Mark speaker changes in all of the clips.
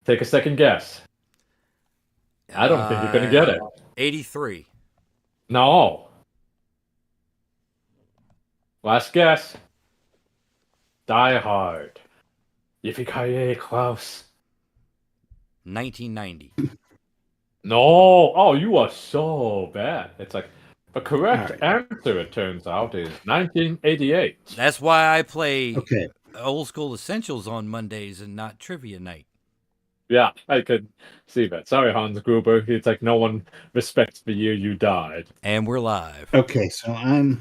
Speaker 1: Take a second guess. I don't think you're gonna get it.
Speaker 2: 83.
Speaker 1: No. Last guess. Die Hard. Yippee Klaus.
Speaker 2: 1990.
Speaker 1: No. Oh, you are so bad. It's like the correct
Speaker 3: All right.
Speaker 1: answer, it turns out, is 1988.
Speaker 2: That's why I play
Speaker 3: Okay.
Speaker 2: Old School Essentials on Mondays and not Trivia Night.
Speaker 1: Yeah, I could see that. Sorry, Hans Gruber. It's like no one respects the year you died.
Speaker 2: And we're live.
Speaker 3: Okay, so I'm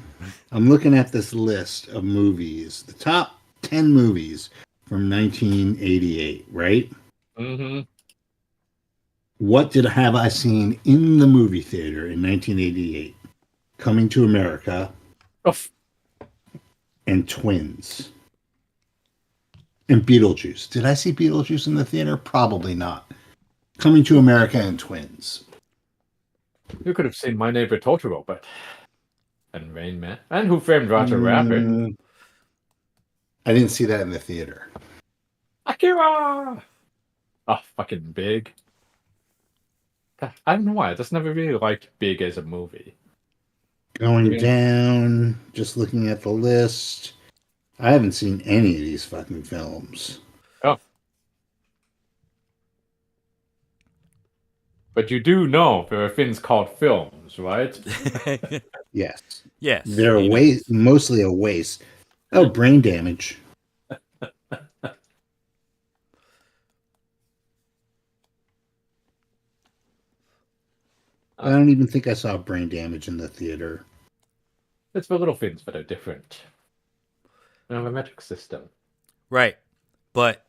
Speaker 3: looking at this list of movies, the top 10 movies from 1988, right?
Speaker 1: Mm-hmm.
Speaker 3: What have I seen in the movie theater in 1988? Coming to America
Speaker 1: Oh,
Speaker 3: and Twins. And Beetlejuice. Did I see Beetlejuice in the theater? Probably not. Coming to America and Twins.
Speaker 1: you could have seen My Neighbor Totoro, but... And Rain Man. And Who Framed Roger Rabbit.
Speaker 3: I didn't see that in the theater.
Speaker 1: Akira! Oh, fucking Big. I don't know why. I just never really liked Big as a movie.
Speaker 3: Going down, just looking at the list. I haven't seen any of these fucking films.
Speaker 1: Oh. But you do know there are things called films, right?
Speaker 3: Yes.
Speaker 2: Yes.
Speaker 3: They're a waste, mostly a waste. Oh, Brain Damage. I don't even think I saw Brain Damage in the theater.
Speaker 1: It's the little things that are different. We have a metric system.
Speaker 2: Right. But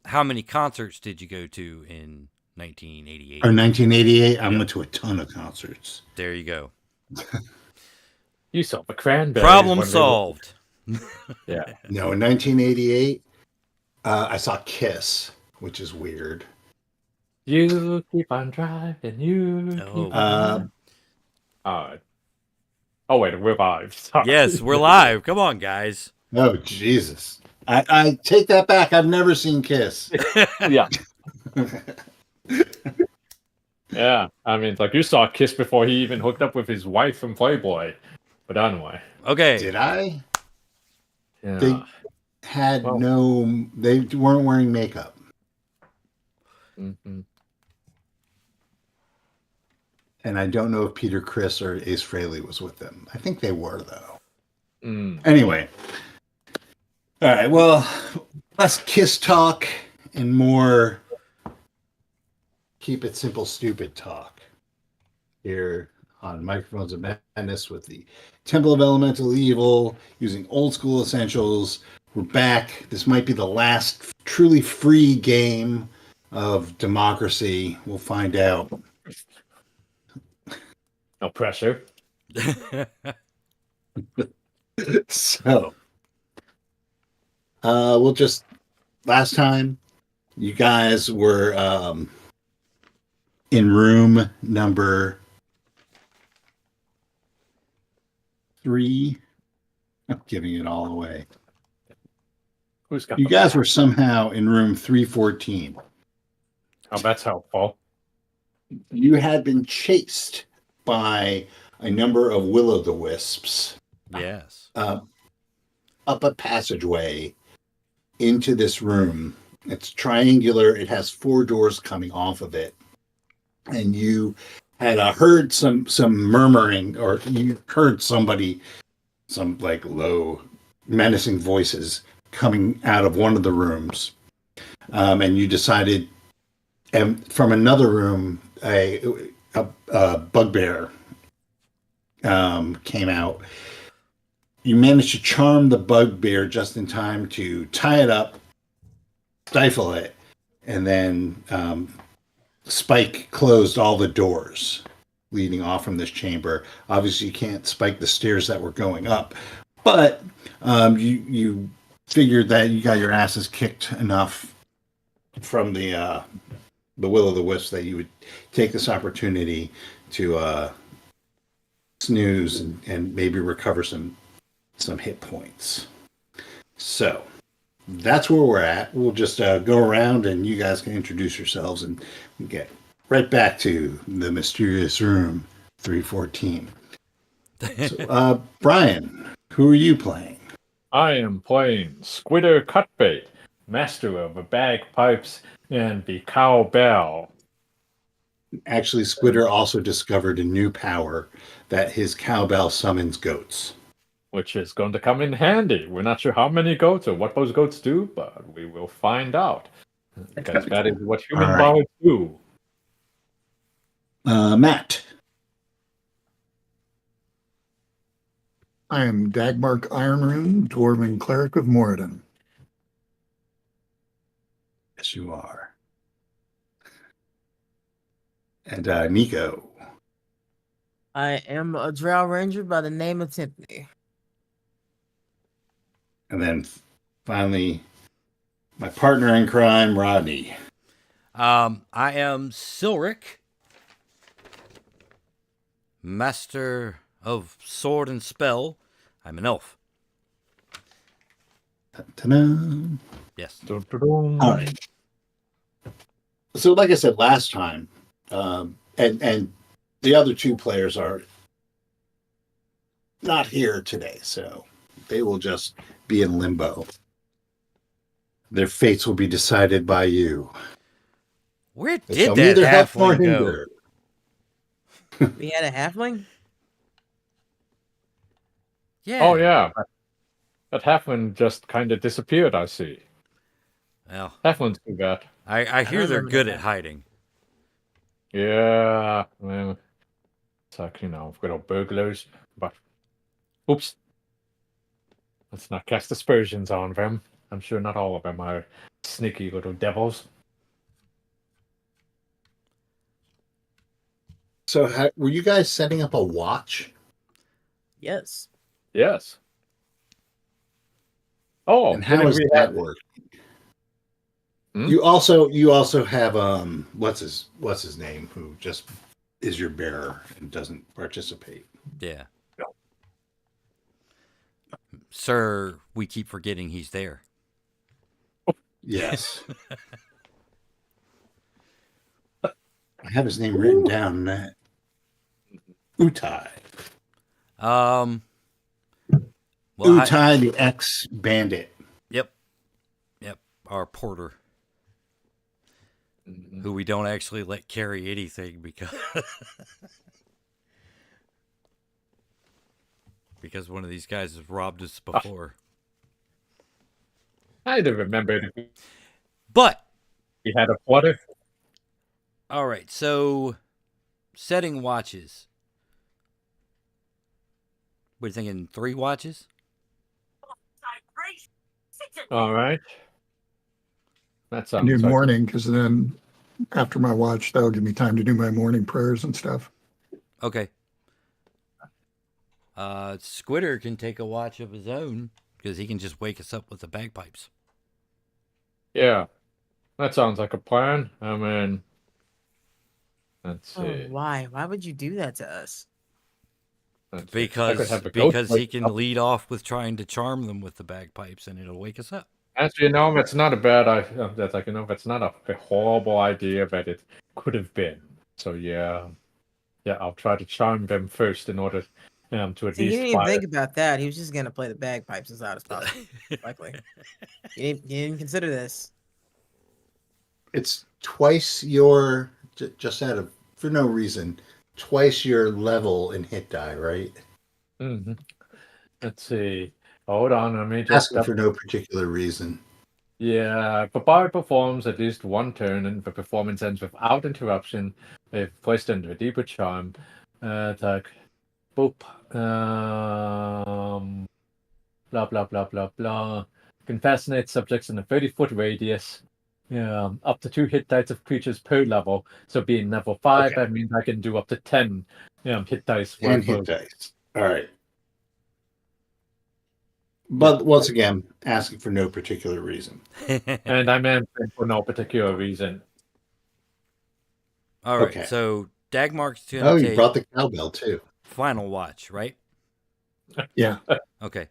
Speaker 2: how many concerts did you go to in 1988?
Speaker 3: Or 1988, I went to a ton of concerts.
Speaker 2: There you go.
Speaker 1: You saw the Cranberries.
Speaker 2: Problem solved.
Speaker 1: Yeah.
Speaker 3: No, in 1988, I saw Kiss, which is weird.
Speaker 1: You keep on driving, you keep on Oh, wait, we're live. Sorry.
Speaker 2: Yes, we're live. Come on, guys.
Speaker 3: Oh, Jesus. I take that back. I've never seen Kiss.
Speaker 1: Yeah. Yeah. I mean, it's like you saw Kiss before he even hooked up with his wife from Playboy. But anyway.
Speaker 2: Okay.
Speaker 3: Did I?
Speaker 1: Yeah.
Speaker 3: They had they weren't wearing makeup.
Speaker 1: Mm-hmm.
Speaker 3: And I don't know if Peter Criss or Ace Frehley was with them. I think they were, though.
Speaker 1: Mm.
Speaker 3: Anyway. All right, well, less Kiss talk and more keep it simple, stupid talk here on Microphones of Madness with the Temple of Elemental Evil using Old School Essentials. We're back. This might be the last truly free game of democracy. We'll find out.
Speaker 1: No pressure.
Speaker 3: So, we'll just, last time you guys were in room number 3. I'm giving it all away.
Speaker 1: Who's got
Speaker 3: You guys were somehow in room 314.
Speaker 1: Oh, that's helpful.
Speaker 3: You had been chased by a number of will-o'-the-wisps.
Speaker 2: Yes.
Speaker 3: Up a passageway into this room. It's triangular. It has 4 doors coming off of it. And you had heard some murmuring, or you heard somebody, some like low, menacing voices coming out of one of the rooms. And you decided, and from another room, a bugbear came out. You managed to charm the bugbear just in time to tie it up, stifle it, and then Spike closed all the doors leading off from this chamber. Obviously, you can't spike the stairs that were going up, but you figured that you got your asses kicked enough from the will-o'-the-wisp that you would take this opportunity to snooze and maybe recover some hit points. So that's where we're at. We'll just go around and you guys can introduce yourselves and get right back to the mysterious room 314. So, Brian, who are you playing?
Speaker 1: I am playing Squitter Cutbait, master of the bagpipes and the cowbell.
Speaker 3: Actually, Squitter also discovered a new power that his cowbell summons goats.
Speaker 1: Which is going to come in handy. We're not sure how many goats or what those goats do, but we will find out. Because that is what human
Speaker 3: All right.
Speaker 1: bards do.
Speaker 3: Matt.
Speaker 4: I am Dagmark Ironrune, Dwarven Cleric of Moradin.
Speaker 3: Yes, you are. And Nico.
Speaker 5: I am a Drow Ranger by the name of Timpani.
Speaker 3: And then finally, my partner in crime, Rodney.
Speaker 2: I am Silric, master of sword and spell. I'm an elf.
Speaker 3: Ta-da.
Speaker 2: Yes.
Speaker 1: Dun-dun-dun.
Speaker 3: All right. So, like I said last time, and the other two players are not here today, so they will just be in limbo. Their fates will be decided by you.
Speaker 2: Where
Speaker 3: They
Speaker 2: did
Speaker 3: shall
Speaker 2: that
Speaker 3: neither help nor
Speaker 2: halfling go?
Speaker 3: hinder.
Speaker 5: We had a halfling?
Speaker 2: Yeah.
Speaker 1: Oh, yeah. That halfling just kind of disappeared, I see.
Speaker 2: Well,
Speaker 1: Halflings do that.
Speaker 2: I hear
Speaker 5: don't
Speaker 2: they're
Speaker 5: remember
Speaker 2: good
Speaker 5: that.
Speaker 2: at hiding.
Speaker 1: Yeah. Well, it's like, little burglars. But, oops. Let's not cast aspersions on them. I'm sure not all of them are sneaky little devils.
Speaker 3: So, were you guys setting up a watch?
Speaker 5: Yes.
Speaker 1: Yes. Oh,
Speaker 3: And how
Speaker 1: didn't
Speaker 3: does
Speaker 1: we
Speaker 3: that
Speaker 1: have-
Speaker 3: work?
Speaker 1: Hmm?
Speaker 3: You also have what's his name, who just is your bearer and doesn't participate.
Speaker 2: Yeah.
Speaker 1: No.
Speaker 2: Sir, we keep forgetting he's there.
Speaker 3: Yes. I have his name written down. Utai.
Speaker 2: Well,
Speaker 3: Utai, the ex-bandit.
Speaker 2: Yep. Our porter,
Speaker 1: Mhm.
Speaker 2: who we don't actually let carry anything because one of these guys has robbed us before.
Speaker 1: I don't remember if
Speaker 2: But
Speaker 1: we had a flutter.
Speaker 2: all right, so setting watches. What are you thinking? 3 watches?
Speaker 1: All right. That
Speaker 4: I
Speaker 1: sounds
Speaker 4: do
Speaker 1: like
Speaker 4: morning because then after my watch, that'll give me time to do my morning prayers and stuff.
Speaker 2: Okay. Squitter can take a watch of his own because he can just wake us up with the bagpipes.
Speaker 1: Yeah. That sounds like a plan. I mean, let's
Speaker 5: Oh,
Speaker 1: see.
Speaker 5: why? Why would you do that to us?
Speaker 1: Let's see. I could
Speaker 2: Because
Speaker 1: have the ghost
Speaker 2: he
Speaker 1: wake
Speaker 2: can
Speaker 1: up.
Speaker 2: lead off with trying to charm them with the bagpipes, and it'll wake us up.
Speaker 1: Actually, it's not a bad idea. That's like, it's not a horrible idea that it could have been. So yeah, I'll try to charm them first in order to at
Speaker 5: See, he
Speaker 1: least
Speaker 5: didn't even
Speaker 1: fire.
Speaker 5: think about that. He was just gonna play the bagpipes as loud as possible. Likely. He didn't consider this.
Speaker 3: It's twice your, just out of, for no reason, twice your level in hit die, right?
Speaker 1: Mhm. Let's see. Hold on, let me just.
Speaker 3: Asking for no particular reason.
Speaker 1: Yeah, the bard performs at least one turn, and the performance ends without interruption. If placed under a deeper charm, attack, boop, blah blah blah blah blah. Can fascinate subjects in a 30-foot radius. Up to 2 hit dice of creatures per level. So being level 5,
Speaker 3: Okay.
Speaker 1: that means I can do up to 10 hit dice
Speaker 3: And
Speaker 1: worth
Speaker 3: hit
Speaker 1: of.
Speaker 3: dice. All right. But once again, asking for no particular reason.
Speaker 1: And I'm answering for no particular reason.
Speaker 2: All right,
Speaker 3: Okay.
Speaker 2: so Dagmark's going
Speaker 3: Oh,
Speaker 2: to
Speaker 3: you
Speaker 2: take
Speaker 3: brought the cowbell too.
Speaker 2: final watch, right?
Speaker 4: Yeah.
Speaker 2: Okay.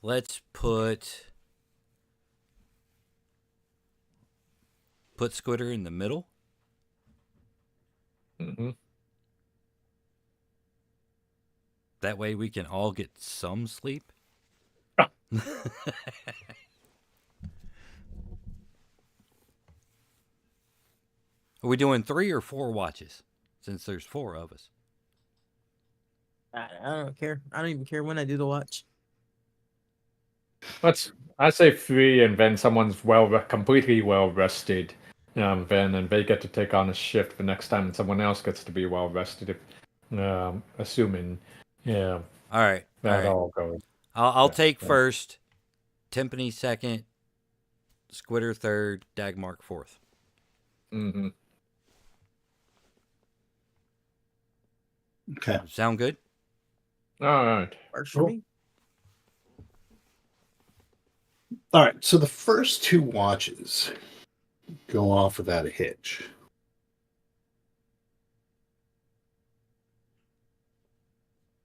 Speaker 2: let's put Squitter in the middle.
Speaker 1: Mm-hmm.
Speaker 2: That way we can all get some sleep.
Speaker 1: Ah.
Speaker 2: Are we doing 3 or 4 watches? Since there's 4 of us.
Speaker 5: I don't care. I don't even care when I do the watch.
Speaker 1: I say 3, and then someone's completely well rested. Then and they get to take on a shift the next time, and someone else gets to be well rested. Assuming, yeah,
Speaker 2: All right.
Speaker 1: that all goes.
Speaker 2: I'll
Speaker 1: Yeah,
Speaker 2: take
Speaker 1: yeah.
Speaker 2: first, Timpani second, Squitter third, Dagmark fourth.
Speaker 1: Mm-hmm.
Speaker 3: Okay.
Speaker 2: Sound good?
Speaker 1: All right.
Speaker 5: Works for
Speaker 4: Cool.
Speaker 5: me.
Speaker 3: All right. So the first 2 watches go off without a hitch.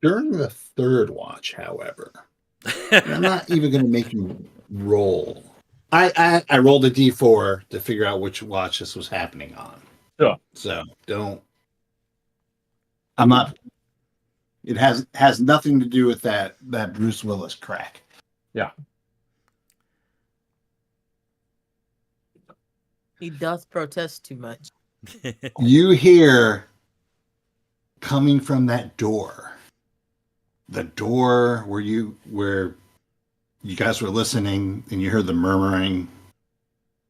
Speaker 3: During the 3rd watch, however, and I'm not even going to make you roll. I rolled a d4 to figure out which watch this was happening on.
Speaker 1: Sure.
Speaker 3: So don't. I'm not. It has nothing to do with that Bruce Willis crack.
Speaker 1: Yeah.
Speaker 5: He doth protest too much.
Speaker 3: You hear coming from that door. The door where you guys were listening and you heard the murmuring,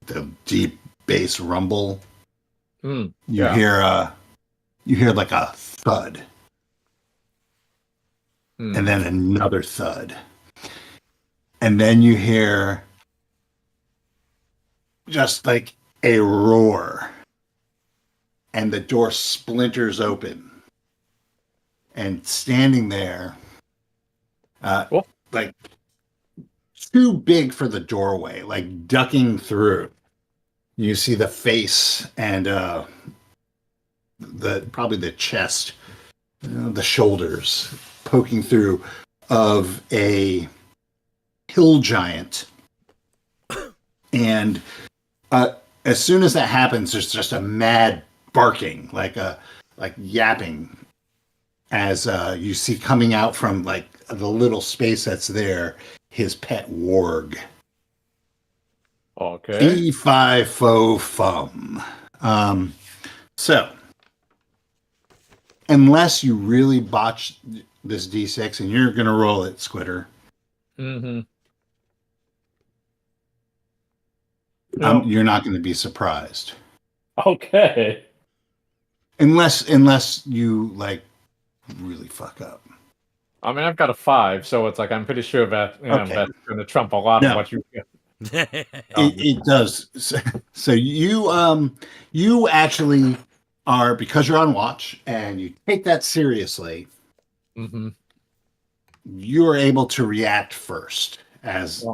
Speaker 3: the deep bass rumble.
Speaker 1: Mm,
Speaker 3: You
Speaker 1: yeah.
Speaker 3: hear like a thud
Speaker 1: Mm.
Speaker 3: and then another thud. And then you hear just like a roar. And the door splinters open. And standing there,
Speaker 1: Cool.
Speaker 3: like too big for the doorway, like ducking through. You see the face and probably the chest, the shoulders poking through of a hill giant. And as soon as that happens, there's just a mad barking, like yapping, as you see coming out from like the little space that's there, his pet warg.
Speaker 1: Okay.
Speaker 3: Fee fi fo fum. So, unless you really botch this d6, and you're going to roll it, Squitter,
Speaker 1: Mm-hmm. No.
Speaker 3: you're not going to be surprised.
Speaker 1: Okay.
Speaker 3: Unless you like really fuck up.
Speaker 1: I mean, I've got a 5, so it's like I'm pretty sure that
Speaker 3: Okay.
Speaker 1: that's going to trump a lot
Speaker 3: No.
Speaker 1: of what you.
Speaker 3: It does. So you actually are, because you're on watch and you take that seriously.
Speaker 1: Mm-hmm.
Speaker 3: You are able to react first as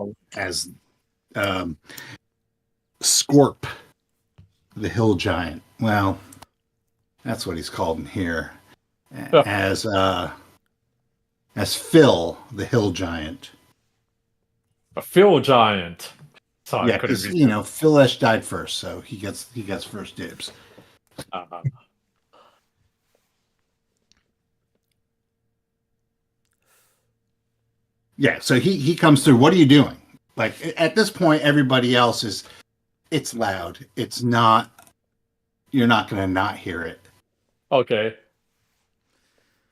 Speaker 3: Scorp, the hill giant. Well, that's what he's called in here. As Phil, the hill giant.
Speaker 1: A Phil giant. Sorry,
Speaker 3: Yeah, because Phil Esch died first, so he gets first dibs.
Speaker 1: Uh-huh.
Speaker 3: Yeah, so he comes through. What are you doing? Like at this point, everybody else is. It's loud. It's not. You're not going to not hear it.
Speaker 1: Okay.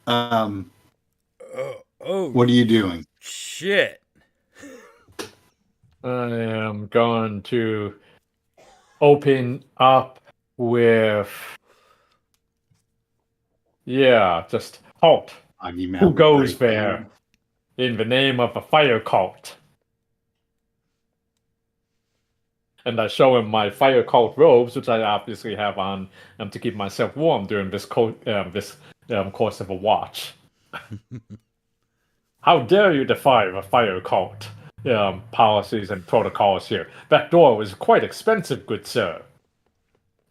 Speaker 2: Oh,
Speaker 3: What are you doing?
Speaker 2: shit.
Speaker 1: I am going to open up with. Yeah, just halt. Who goes there? In the name of a fire cult. And I show him my fire cult robes, which I obviously have on to keep myself warm during this course of a watch. How dare you defy the fire cult policies and protocols here? That door was quite expensive, good sir.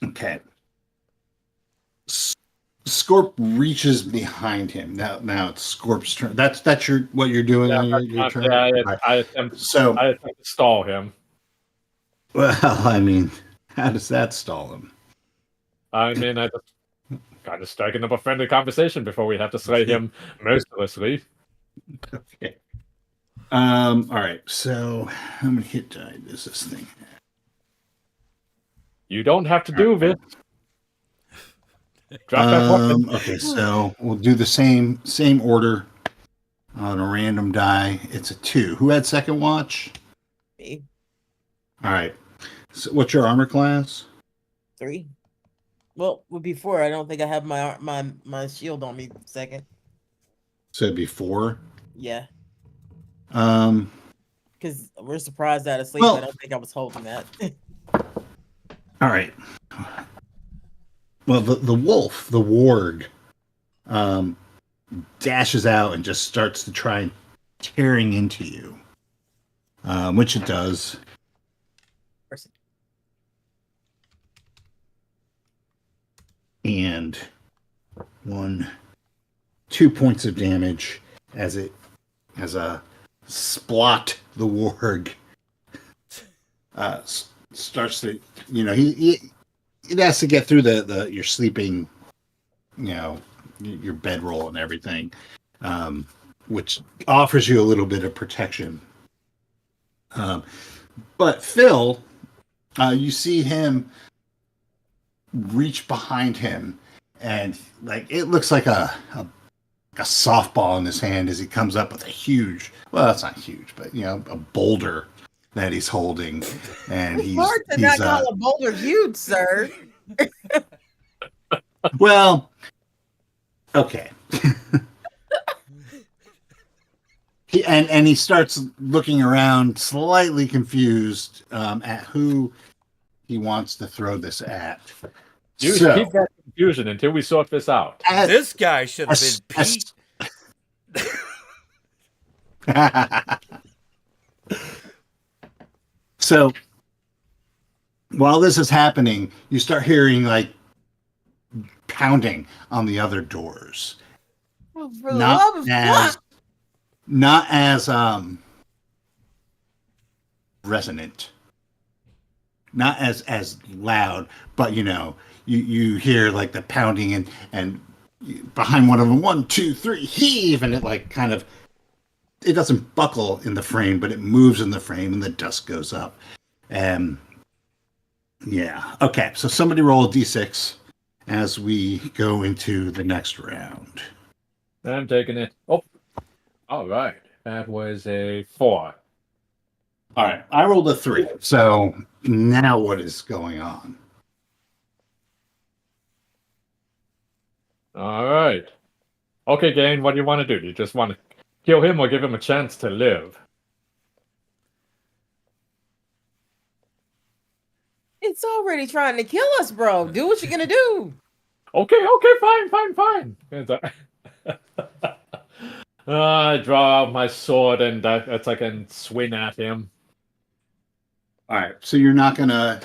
Speaker 3: Okay. Scorp reaches behind him. Now it's Scorp's turn. That's what you're doing
Speaker 1: Yeah,
Speaker 3: on your turn.
Speaker 1: yeah,
Speaker 3: All right.
Speaker 1: I attempt
Speaker 3: So,
Speaker 1: to stall him.
Speaker 3: well, I mean, how does that stall him?
Speaker 1: I mean, I just kind of striking up a friendly conversation before we have to slay him mercilessly.
Speaker 3: Okay. All right. So, how many hit die does this thing have?
Speaker 1: You don't have to do this. Drop that weapon.
Speaker 3: Okay, so we'll do the same order on a random die. It's a 2. Who had second watch?
Speaker 5: Me.
Speaker 3: All right. So what's your armor class?
Speaker 5: 3. Well, with before, I don't think I have my shield on me. Second.
Speaker 3: So it'd be 4.
Speaker 5: Yeah,
Speaker 3: Um.
Speaker 5: because we're surprised out of sleep.
Speaker 3: Well-
Speaker 5: I don't think I was holding that.
Speaker 3: All right. Well, the wolf, the warg, dashes out and just starts to try and tearing into you, which it does. And 2 points of damage as a splot the warg starts to, he it has to get through your sleeping, your bedroll and everything, which offers you a little bit of protection. But Phil, you see him reach behind him, and it looks like a softball in his hand as he comes up with a huge, well, that's not huge, but a boulder that he's holding, and
Speaker 5: It's hard to not call a boulder huge, sir.
Speaker 3: Well, okay. He starts looking around, slightly confused at who he wants to throw this at.
Speaker 1: You
Speaker 3: So,
Speaker 1: keep that confusion until we sort this out.
Speaker 2: This guy should have been Pete.
Speaker 3: So, while this is happening, you start hearing pounding on the other doors.
Speaker 5: For the love of God.
Speaker 3: Not as resonant, not as loud, but you hear the pounding and behind one of them, 1, 2, 3, heave, and it kind of, it doesn't buckle in the frame, but it moves in the frame, and the dust goes up. Yeah. Okay. So somebody roll a d6 as we go into the next round.
Speaker 1: I'm taking it. Oh, all right. That was a 4.
Speaker 3: All right. I rolled a 3. So now what is going on?
Speaker 1: All right. Okay, Gain, what do you want to do? Do you just want to kill him or give him a chance to live?
Speaker 5: It's already trying to kill us, bro. Do what you're gonna do.
Speaker 1: Okay, fine. I draw out my sword and I can swing at him.
Speaker 3: All right. So you're not gonna.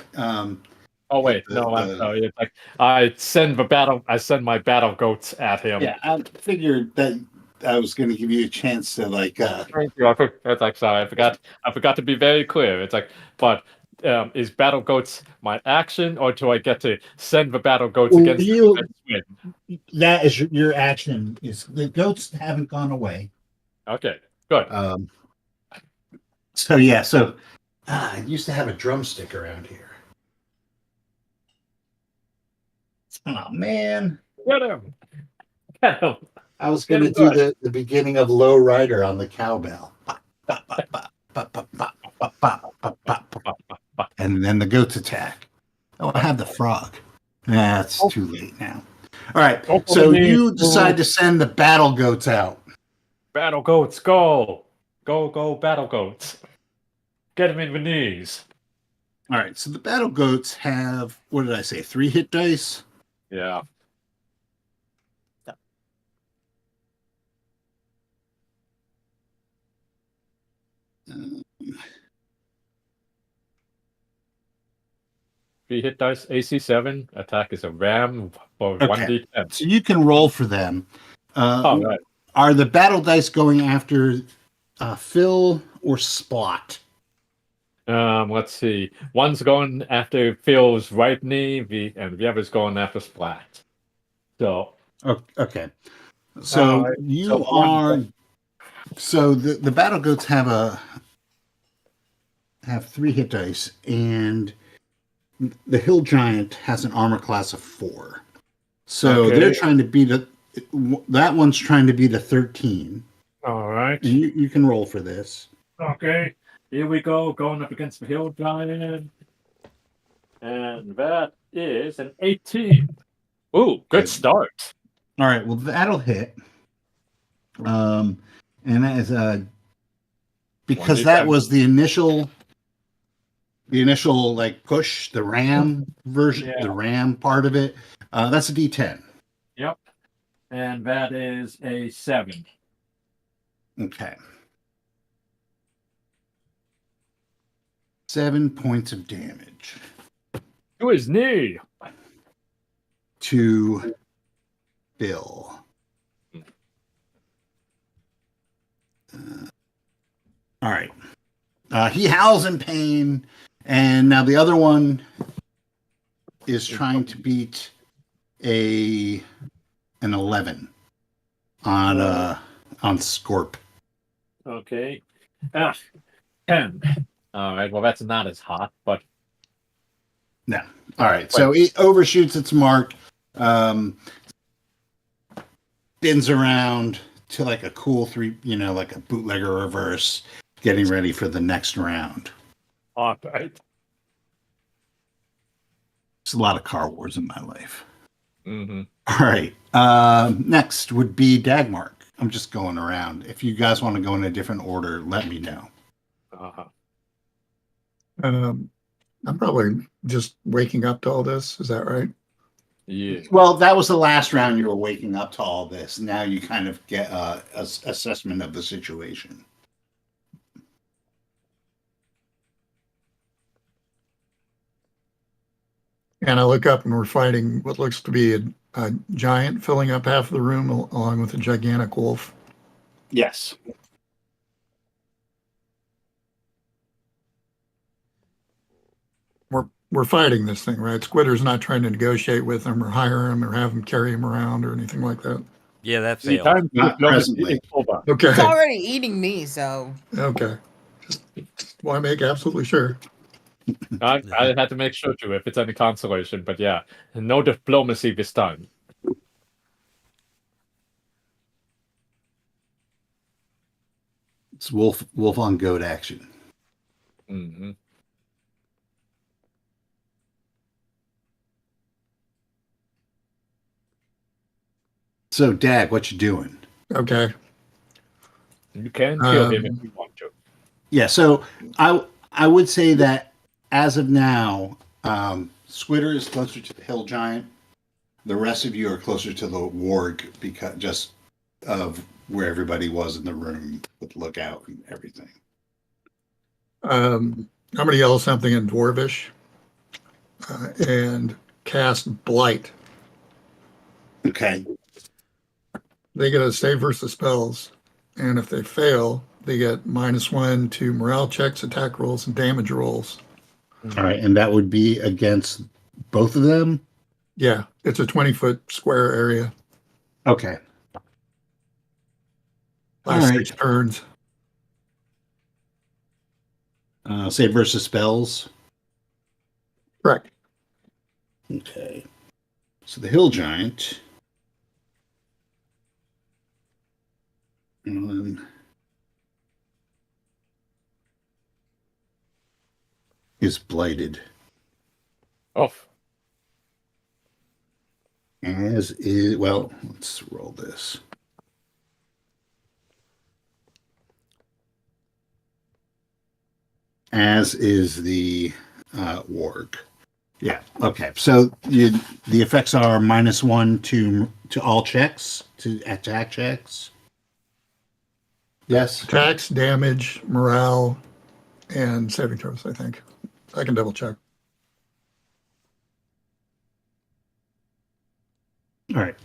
Speaker 1: Oh wait, no, I'm sorry. It's I send my battle goats at him.
Speaker 3: Yeah, I figured that I was going to give you a chance to
Speaker 1: Thank you. Sorry, I forgot to be very clear. But is battle goats my action, or do I get to send the battle goats against
Speaker 3: you?
Speaker 1: them and swing?
Speaker 3: That is your action. Is the goats haven't gone away?
Speaker 1: Okay, good.
Speaker 3: So yeah, I used to have a drumstick around here. Oh man,
Speaker 1: Get him! Get him!
Speaker 3: I was going to do the beginning of Low Rider on the cowbell. And then the goats attack. Oh, I have the frog. That's too late now. All right, so you decide to send the battle goats out.
Speaker 1: Battle goats, go! Go, battle goats. Get him in the knees.
Speaker 3: All right, so the battle goats have, what did I say, 3 hit dice?
Speaker 1: Yeah. 3 hit dice, AC 7. Attack is a ram for
Speaker 3: Okay.
Speaker 1: 1d10.
Speaker 3: So you can roll for them.
Speaker 1: All right.
Speaker 3: Are the battle dice going after Phil or Spot?
Speaker 1: Let's see. One's going after Phil's right knee, and the other's going after Splat. So,
Speaker 3: Okay. So
Speaker 1: Alright,
Speaker 3: you
Speaker 1: so one-
Speaker 3: are. So the battle goats have 3 hit dice, and the hill giant has an armor class of 4. So
Speaker 1: Okay.
Speaker 3: they're trying to beat that one's trying to beat a 13.
Speaker 1: all right.
Speaker 3: And you can roll for this.
Speaker 1: Okay, here we go, going up against the hill giant. And that is an 18. Ooh, good
Speaker 3: Good.
Speaker 1: start.
Speaker 3: All right. Well, that'll hit. And that is because
Speaker 1: 1d10.
Speaker 3: that was the initial like push, the ram version,
Speaker 1: Yeah.
Speaker 3: the ram part of it. That's a D10.
Speaker 1: Yep. And that is a 7.
Speaker 3: Okay. 7 points of damage
Speaker 1: To his knee.
Speaker 3: to Bill. All right. He howls in pain, and now the other one is trying to beat an 11 on Scorp.
Speaker 1: Okay. 10. All right, well, that's not as hot, but
Speaker 3: No. All right. So it overshoots its mark, spins around to like a cool 3, like a bootlegger reverse, getting ready for the next round.
Speaker 1: all right.
Speaker 3: There's a lot of Car Wars in my life.
Speaker 1: Mm-hmm.
Speaker 3: All right. Next would be Dagmark. I'm just going around. If you guys want to go in a different order, let me know.
Speaker 1: Uh-huh.
Speaker 4: I'm probably just waking up to all this. Is that right?
Speaker 1: Yeah.
Speaker 3: Well, that was the last round you were waking up to all this. Now you kind of get a assessment of the situation.
Speaker 4: And I look up and we're fighting what looks to be a giant filling up half of the room along with a gigantic wolf.
Speaker 3: Yes.
Speaker 4: We're fighting this thing, right? Squitter's not trying to negotiate with him or hire him or have him carry him around or anything like that.
Speaker 2: Yeah, that
Speaker 1: The
Speaker 2: failed.
Speaker 1: time
Speaker 3: Not presently.
Speaker 1: is over.
Speaker 4: Okay.
Speaker 5: It's already eating me, so
Speaker 4: Okay. Just want to make absolutely sure.
Speaker 1: I had to make sure too, if it's any consolation, but yeah, no diplomacy this time.
Speaker 3: It's wolf on goat action.
Speaker 1: Mm-hmm.
Speaker 3: So, Dag, what you doing?
Speaker 4: Okay.
Speaker 1: You can kill him if you want to.
Speaker 3: Yeah, so I would say that as of now, Squitter is closer to the hill giant. The rest of you are closer to the warg because just of where everybody was in the room with lookout and everything.
Speaker 4: I'm going to yell something in Dwarvish and cast Blight.
Speaker 3: Okay.
Speaker 4: They get a save versus spells, and if they fail, they get -1 to morale checks, attack rolls, and damage rolls.
Speaker 3: All right, and that would be against both of them?
Speaker 4: Yeah, it's a 20-foot square area.
Speaker 3: Okay.
Speaker 4: Last
Speaker 3: All
Speaker 4: 6 turns.
Speaker 3: Save versus spells.
Speaker 4: Correct.
Speaker 3: Okay. So the hill giant. Is blighted.
Speaker 1: Oh,
Speaker 3: As is, well, let's roll this. As is the warg. Yeah. Okay. So the effects are -1 to all checks, to attack checks. Yes.
Speaker 4: Attacks, damage, morale, and saving throws, I think. I can double check.
Speaker 3: All right.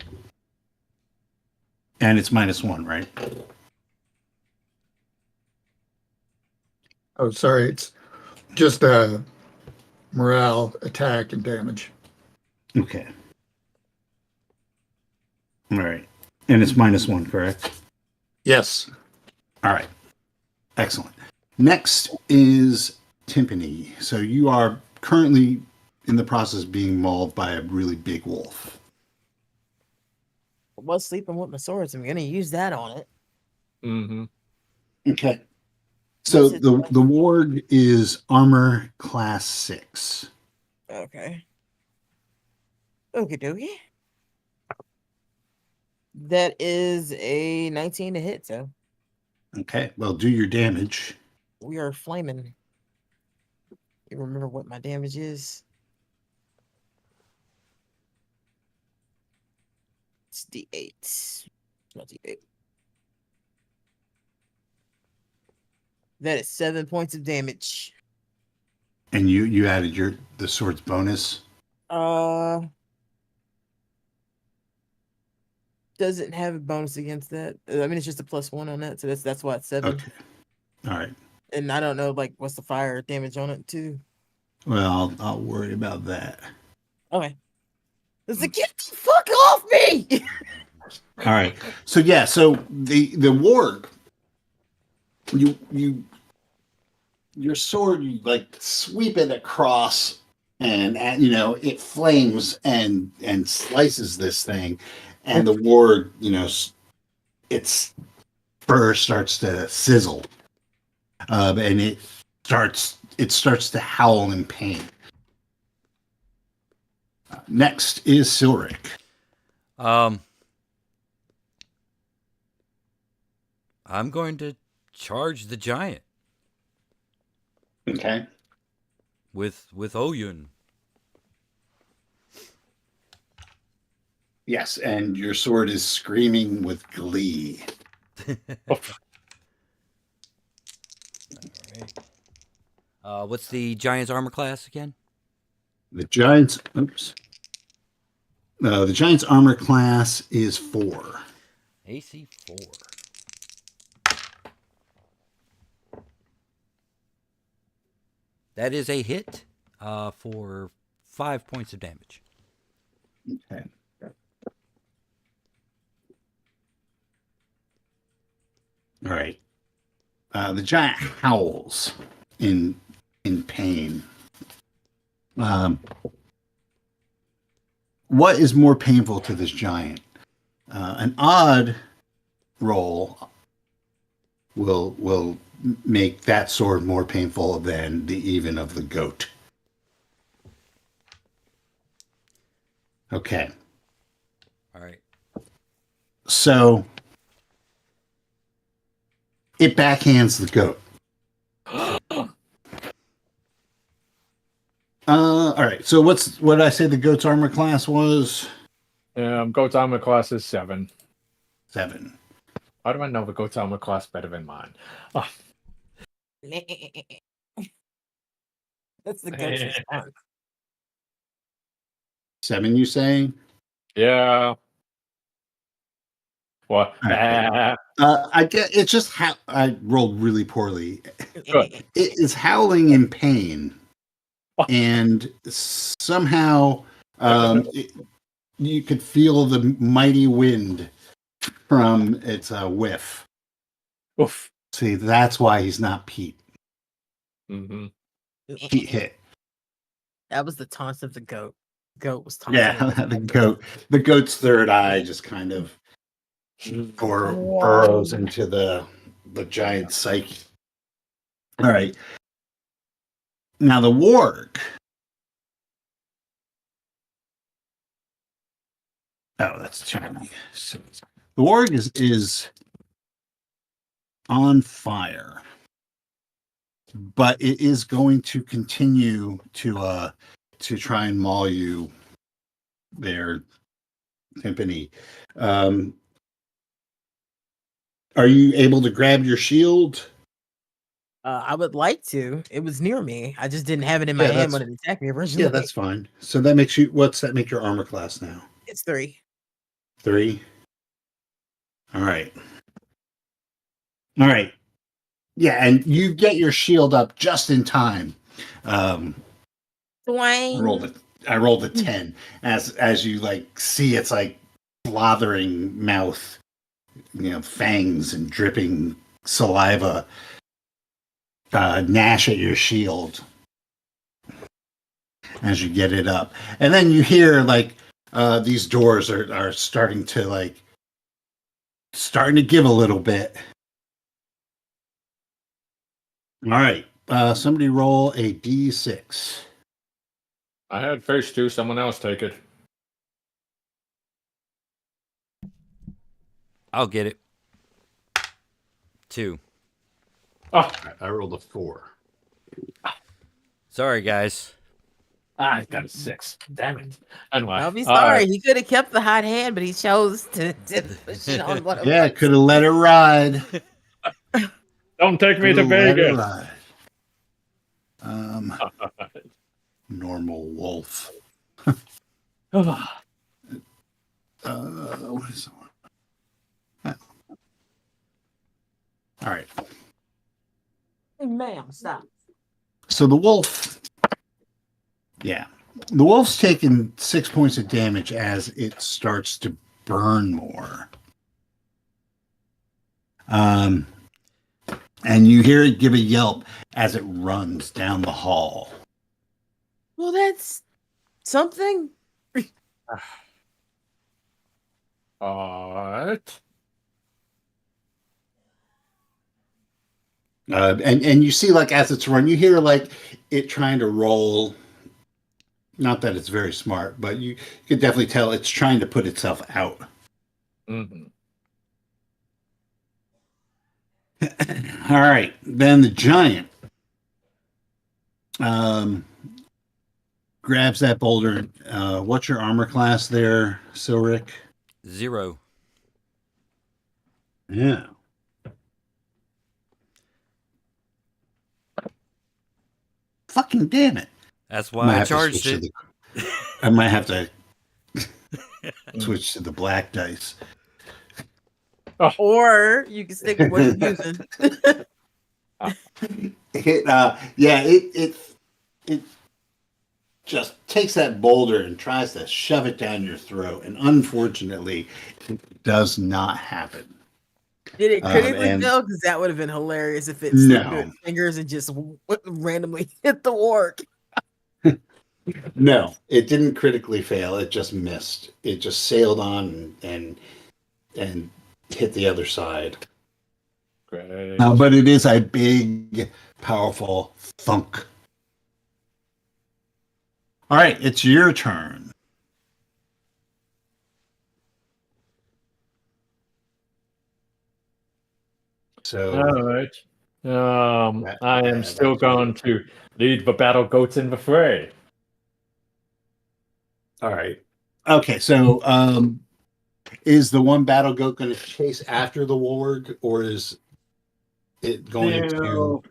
Speaker 3: And it's -1, right?
Speaker 4: Oh, sorry. It's just morale, attack, and damage.
Speaker 3: Okay. All right. And it's -1, correct?
Speaker 4: Yes.
Speaker 3: All right. Excellent. Next is Timpani. So you are currently in the process of being mauled by a really big wolf.
Speaker 5: I was sleeping with my swords. I'm gonna use that on it.
Speaker 1: Mm-hmm.
Speaker 3: Okay. So
Speaker 5: What's it-
Speaker 3: the warg is armor class 6.
Speaker 5: Okay. Okie dokie. That is a 19 to hit, so
Speaker 3: Okay. Well, do your damage.
Speaker 5: we are flaming. You remember what my damage is? It's D8. It's not D8. That is 7 points of damage.
Speaker 3: And you added the sword's bonus.
Speaker 5: Doesn't have a bonus against that. I mean, it's just a +1 on that, so that's why it's 7.
Speaker 3: Okay. All right.
Speaker 5: And I don't know, like, what's the fire damage on it too.
Speaker 3: Well, I'll worry about that.
Speaker 5: Okay. It's like, get the fuck off me!
Speaker 3: All right. So yeah, so the warg, your sword, you like sweep it across, and you know it flames and slices this thing, and the warg, you know, its fur starts to sizzle, and it starts to howl in pain. Next is Silric.
Speaker 2: I'm going to charge the giant
Speaker 3: Okay.
Speaker 2: with Oyun.
Speaker 3: Yes, and your sword is screaming with glee.
Speaker 2: What's the giant's armor class again?
Speaker 3: The giant's the giant's armor class is 4.
Speaker 2: AC 4. That is a hit for 5 points of damage.
Speaker 3: Okay. All right. The giant howls in pain. What is more painful to this giant? An odd roll will make that sword more painful than the even of the goat. Okay.
Speaker 2: All right.
Speaker 3: So it backhands the goat. All right. So what did I say the goat's armor class was?
Speaker 1: Goat's armor class is 7.
Speaker 3: 7.
Speaker 1: How do I know the goat's armor class better than mine? Oh,
Speaker 5: That's the goat's response.
Speaker 3: 7, you saying?
Speaker 1: yeah. What?
Speaker 3: All right. I get it's just how I rolled really poorly.
Speaker 1: Good.
Speaker 3: It is howling in pain, and somehow you could feel the mighty wind from its whiff.
Speaker 1: Oof.
Speaker 3: See, that's why he's not Pete.
Speaker 1: Mm-hmm.
Speaker 3: Pete hit.
Speaker 5: That was the taunt of the goat. Goat was taunting.
Speaker 3: Yeah, the goat's third eye just kind of burrows into the giant psyche. All right. Now the warg. Oh, that's China. So the warg is on fire, but it is going to continue to try and maul you there, Timpani. Are you able to grab your shield?
Speaker 5: I would like to. It was near me. I just didn't have it in my
Speaker 3: Yeah,
Speaker 5: hand
Speaker 3: that's-
Speaker 5: when it attacked me originally.
Speaker 3: Yeah, that's fine. So that makes you. What's that make your armor class now?
Speaker 5: It's 3.
Speaker 3: 3. All right. All right. Yeah, and you get your shield up just in time. I
Speaker 5: Dwayne.
Speaker 3: rolled a 10 as you like see it's like slathering mouth, fangs and dripping saliva gnash at your shield as you get it up. And then you hear like these doors are starting to give a little bit. All right. Somebody roll a D6.
Speaker 1: I had first 2. Someone else take it.
Speaker 2: I'll get it. 2.
Speaker 1: Oh,
Speaker 3: I rolled a 4.
Speaker 2: Sorry, guys.
Speaker 1: I got a 6. Damn it. Anyway.
Speaker 5: I'll be
Speaker 1: all
Speaker 5: sorry.
Speaker 1: right.
Speaker 5: He could have kept the hot hand, but he chose to push it on one of
Speaker 3: Yeah,
Speaker 5: us.
Speaker 3: could have let it ride.
Speaker 1: Don't take me to
Speaker 3: Coulda let it
Speaker 1: Vegas.
Speaker 3: ride. Normal wolf. What is the one? All right.
Speaker 5: Ma'am, stop.
Speaker 3: So the wolf. Yeah. The wolf's taking 6 points of damage as it starts to burn more. And you hear it give a yelp as it runs down the hall.
Speaker 5: Well, that's something.
Speaker 1: All right.
Speaker 3: And you see, like, as it's run, you hear like it trying to roll. Not that it's very smart, but you can definitely tell it's trying to put itself out.
Speaker 1: Mm-hmm.
Speaker 3: All right, then the giant grabs that boulder. What's your armor class there, Silric?
Speaker 2: 0.
Speaker 3: Yeah. Fucking damn it.
Speaker 2: That's
Speaker 3: I
Speaker 2: why
Speaker 3: might
Speaker 2: I
Speaker 3: have to
Speaker 2: charged
Speaker 3: switch
Speaker 2: it.
Speaker 3: I might have to switch to the black dice.
Speaker 5: Or you can stick with what you're using.
Speaker 3: It just takes that boulder and tries to shove it down your throat, and unfortunately, it does not happen.
Speaker 5: Did it critically
Speaker 3: and-
Speaker 5: fail? Because that would have been hilarious if it slipped through
Speaker 3: No.
Speaker 5: its fingers and just randomly hit the orc.
Speaker 3: No, it didn't critically fail. It just missed. It just sailed on and hit the other side.
Speaker 1: Great.
Speaker 3: But it is a big, powerful thunk. All right, it's your turn. So
Speaker 1: All right. I am
Speaker 3: that's
Speaker 1: still going to lead the battle goats in the fray.
Speaker 3: all right. Okay, so is the one battle goat going to chase after the warg, or is it going to?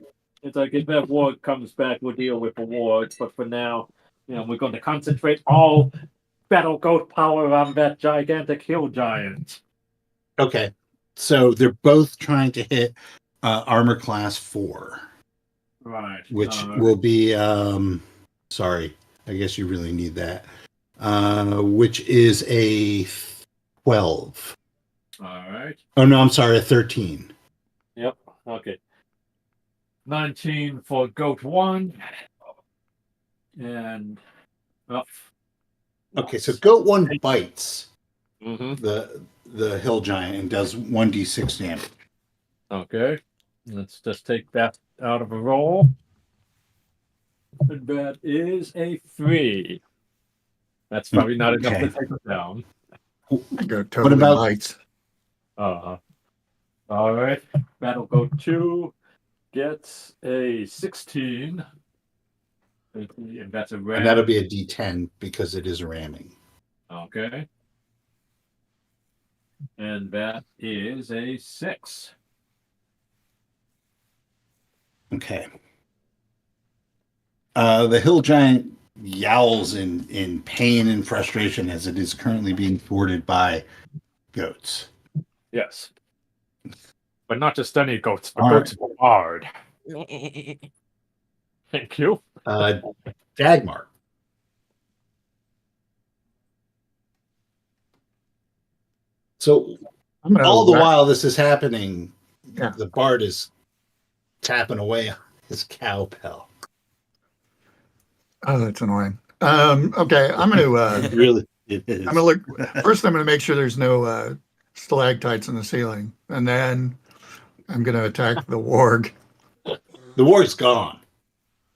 Speaker 1: It's like if that warg comes back, we'll deal with the warg. But for now, we're going to concentrate all battle goat power on that gigantic hill giant.
Speaker 3: Okay, so they're both trying to hit armor class 4,
Speaker 1: Right.
Speaker 3: which will be sorry, I guess you really need that. Which is a 12.
Speaker 1: all right.
Speaker 3: Oh no, I'm sorry, a 13.
Speaker 1: Yep. Okay. 19 for goat 1. And
Speaker 3: Okay, so goat 1 bites
Speaker 1: Mm-hmm.
Speaker 3: the hill giant and does 1d6 damage.
Speaker 1: Okay. Let's just take that out of a roll. And that is a 3. That's probably not enough
Speaker 3: Okay.
Speaker 1: to take it down.
Speaker 4: I go totally
Speaker 3: about-
Speaker 4: bites.
Speaker 1: All right. Battle Goat 2 gets a 16. And that's a ram.
Speaker 3: And that'll be a d10 because it is ramming.
Speaker 1: Okay. And that is a 6.
Speaker 3: Okay. The hill giant yowls in pain and frustration as it is currently being thwarted by goats.
Speaker 1: Yes. But not just any goats, but
Speaker 3: All
Speaker 1: goats of Bard. Thank you.
Speaker 3: Dagmar. So
Speaker 4: I'm gonna
Speaker 3: all the
Speaker 4: whack-
Speaker 3: while this is happening,
Speaker 4: Yeah.
Speaker 3: the bard is tapping away on his cowbell.
Speaker 4: Oh, that's annoying. Okay, I'm gonna
Speaker 3: Really, it is.
Speaker 4: I'm gonna look first. I'm gonna make sure there's no stalactites in the ceiling, and then I'm gonna attack the warg.
Speaker 3: The warg's gone.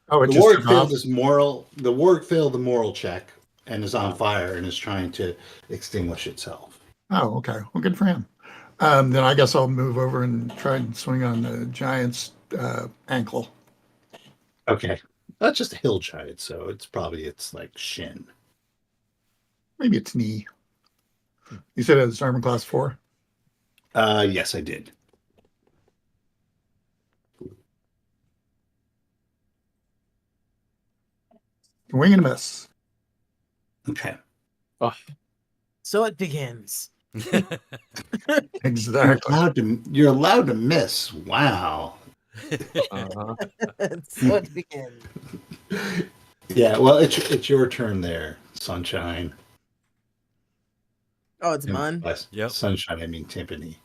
Speaker 4: Oh, it
Speaker 3: The
Speaker 4: just
Speaker 3: warg
Speaker 4: took
Speaker 3: failed
Speaker 4: off.
Speaker 3: his moral. The warg failed the moral check and is on fire and is trying to extinguish itself.
Speaker 4: Oh, okay. Well, good for him. Then I guess I'll move over and try and swing on the giant's ankle.
Speaker 3: Okay, that's just a hill giant, so it's probably its like shin.
Speaker 4: Maybe it's knee. You said it's armor class 4.
Speaker 3: Yes, I did.
Speaker 4: Wing and a miss.
Speaker 3: Okay.
Speaker 5: So it begins.
Speaker 4: Exactly.
Speaker 3: You're allowed to miss. Wow.
Speaker 1: Uh-huh.
Speaker 5: So it begins.
Speaker 3: Yeah, well, it's your turn there, Sunshine.
Speaker 5: Oh, it's mine.
Speaker 2: Yep.
Speaker 3: Sunshine, I mean Timpani.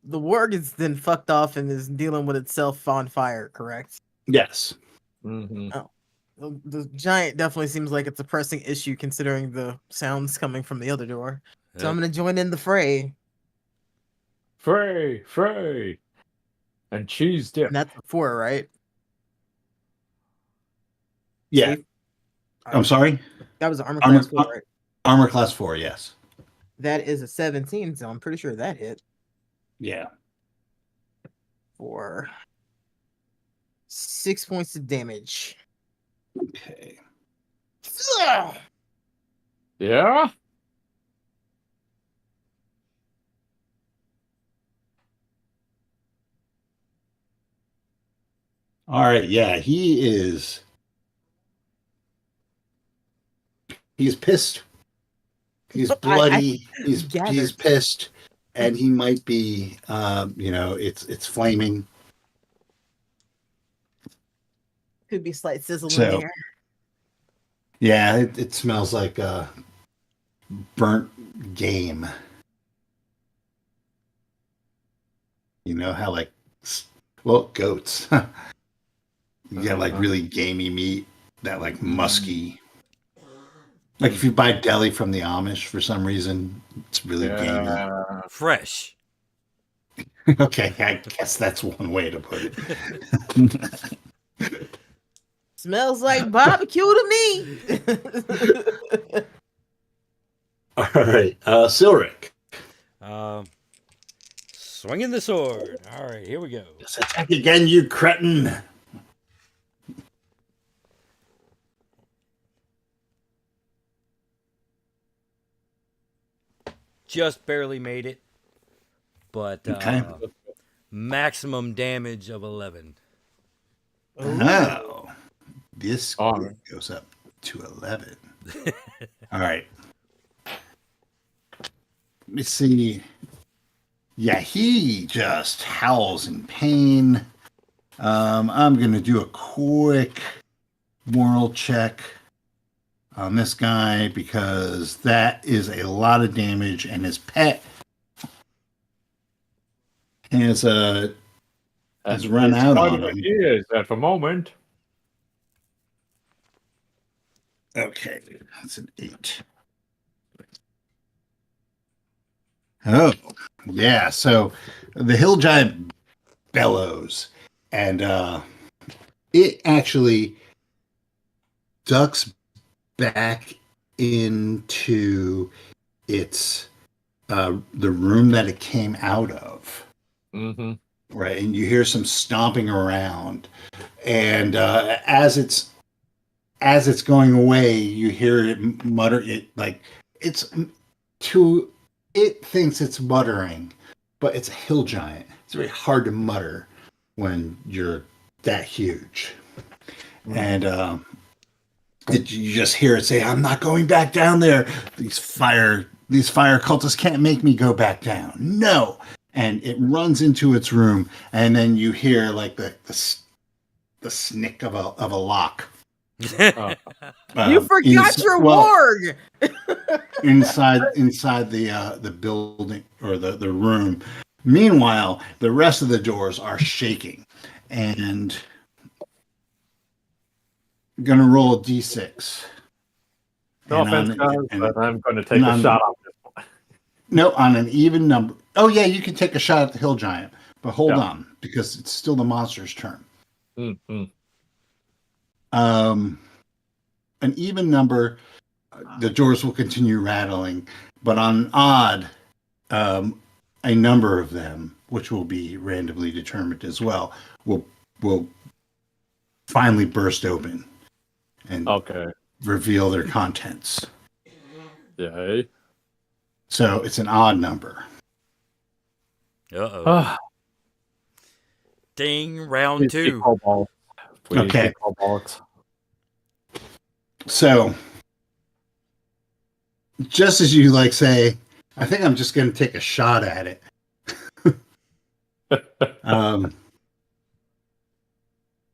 Speaker 5: The warg is then fucked off and is dealing with itself on fire, correct?
Speaker 3: Yes.
Speaker 1: Mm-hmm.
Speaker 5: The giant definitely seems like it's a pressing issue considering the sounds coming from the other door. So I'm gonna join in the fray.
Speaker 1: Frey, and cheese dip.
Speaker 5: And that's before, right?
Speaker 3: Yeah.
Speaker 5: See?
Speaker 3: I'm sorry?
Speaker 5: That was an armor
Speaker 3: Armor-
Speaker 5: class 4, right?
Speaker 3: Armor class 4, yes.
Speaker 5: That is a 17, so I'm pretty sure that hit
Speaker 3: Yeah.
Speaker 5: for 6 points of damage.
Speaker 3: Okay.
Speaker 5: Ugh!
Speaker 1: Yeah?
Speaker 3: All right. Yeah, he's pissed. He's bloody. He's
Speaker 5: gathered.
Speaker 3: pissed, and he might be. It's flaming.
Speaker 5: Could be slight sizzle in
Speaker 3: So-
Speaker 5: there.
Speaker 3: Yeah, it smells like burnt game. You know how goats. You get like really gamey meat, that like musky. Like if you buy deli from the Amish for some reason, it's really gamey.
Speaker 2: Fresh.
Speaker 3: Okay, I guess that's one way to put it.
Speaker 5: Smells like barbecue to me.
Speaker 3: All right, Silric.
Speaker 2: Swinging the sword. All right, here we go.
Speaker 3: Let's attack again, you cretin.
Speaker 2: Just barely made it, but
Speaker 3: Okay.
Speaker 2: maximum damage of 11.
Speaker 3: Oh, this
Speaker 1: All right.
Speaker 3: goes up to 11. All right. Let me see. Yeah, he just howls in pain. I'm going to do a quick moral check on this guy because that is a lot of damage, and his pet has run out on him.
Speaker 1: Is at the moment.
Speaker 3: Okay, that's an 8. Oh, yeah. So the hill giant bellows, and it actually ducks back into its the room that it came out of.
Speaker 1: Mm-hmm.
Speaker 3: Right, and you hear some stomping around, and as it's going away, you hear it mutter. It thinks it's muttering, but it's a hill giant. It's very hard to mutter when you're that huge, and you just hear it say, "I'm not going back down there." These fire these fire cultists can't make me go back down. No. And it runs into its room, and then you hear like the snick of a lock.
Speaker 1: Oh.
Speaker 5: You forgot your warg.
Speaker 3: inside the building or the room. Meanwhile, the rest of the doors are shaking, and I'm gonna roll a d6.
Speaker 1: No
Speaker 3: And
Speaker 1: offense,
Speaker 3: on-
Speaker 1: guys,
Speaker 3: and-
Speaker 1: but I'm going to take
Speaker 3: and
Speaker 1: a
Speaker 3: on-
Speaker 1: shot on this one.
Speaker 3: No, on an even number. Oh yeah, you can take a shot at the hill giant, but hold
Speaker 1: Yeah.
Speaker 3: on because it's still the monster's turn.
Speaker 1: Mm-hmm.
Speaker 3: An even number, the doors will continue rattling, but on an odd, a number of them, which will be randomly determined as well, will finally burst open and
Speaker 1: Okay.
Speaker 3: reveal their contents.
Speaker 1: Yay.
Speaker 3: So it's an odd number.
Speaker 2: Uh-oh.
Speaker 1: Ah,
Speaker 2: Ding, round
Speaker 1: please be
Speaker 2: 2.
Speaker 1: cobalt. Please
Speaker 3: Okay.
Speaker 1: be cobalt.
Speaker 3: So just as you like say, I think I'm just going to take a shot at it.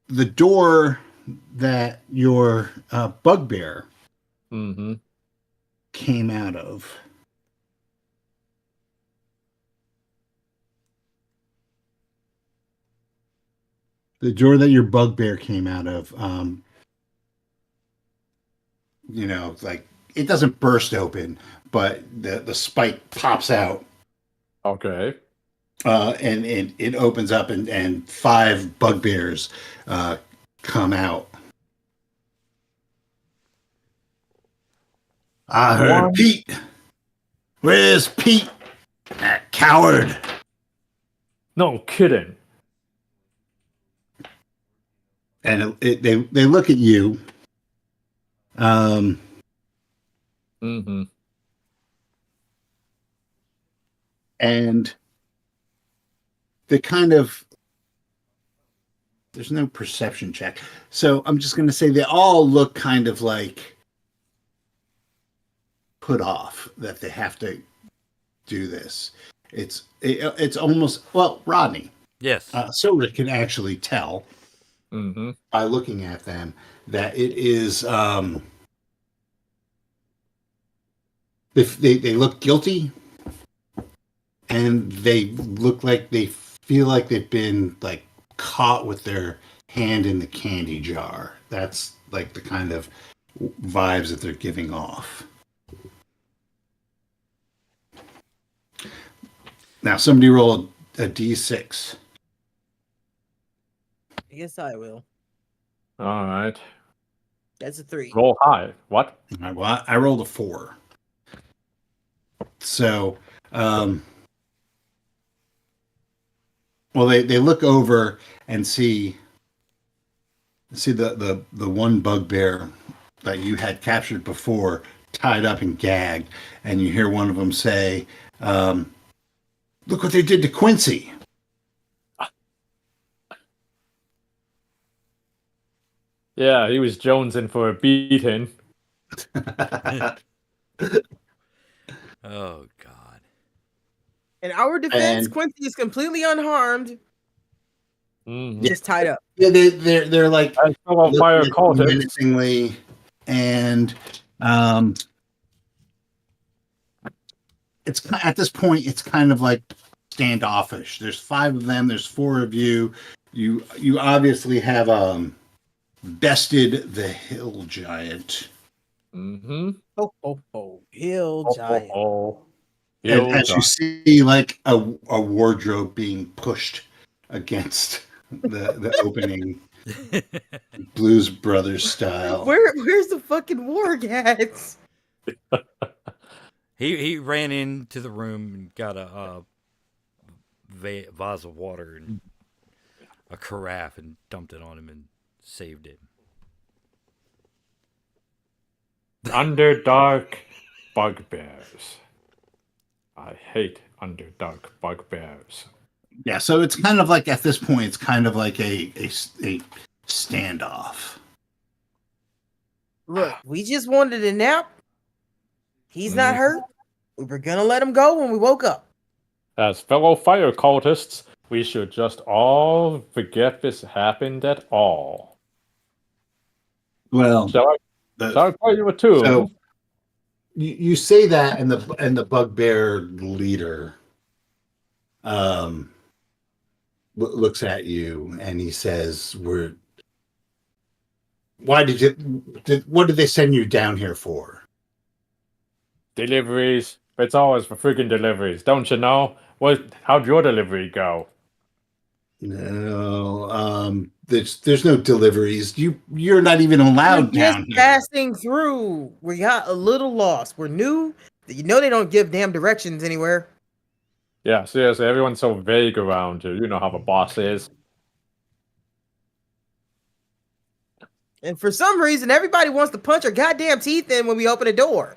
Speaker 3: The door that your bugbear
Speaker 1: Mm-hmm.
Speaker 3: came out of. The door that your bugbear came out of, like it doesn't burst open, but the spike pops out,
Speaker 1: Okay.
Speaker 3: and it opens up, and 5 bugbears come out. I heard
Speaker 1: One.
Speaker 3: Pete. Where's Pete? That coward.
Speaker 1: No kidding.
Speaker 3: And they look at you.
Speaker 1: Mm-hmm.
Speaker 3: And they kind of, there's no perception check. So I'm just going to say they all look kind of like put off that they have to do this. It's almost, well, Rodney,
Speaker 2: Yes.
Speaker 3: Silric can actually tell
Speaker 1: Mm-hmm.
Speaker 3: by looking at them that it is, they look guilty, and they look like they feel like they've been like caught with their hand in the candy jar. That's like the kind of vibes that they're giving off. Now, somebody roll a d6.
Speaker 5: I guess I will.
Speaker 1: All right.
Speaker 5: That's a 3.
Speaker 1: Roll high. What?
Speaker 3: All right, well, I rolled a 4. So, well, they look over and see the one bugbear that you had captured before tied up and gagged, and you hear one of them say, "Look what they did to Quincy."
Speaker 1: Yeah, he was jonesing for a beating.
Speaker 2: Oh, God.
Speaker 5: In our defense,
Speaker 3: And-
Speaker 5: Quincy is completely unharmed,
Speaker 1: Mm-hmm.
Speaker 5: just tied up.
Speaker 3: Yeah, they're like
Speaker 1: I saw a fire
Speaker 3: looking
Speaker 1: cultist.
Speaker 3: menacingly, and it's at this point it's kind of like standoffish. There's 5 of them. There's 4 of you. You obviously have bested the hill giant.
Speaker 1: Mm-hmm.
Speaker 5: Oh, hill
Speaker 1: Oh,
Speaker 5: giant.
Speaker 1: oh.
Speaker 3: And
Speaker 1: Hill
Speaker 3: as you
Speaker 1: giant.
Speaker 3: see, like a wardrobe being pushed against the opening, Blues Brothers style.
Speaker 5: Where's the fucking warg at?
Speaker 2: He ran into the room and got a vase of water and a carafe and dumped it on him and saved it.
Speaker 1: Underdark bugbears. I hate Underdark bugbears.
Speaker 3: Yeah, so it's kind of like at this point, it's kind of like a standoff.
Speaker 5: Look, we just wanted a nap. He's not hurt. We were gonna let him go when we woke up.
Speaker 1: As fellow fire cultists, we should just all forget this happened at all.
Speaker 3: Well,
Speaker 1: Shall I play you a tune?
Speaker 3: so you say that, and the bugbear leader looks at you and he says, what did they send you down here for?
Speaker 1: Deliveries. It's always for friggin' deliveries, don't you know? How'd your delivery go?
Speaker 3: No, there's no deliveries. You're not even
Speaker 5: We're
Speaker 3: allowed
Speaker 5: just
Speaker 3: down here.
Speaker 5: passing through. We got a little lost. We're new. You know they don't give damn directions anywhere.
Speaker 1: Yeah, seriously, everyone's so vague around you. You know how the boss is.
Speaker 5: And for some reason, everybody wants to punch our goddamn teeth in when we open a door.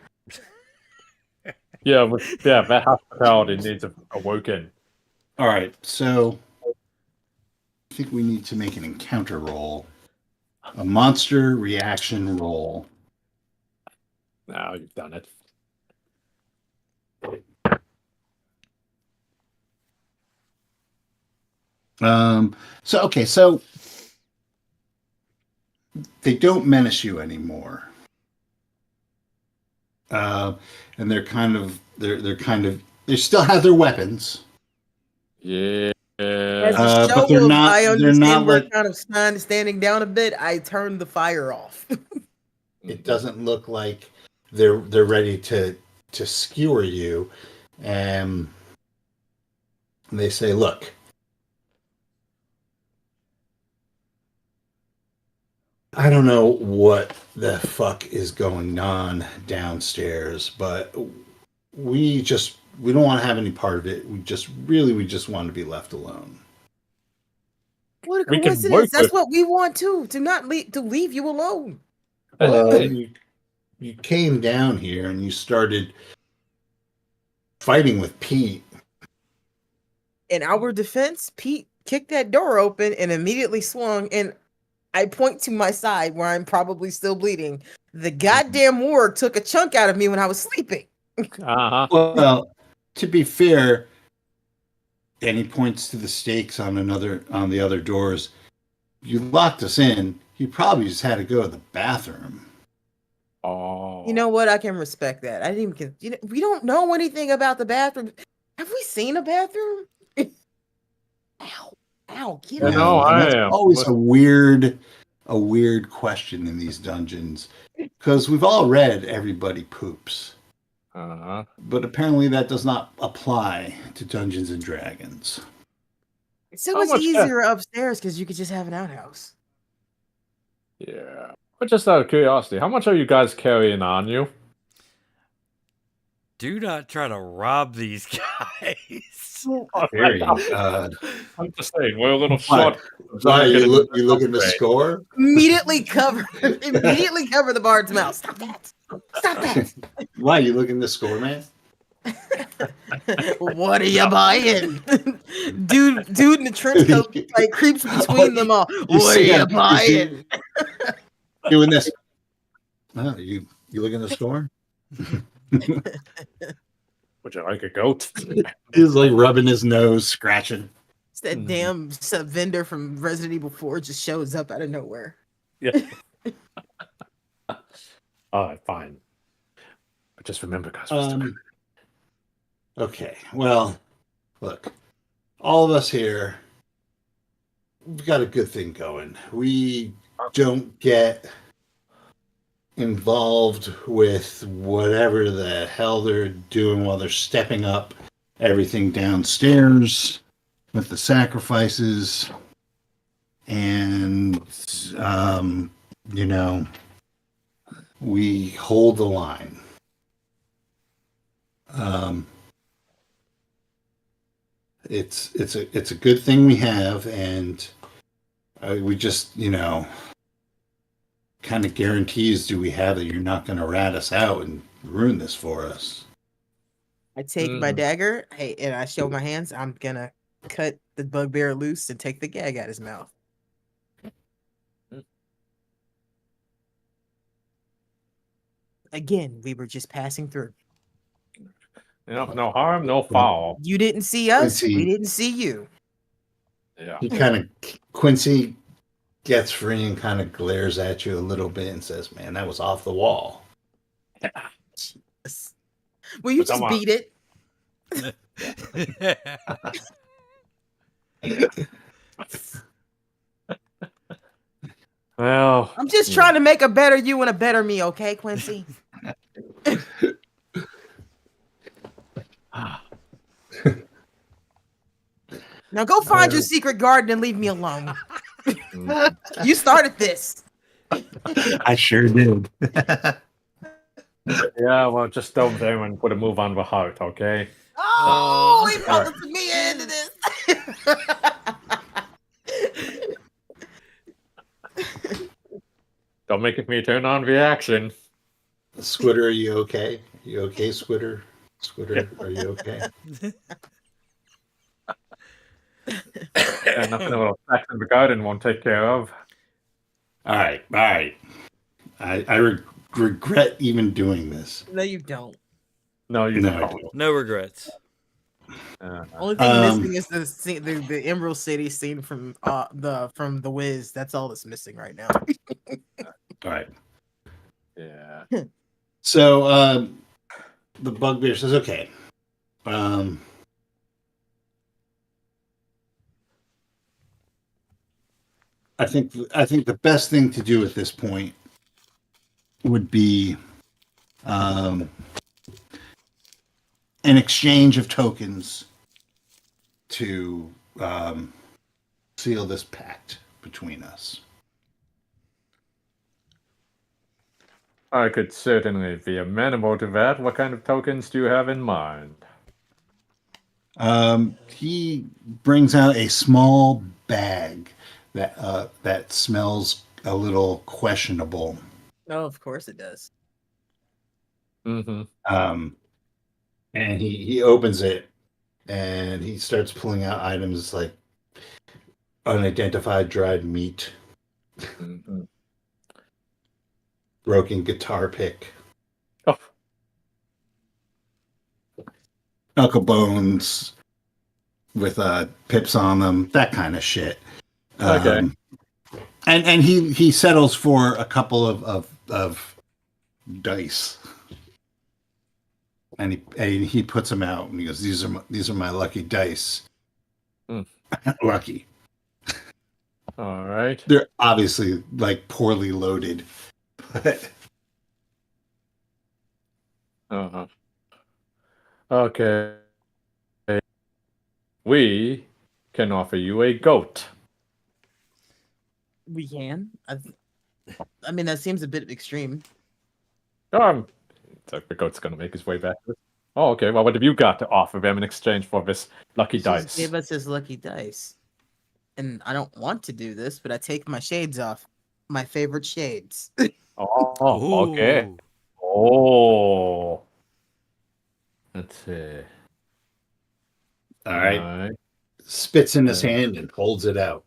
Speaker 1: Yeah, that hospitality needs awoken.
Speaker 3: All right, so I think we need to make an encounter roll, a monster reaction roll.
Speaker 1: Now you've done it.
Speaker 3: So they don't menace you anymore. And they still have their weapons.
Speaker 1: Yeah.
Speaker 5: As a
Speaker 3: But
Speaker 5: show
Speaker 3: they're
Speaker 5: of,
Speaker 3: not-
Speaker 5: I
Speaker 3: they're
Speaker 5: understand
Speaker 3: not
Speaker 5: we're
Speaker 3: like-
Speaker 5: kind of standing down a bit. I turned the fire off.
Speaker 3: It doesn't look like they're ready to skewer you. And they say, look, I don't know what the fuck is going on downstairs, but we don't want to have any part of it. We just want to be left alone.
Speaker 5: What a
Speaker 1: We can
Speaker 5: coincidence!
Speaker 1: work
Speaker 5: That's
Speaker 1: with-
Speaker 5: what we want too. To not leave you alone.
Speaker 1: Hey.
Speaker 3: You came down here and you started fighting with Pete.
Speaker 5: In our defense, Pete kicked that door open and immediately swung. And I point to my side where I'm probably still bleeding. The goddamn warg took a chunk out of me when I was sleeping.
Speaker 1: Uh-huh.
Speaker 3: Well, to be fair, and he points to the stakes on the other doors. You locked us in. You probably just had to go to the bathroom.
Speaker 1: Oh.
Speaker 5: You know what? I can respect that. I didn't even. We don't know anything about the bathroom. Have we seen a bathroom? Ow! Get
Speaker 1: You
Speaker 5: out!
Speaker 1: know,
Speaker 3: And
Speaker 1: I
Speaker 3: that's
Speaker 1: am.
Speaker 3: always a weird question in these dungeons, because we've all read Everybody Poops,
Speaker 1: Uh-huh.
Speaker 3: but apparently that does not apply to Dungeons and Dragons.
Speaker 5: It's so
Speaker 1: How
Speaker 5: much
Speaker 1: much
Speaker 5: easier upstairs because you could just have an outhouse.
Speaker 1: Yeah. But just out of curiosity, how much are you guys carrying on you?
Speaker 2: Do not try to rob these guys.
Speaker 3: Very.
Speaker 1: I'm just saying, we're a little
Speaker 3: Why?
Speaker 1: short.
Speaker 3: Why you looking to score?
Speaker 5: Immediately cover the bard's mouth. Stop that! Stop that!
Speaker 3: Why you looking to score, man?
Speaker 5: What are you buying? dude in the trench coat like creeps between them all. What are you buying?
Speaker 3: Doing this. Oh, you looking to score?
Speaker 1: Would you like a goat?
Speaker 3: He's like rubbing his nose, scratching.
Speaker 5: It's that damn sub vendor from Resident Evil 4 just shows up out of nowhere.
Speaker 1: Yeah. All right, fine. But just remember, guys.
Speaker 3: Okay, well, look, all of us here, we've got a good thing going. We don't get involved with whatever the hell they're doing while they're stepping up everything downstairs with the sacrifices. And, we hold the line. It's a good thing we have, and we just kind of guarantees do we have that you're not going to rat us out and ruin this for us.
Speaker 5: I take my dagger, and I show my hands. I'm gonna cut the bugbear loose and take the gag out of his mouth. Again, we were just passing through.
Speaker 1: No harm, no foul.
Speaker 5: You didn't see us.
Speaker 3: Quincy.
Speaker 5: We didn't see you.
Speaker 1: Yeah.
Speaker 3: He kind of Quincy gets free and kind of glares at you a little bit and says, "Man, that was off the wall."
Speaker 5: Well, you
Speaker 1: But come
Speaker 5: just
Speaker 1: on.
Speaker 5: beat it.
Speaker 1: Well,
Speaker 5: I'm just trying to make a better you and a better me, okay, Quincy? Now go find your secret garden and leave me alone. You started this.
Speaker 3: I sure did.
Speaker 1: yeah, well, just don't there and put a move on the heart, okay?
Speaker 5: Oh, he brought the me into this.
Speaker 1: Don't make me turn on the action.
Speaker 3: Squitter, are you okay? You okay, Squitter? Squitter, are you okay?
Speaker 1: Yeah, nothing a little sex in the garden won't take care of.
Speaker 3: All right. I regret even doing this.
Speaker 5: No, you don't.
Speaker 1: No, you
Speaker 3: No, I
Speaker 1: don't.
Speaker 3: don't.
Speaker 2: No regrets.
Speaker 5: Only thing
Speaker 3: Um,
Speaker 5: missing is the Emerald City scene from the Wiz. That's all that's missing right now.
Speaker 3: All right.
Speaker 1: Yeah.
Speaker 3: So the bugbear says, "Okay, I think the best thing to do at this point would be an exchange of tokens to seal this pact between us."
Speaker 1: I could certainly be amenable to that. What kind of tokens do you have in mind?
Speaker 3: He brings out a small bag that smells a little questionable.
Speaker 5: Oh, of course it does.
Speaker 1: Mm-hmm.
Speaker 3: And he opens it and he starts pulling out items like unidentified dried meat,
Speaker 1: Mm-hmm.
Speaker 3: broken guitar pick,
Speaker 1: Oh,
Speaker 3: knuckle bones with pips on them, that kind of shit.
Speaker 1: Okay.
Speaker 3: And he settles for a couple of dice. And he puts them out and he goes, these are my lucky dice.
Speaker 1: Hmm.
Speaker 3: Lucky.
Speaker 1: all right.
Speaker 3: They're obviously like poorly loaded. But
Speaker 1: Uh-huh. Okay. We can offer you a goat.
Speaker 5: We can. I mean, that seems a bit extreme.
Speaker 1: So the goat's gonna make his way back. Oh, okay. Well, what have you got to offer them in exchange for this lucky
Speaker 5: He
Speaker 1: dice?
Speaker 5: just gave us his lucky dice, and I don't want to do this, but I take my shades off. My favorite shades.
Speaker 1: Oh, okay.
Speaker 2: Ooh.
Speaker 1: Oh. Let's see.
Speaker 3: all right.
Speaker 1: Alright.
Speaker 3: Spits in his hand and holds it out.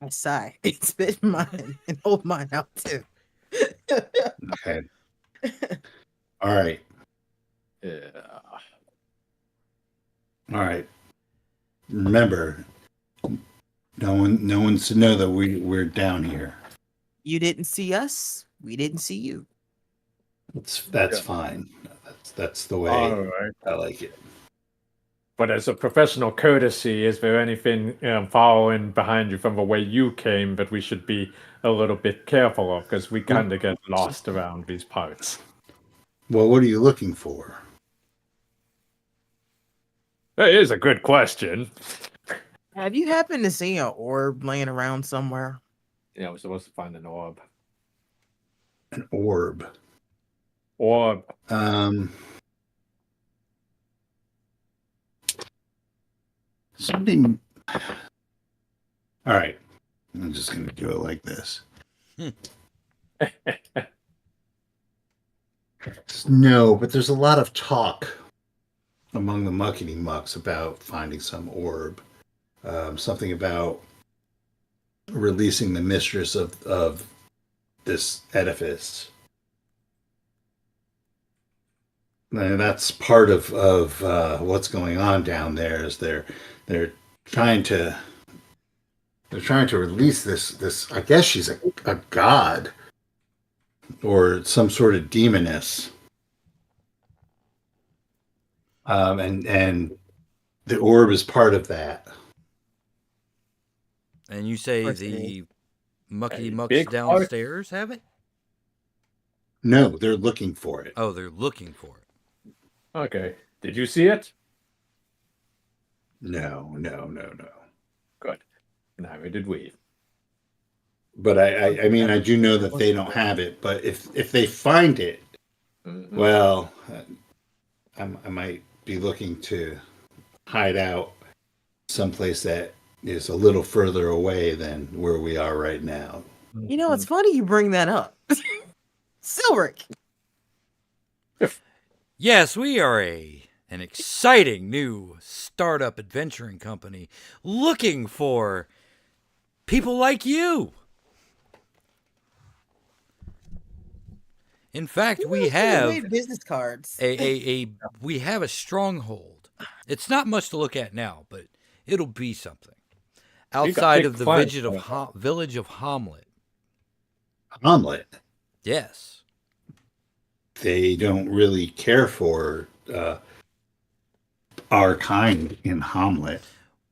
Speaker 5: I sigh. Spit in mine and hold mine out too.
Speaker 3: Okay. All right.
Speaker 1: Yeah.
Speaker 3: All right. Remember, no one's to know that we're down here.
Speaker 5: You didn't see us. We didn't see you.
Speaker 3: That's
Speaker 1: Yeah.
Speaker 3: fine. That's the way
Speaker 1: All right.
Speaker 3: I like it.
Speaker 1: But as a professional courtesy, is there anything following behind you from the way you came that we should be a little bit careful of? Because we kind of get lost around these parts.
Speaker 3: Well, what are you looking for?
Speaker 1: That is a good question.
Speaker 5: Have you happened to see an orb laying around somewhere?
Speaker 1: Yeah, we're supposed to find an orb.
Speaker 3: An orb.
Speaker 1: Orb.
Speaker 3: Something. All right. I'm just going to do it like this. No, but there's a lot of talk among the muckety mucks about finding some orb. Something about releasing the mistress of this edifice. And that's part of what's going on down there. Is they're trying to release this. I guess she's a god or some sort of demoness. And the orb is part of that.
Speaker 2: And you say
Speaker 5: course it
Speaker 2: the mucky
Speaker 1: A
Speaker 2: mucks
Speaker 1: big part.
Speaker 2: downstairs have it?
Speaker 3: No, they're looking for it.
Speaker 2: Oh, they're looking for it.
Speaker 1: Okay. Did you see it?
Speaker 3: No.
Speaker 1: Good. Neither did we.
Speaker 3: But I mean, I do know that they don't have it. But if they find it,
Speaker 1: Mhm.
Speaker 3: well, I might be looking to hide out someplace that is a little further away than where we are right now.
Speaker 5: You know, it's funny you bring that up. Silric.
Speaker 2: Yes, we are an exciting new startup adventuring company looking for people like you. In fact, we have
Speaker 5: made business cards.
Speaker 2: we have a stronghold. It's not much to look at now, but it'll be something. Outside
Speaker 1: big
Speaker 2: of the
Speaker 1: plans
Speaker 2: village of Hamlet.
Speaker 3: Omelet.
Speaker 2: Yes.
Speaker 3: They don't really care for our kind in Hamlet.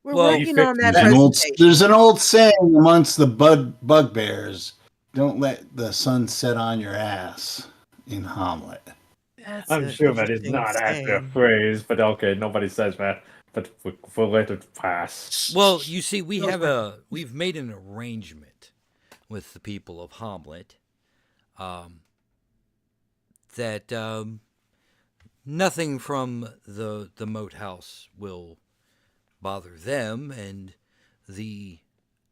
Speaker 5: We're
Speaker 2: Well,
Speaker 5: working on that
Speaker 3: There's
Speaker 5: presentation.
Speaker 3: an old saying amongst the bugbears: "Don't let the sun set on your ass." In Hamlet.
Speaker 5: That's
Speaker 1: I'm
Speaker 5: an
Speaker 1: sure that is
Speaker 5: interesting
Speaker 1: not actually a
Speaker 5: saying.
Speaker 1: phrase, but okay, nobody says that. But we'll let it pass.
Speaker 2: Well, you see, we've made an arrangement with the people of Hamlet that nothing from the moat house will bother them, and the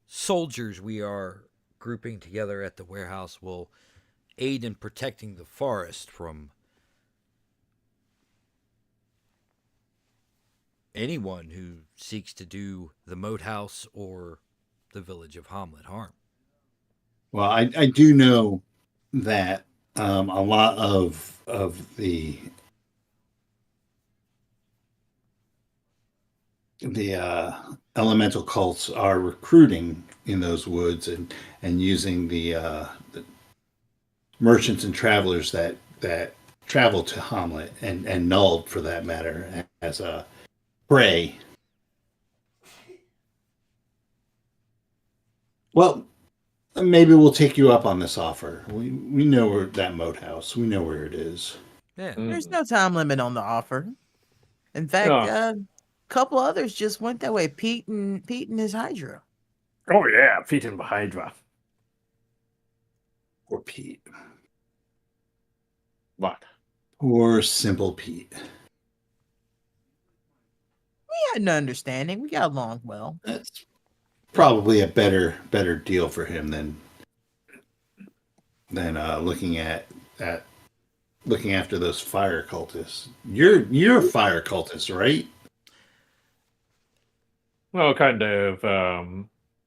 Speaker 2: soldiers we are grouping together at the warehouse will aid in protecting the forest from anyone who seeks to do the moat house or the village of Hamlet harm.
Speaker 3: Well, I do know that a lot of the elemental cults are recruiting in those woods and using the merchants and travelers that travel to Hamlet and Null for that matter as a prey. Well, maybe we'll take you up on this offer. We know where that moat house. We know where it is.
Speaker 2: Yeah.
Speaker 5: There's no time limit on the offer. In fact,
Speaker 1: Yeah.
Speaker 5: a couple others just went that way. Pete and his Hydra.
Speaker 1: Oh yeah, Pete and Hydra.
Speaker 3: Poor Pete.
Speaker 1: What?
Speaker 3: Poor simple Pete.
Speaker 5: We had an understanding. We got along well.
Speaker 3: That's probably a better deal for him than looking after those fire cultists. You're a fire cultist, right?
Speaker 1: Well, kind of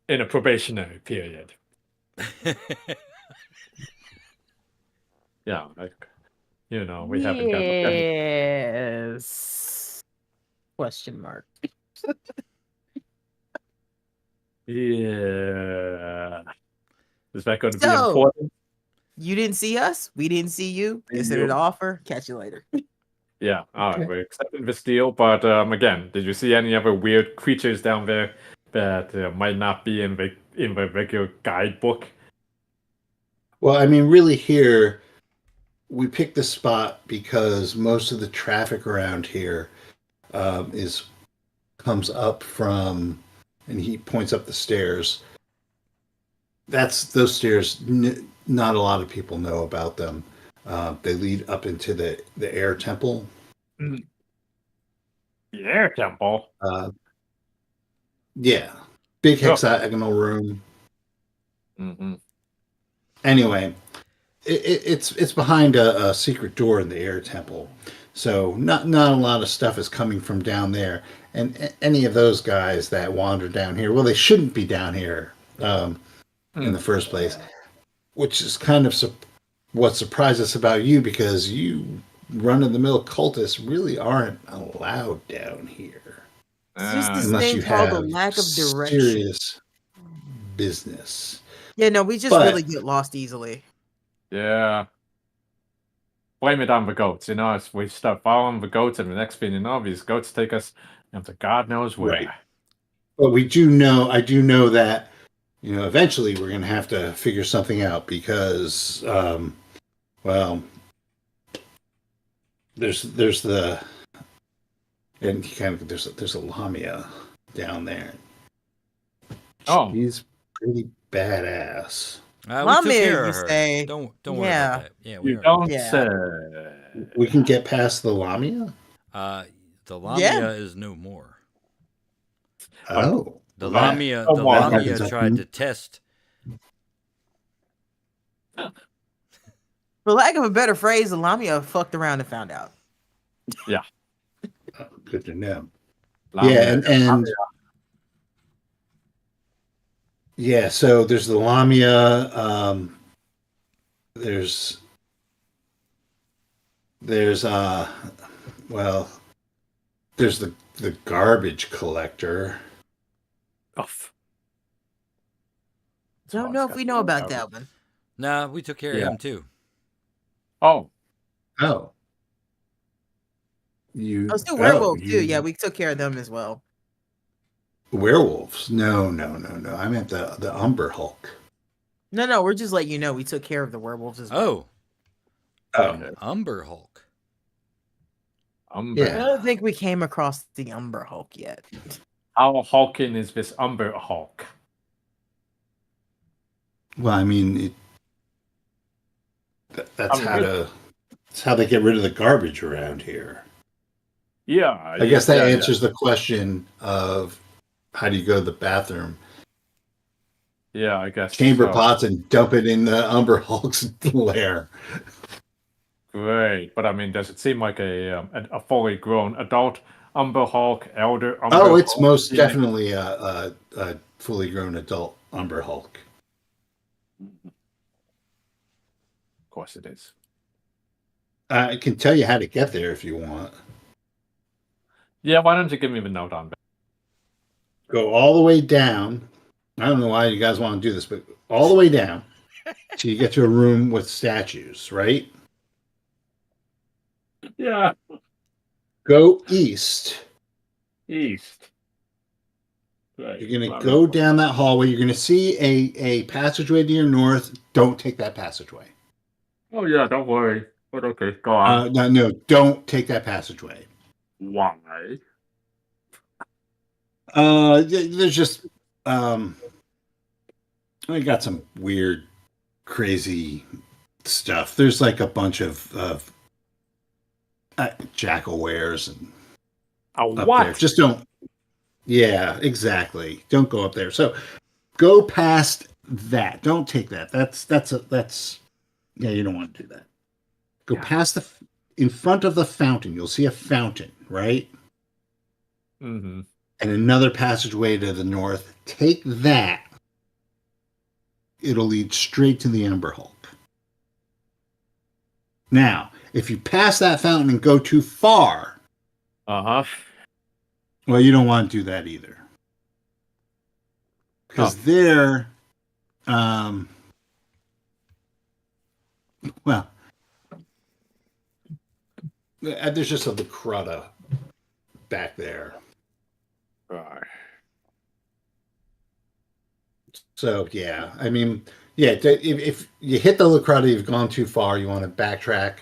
Speaker 1: in a probationary period. Yeah, like we haven't got
Speaker 5: Yes. Question mark.
Speaker 1: Yeah. Is that going to be
Speaker 5: So-
Speaker 1: important?
Speaker 5: You didn't see us. We didn't see you. Consider the offer. Catch you later.
Speaker 1: Yeah, all right, we're accepting this deal. But again, did you see any other weird creatures down there that might not be in the regular guidebook?
Speaker 3: Well, I mean, really, here we picked this spot because most of the traffic around here comes up from, and he points up the stairs. Those stairs. Not a lot of people know about them. They lead up into the air temple.
Speaker 1: The air temple.
Speaker 3: Yeah, big
Speaker 1: Oh.
Speaker 3: hexagonal room.
Speaker 1: Mm-hmm.
Speaker 3: Anyway, it's behind a secret door in the air temple, so not a lot of stuff is coming from down there. And any of those guys that wander down here, well, they shouldn't be down here in the first place, which is kind of what surprised us about you, because you run-of-the-mill cultists really aren't allowed down here
Speaker 5: It's just this
Speaker 3: unless
Speaker 5: thing
Speaker 3: you
Speaker 5: called a
Speaker 3: have
Speaker 5: lack of direction.
Speaker 3: serious business.
Speaker 5: Yeah, no, we just
Speaker 3: But-
Speaker 5: really get lost easily.
Speaker 1: Yeah. Blame it on the goats. You know, as we start following the goats, and the next thing you know, these goats take us into God knows where.
Speaker 3: Right. But I do know that, eventually we're going to have to figure something out because, well, there's the, and there's a Lamia down there.
Speaker 1: Oh.
Speaker 3: She's pretty badass.
Speaker 2: We took
Speaker 5: Lamia,
Speaker 2: care
Speaker 5: you
Speaker 2: of her.
Speaker 5: say?
Speaker 2: Don't worry
Speaker 5: Yeah.
Speaker 2: about that. Yeah,
Speaker 1: You
Speaker 2: are.
Speaker 1: don't
Speaker 5: Yeah.
Speaker 1: say.
Speaker 3: We can get past the Lamia?
Speaker 2: The Lamia is no more.
Speaker 3: Oh.
Speaker 2: The
Speaker 1: Well,
Speaker 2: Lamia,
Speaker 1: oh,
Speaker 2: the
Speaker 1: well,
Speaker 2: Lamia
Speaker 3: happens
Speaker 2: tried
Speaker 3: up-
Speaker 2: to test.
Speaker 5: For lack of a better phrase, the Lamia fucked around and found out.
Speaker 3: Oh, good to know.
Speaker 1: Lamia.
Speaker 3: And yeah, so there's the Lamia. There's well, there's the garbage collector.
Speaker 1: Oh,
Speaker 5: Don't know if we know about that one.
Speaker 2: Nah, we took care of
Speaker 1: Yeah.
Speaker 2: him too.
Speaker 1: Oh,
Speaker 3: Oh. You
Speaker 5: Oh, still werewolves
Speaker 3: you-
Speaker 5: too. Yeah, we took care of them as well.
Speaker 3: werewolves. No. I meant the Umber Hulk.
Speaker 5: No, we're just letting you know we took care of the werewolves as well.
Speaker 3: Oh.
Speaker 2: Umber Hulk.
Speaker 1: Umber.
Speaker 5: I
Speaker 3: Yeah.
Speaker 5: don't think we came across the Umber Hulk yet.
Speaker 1: How hulking is this Umber Hulk?
Speaker 3: Well, I mean, that's how they get rid of the garbage around here.
Speaker 1: Yeah.
Speaker 3: I guess that
Speaker 1: yeah,
Speaker 3: answers the question of how do you go to the bathroom?
Speaker 1: Yeah, I guess.
Speaker 3: Chamber
Speaker 1: so.
Speaker 3: pots and dump it in the Umber Hulk's lair.
Speaker 1: Great, but I mean, does it seem like a fully grown adult Umber Hulk, elder Umber
Speaker 3: Oh, it's
Speaker 1: Hulk?
Speaker 3: most
Speaker 1: Yeah.
Speaker 3: definitely a fully grown adult Umber Hulk.
Speaker 1: Of course it is.
Speaker 3: I can tell you how to get there if you want.
Speaker 1: Yeah, why don't you give me the note on that?
Speaker 3: Go all the way down. I don't know why you guys want to do this, but all the way down till you get to a room with statues, right?
Speaker 1: Yeah,
Speaker 3: Go east.
Speaker 1: east. Right.
Speaker 3: You're going to go down that hallway. You're going to see a passageway to your north. Don't take that passageway.
Speaker 1: Oh yeah, don't worry. But okay, go on.
Speaker 3: No, don't take that passageway.
Speaker 1: Why?
Speaker 3: There's just I got some weird, crazy stuff. There's like a bunch of jackal-wares and up
Speaker 1: What?
Speaker 3: there. Just don't. Yeah, exactly. Don't go up there. So go past that. Don't take that. That's yeah. You don't want to do that. Go
Speaker 1: Yeah.
Speaker 3: past in front of the fountain. You'll see a fountain, right?
Speaker 1: Mm-hmm.
Speaker 3: And another passageway to the north. Take that. It'll lead straight to the Ember Hulk. Now, if you pass that fountain and go too far,
Speaker 1: Uh-huh.
Speaker 3: well, you don't want to do that either. Because well, there's just a Lacrata back there.
Speaker 1: Right.
Speaker 3: So, yeah, I mean, yeah, if you hit the Lacrata, you've gone too far, you want to backtrack,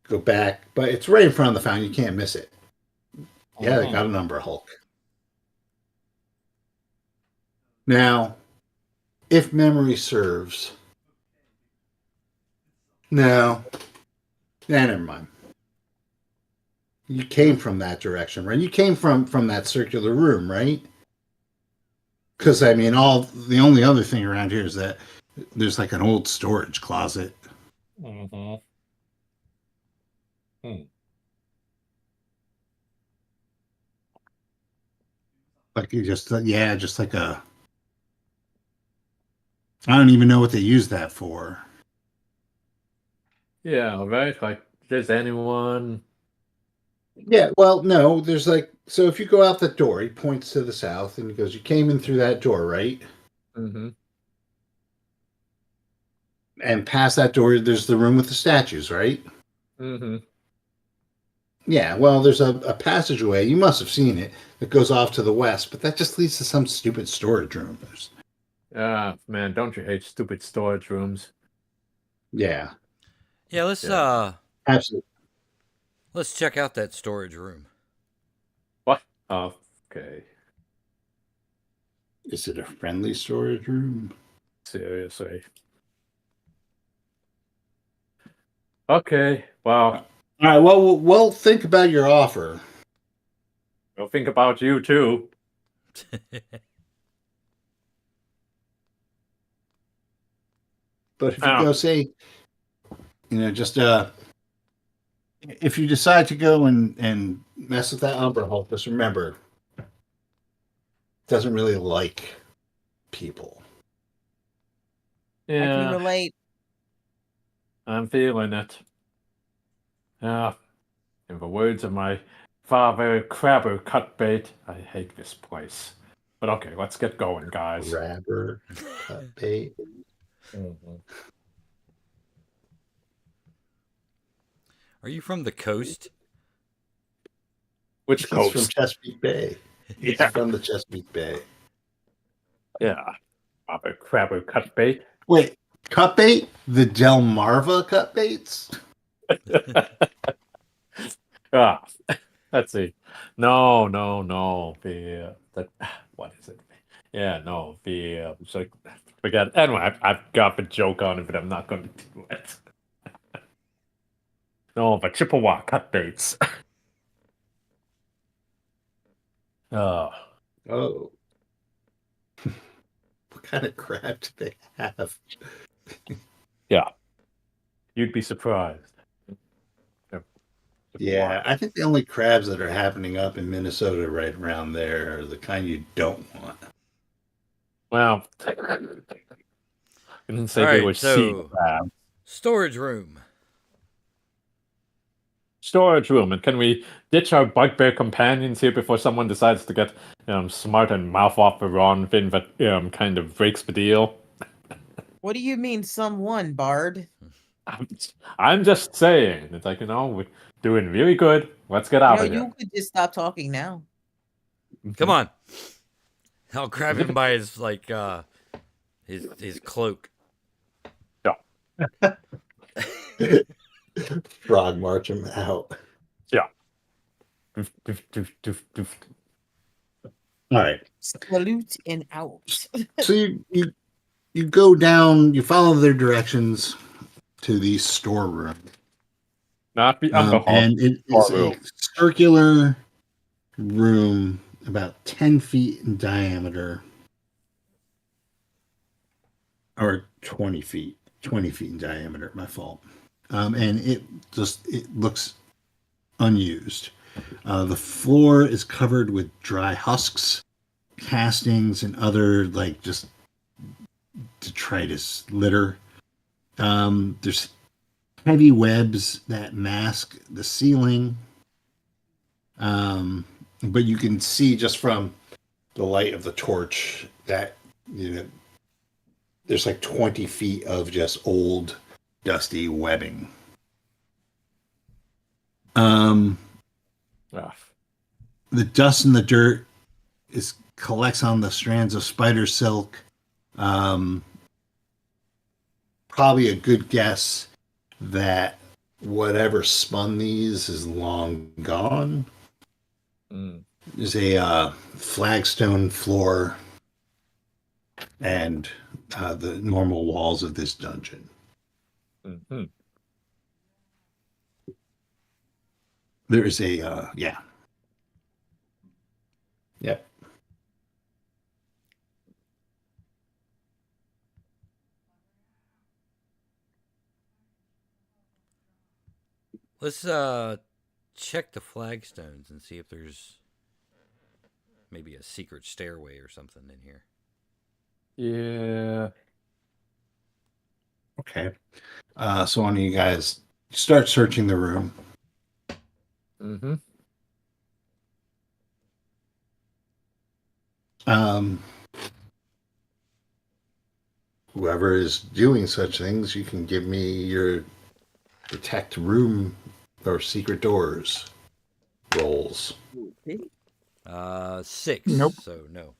Speaker 3: go back, but it's right in front of the fountain, you can't miss it. Yeah, they got a number, Hulk. Now, if memory serves, no, never mind. You came from that direction, right? You came from that circular room, right? Because I mean, the only other thing around here is that there's like an old storage closet.
Speaker 1: Mm-hmm.
Speaker 3: Like you just like a. I don't even know what they use that for.
Speaker 1: Yeah, right. Like there's anyone.
Speaker 3: Yeah, well, no, there's like, so if you go out the door, he points to the south and he goes, you came in through that door, right?
Speaker 1: Mm-hmm.
Speaker 3: And past that door, there's the room with the statues, right?
Speaker 1: Mm-hmm.
Speaker 3: Yeah, well, there's a passageway, you must have seen it, that goes off to the west, but that just leads to some stupid storage room.
Speaker 1: Ah, man, don't you hate stupid storage rooms?
Speaker 3: Yeah,
Speaker 2: Yeah, let's
Speaker 1: Yeah.
Speaker 3: absolutely.
Speaker 2: let's check out that storage room.
Speaker 1: What? Okay.
Speaker 3: Is it a friendly storage room?
Speaker 1: Seriously. Okay. Well,
Speaker 3: All right, well, we'll think about your offer.
Speaker 1: we'll think about you too.
Speaker 3: But if you
Speaker 1: Oh.
Speaker 3: go say, just if you decide to go and mess with that Umber Hulk, just remember, it doesn't really like people.
Speaker 5: I can
Speaker 1: Yeah,
Speaker 5: relate.
Speaker 1: I'm feeling it. In the words of my father, Crabber Cutbait, I hate this place. But okay, let's get going, guys.
Speaker 3: Grabber, cut bait.
Speaker 1: Mhm.
Speaker 2: Are you from the coast?
Speaker 1: Which
Speaker 3: He's from
Speaker 1: coast?
Speaker 3: Chesapeake Bay. He's
Speaker 1: Yeah,
Speaker 3: from the Chesapeake Bay.
Speaker 1: yeah. Crabber Cutbait.
Speaker 3: Wait, cut bait? The Delmarva cut baits?
Speaker 1: Ah, let's see. No. That what is it? Yeah, no. It's like forget. Anyway, I've got the joke on it, but I'm not going to do it. No, the Chippewa Cutbaits. Oh,
Speaker 3: Oh. What kind of crab do they have?
Speaker 1: yeah. You'd be surprised.
Speaker 3: Yeah, I think the only crabs that are happening up in Minnesota right around there are the kind you don't want.
Speaker 1: Well, I didn't say
Speaker 2: All
Speaker 1: they
Speaker 2: right,
Speaker 1: were sea
Speaker 2: so
Speaker 1: crabs.
Speaker 2: storage room.
Speaker 1: Storage room, and can we ditch our bugbear companions here before someone decides to get smart and mouth off the wrong thing that kind of breaks the deal?
Speaker 5: What do you mean, someone, Bard?
Speaker 1: I'm, I'm just saying, it's like we're doing really good. Let's get out of here.
Speaker 5: You could just stop talking now.
Speaker 2: Come on. I'll grab him by his his cloak.
Speaker 3: Frog march him out.
Speaker 1: Yeah. Doof, doof, doof, doof, doof.
Speaker 3: All right.
Speaker 5: Salute and out.
Speaker 3: So you go down, you follow their directions to the storeroom.
Speaker 1: Not the alcohol.
Speaker 3: And it is a
Speaker 1: Storeroom.
Speaker 3: circular room about 10 feet in diameter. Or 20 feet. 20 feet in diameter, my fault. And it looks unused. The floor is covered with dry husks, castings, and other just detritus litter. There's heavy webs that mask the ceiling. But you can see just from the light of the torch that there's like 20 feet of just old, dusty webbing. The dust and the dirt collects on the strands of spider silk. Probably a good guess that whatever spun these is long gone. There's a flagstone floor and the normal walls of this dungeon.
Speaker 1: Mm-hmm.
Speaker 3: There is a yeah. Yep.
Speaker 2: Let's check the flagstones and see if there's maybe a secret stairway or something in here.
Speaker 1: Yeah.
Speaker 3: Okay. So why don't you guys start searching the room.
Speaker 1: Mm-hmm.
Speaker 3: Um, whoever is doing such things, you can give me your detect room or secret doors rolls.
Speaker 2: 6.
Speaker 4: Nope.
Speaker 2: So no.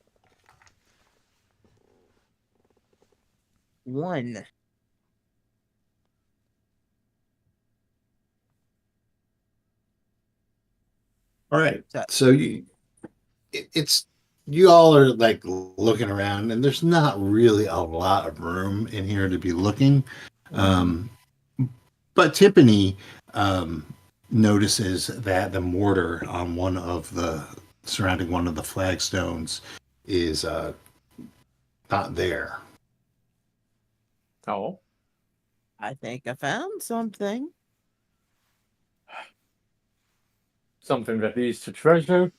Speaker 5: 1.
Speaker 3: All right.
Speaker 5: So-
Speaker 3: So it's you all are like looking around, and there's not really a lot of room in here to be looking. Um, but Tiffany notices that the mortar on one of the surrounding one of the flagstones is not there.
Speaker 1: Oh.
Speaker 5: I think I found something.
Speaker 1: Something that leads to treasure?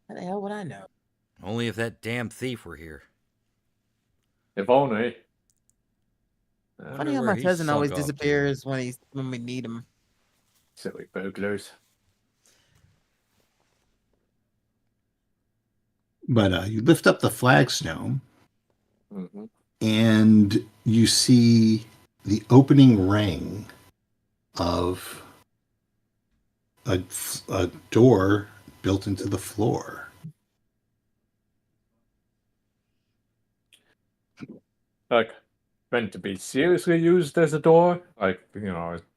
Speaker 5: How the hell would I know?
Speaker 2: Only if that damn thief were here.
Speaker 1: If only.
Speaker 2: I wonder
Speaker 5: Funny how
Speaker 2: where
Speaker 5: my
Speaker 2: he's
Speaker 5: cousin
Speaker 2: sunk
Speaker 5: always
Speaker 2: off to.
Speaker 5: disappears when we need him.
Speaker 1: Silly burglars.
Speaker 3: But you lift up the flagstone,
Speaker 1: Mm-hmm.
Speaker 3: and you see the opening ring of a door built into the floor.
Speaker 1: Like, meant to be seriously used as a door? Like,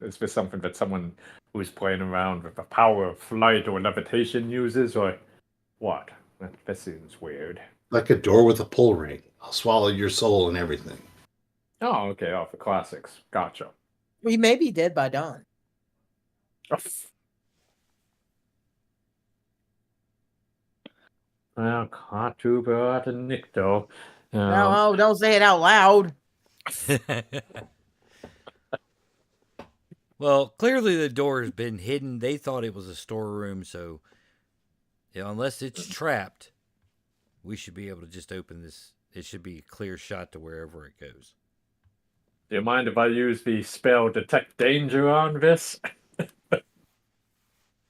Speaker 1: is this something that someone who's playing around with the power of flight or levitation uses? Or what? That seems weird.
Speaker 3: Like a door with a pull ring. I'll swallow your soul and everything.
Speaker 1: Oh, okay. Oh, for classics. Gotcha.
Speaker 5: We may be dead by dawn.
Speaker 1: Well, Katuba and Nikto.
Speaker 5: No, don't say it out loud.
Speaker 2: Well, clearly the door has been hidden. They thought it was a storeroom, so unless it's trapped, we should be able to just open this. It should be a clear shot to wherever it goes.
Speaker 1: Do you mind if I use the spell Detect Danger on this?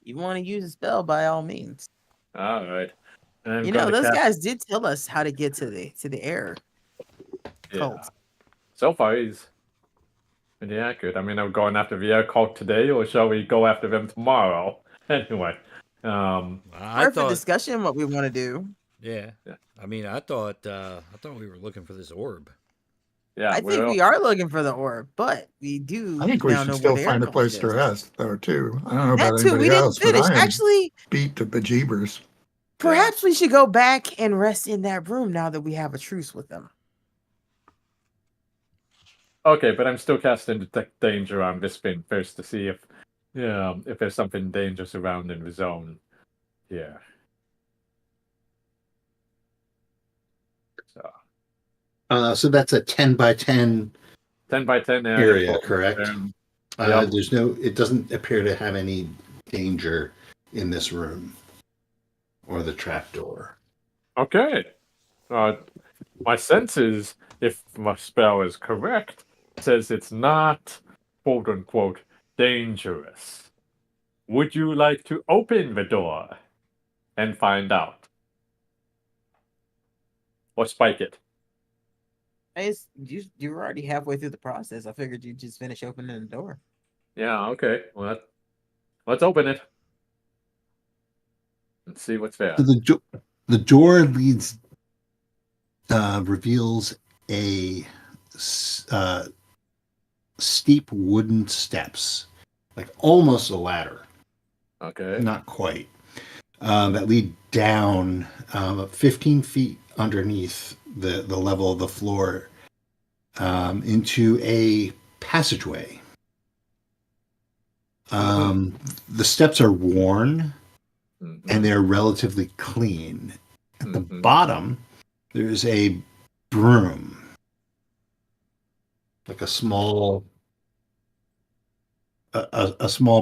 Speaker 5: You want to use a spell by all means.
Speaker 1: All right. I'm
Speaker 5: You know,
Speaker 1: gonna
Speaker 5: those
Speaker 1: cast-
Speaker 5: guys did tell us how to get to the air cult.
Speaker 1: Yeah. So far, he's pretty accurate. I mean, are we going after the air cult today, or shall we go after them tomorrow? Anyway,
Speaker 2: I
Speaker 5: Or for
Speaker 2: thought,
Speaker 5: discussion, what we want to do.
Speaker 2: yeah. I mean, I thought we were looking for this orb.
Speaker 1: yeah,
Speaker 5: I think we are looking for the orb, but we do
Speaker 4: I think we
Speaker 5: now
Speaker 4: should
Speaker 5: know
Speaker 4: still
Speaker 5: where the
Speaker 4: find
Speaker 5: air
Speaker 4: a place
Speaker 5: cult
Speaker 4: to
Speaker 5: is.
Speaker 4: rest, though, too. I don't know
Speaker 5: That
Speaker 4: about
Speaker 5: too,
Speaker 4: anybody
Speaker 5: we didn't
Speaker 4: else, but
Speaker 5: finish.
Speaker 4: I am
Speaker 5: Actually,
Speaker 4: beat to bejeebers.
Speaker 5: perhaps we should go back and rest in that room now that we have a truce with them.
Speaker 1: Okay, but I'm still casting Detect Danger on this thing first to see if there's something dangerous around in the zone. Yeah.
Speaker 3: So that's a 10 by 10
Speaker 1: 10 by 10
Speaker 3: area,
Speaker 1: for-
Speaker 3: correct?
Speaker 1: Yep.
Speaker 3: It doesn't appear to have any danger in this room or the trapdoor.
Speaker 1: Okay. My sense is, if my spell is correct, says it's not quote unquote dangerous. Would you like to open the door and find out? Or spike it?
Speaker 5: You were already halfway through the process. I figured you'd just finish opening the door.
Speaker 1: Yeah, okay. Well, let's open it. And see what's there.
Speaker 3: So the door leads reveals a steep wooden steps, like almost a ladder,
Speaker 1: Okay.
Speaker 3: not quite, that lead down 15 feet underneath the level of the floor into a passageway. The steps are worn
Speaker 1: Mhm.
Speaker 3: and they're relatively clean. At the
Speaker 1: Mhm.
Speaker 3: bottom, there's a broom, like a small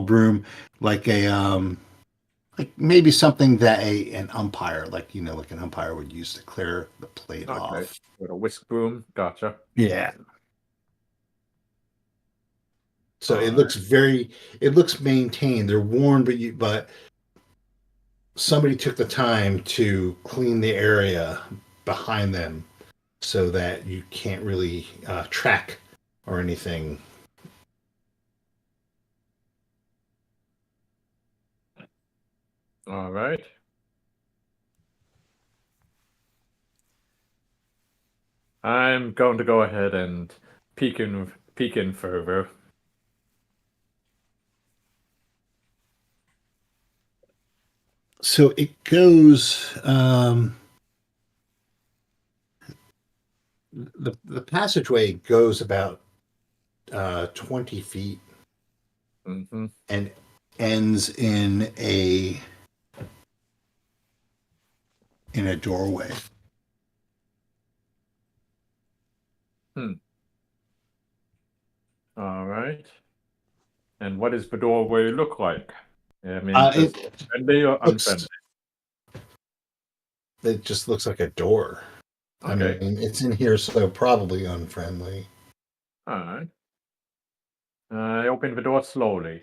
Speaker 3: broom, like like maybe something that an umpire, like an umpire would use to clear the plate
Speaker 1: Okay.
Speaker 3: off.
Speaker 1: With a whisk broom. Gotcha.
Speaker 3: Yeah. So it
Speaker 1: Alright.
Speaker 3: looks maintained. They're worn, but somebody took the time to clean the area behind them so that you can't really track or anything.
Speaker 1: All right. I'm going to go ahead and peek in further.
Speaker 3: So it goes. The passageway goes about 20 feet
Speaker 1: Mm-hmm.
Speaker 3: and ends in a doorway.
Speaker 1: All right. And what does the doorway look like? I mean, just
Speaker 3: It
Speaker 1: friendly or
Speaker 3: looks.
Speaker 1: unfriendly?
Speaker 3: It just looks like a door. I
Speaker 1: Okay.
Speaker 3: mean, it's in here, so probably unfriendly.
Speaker 1: All right. I open the door slowly.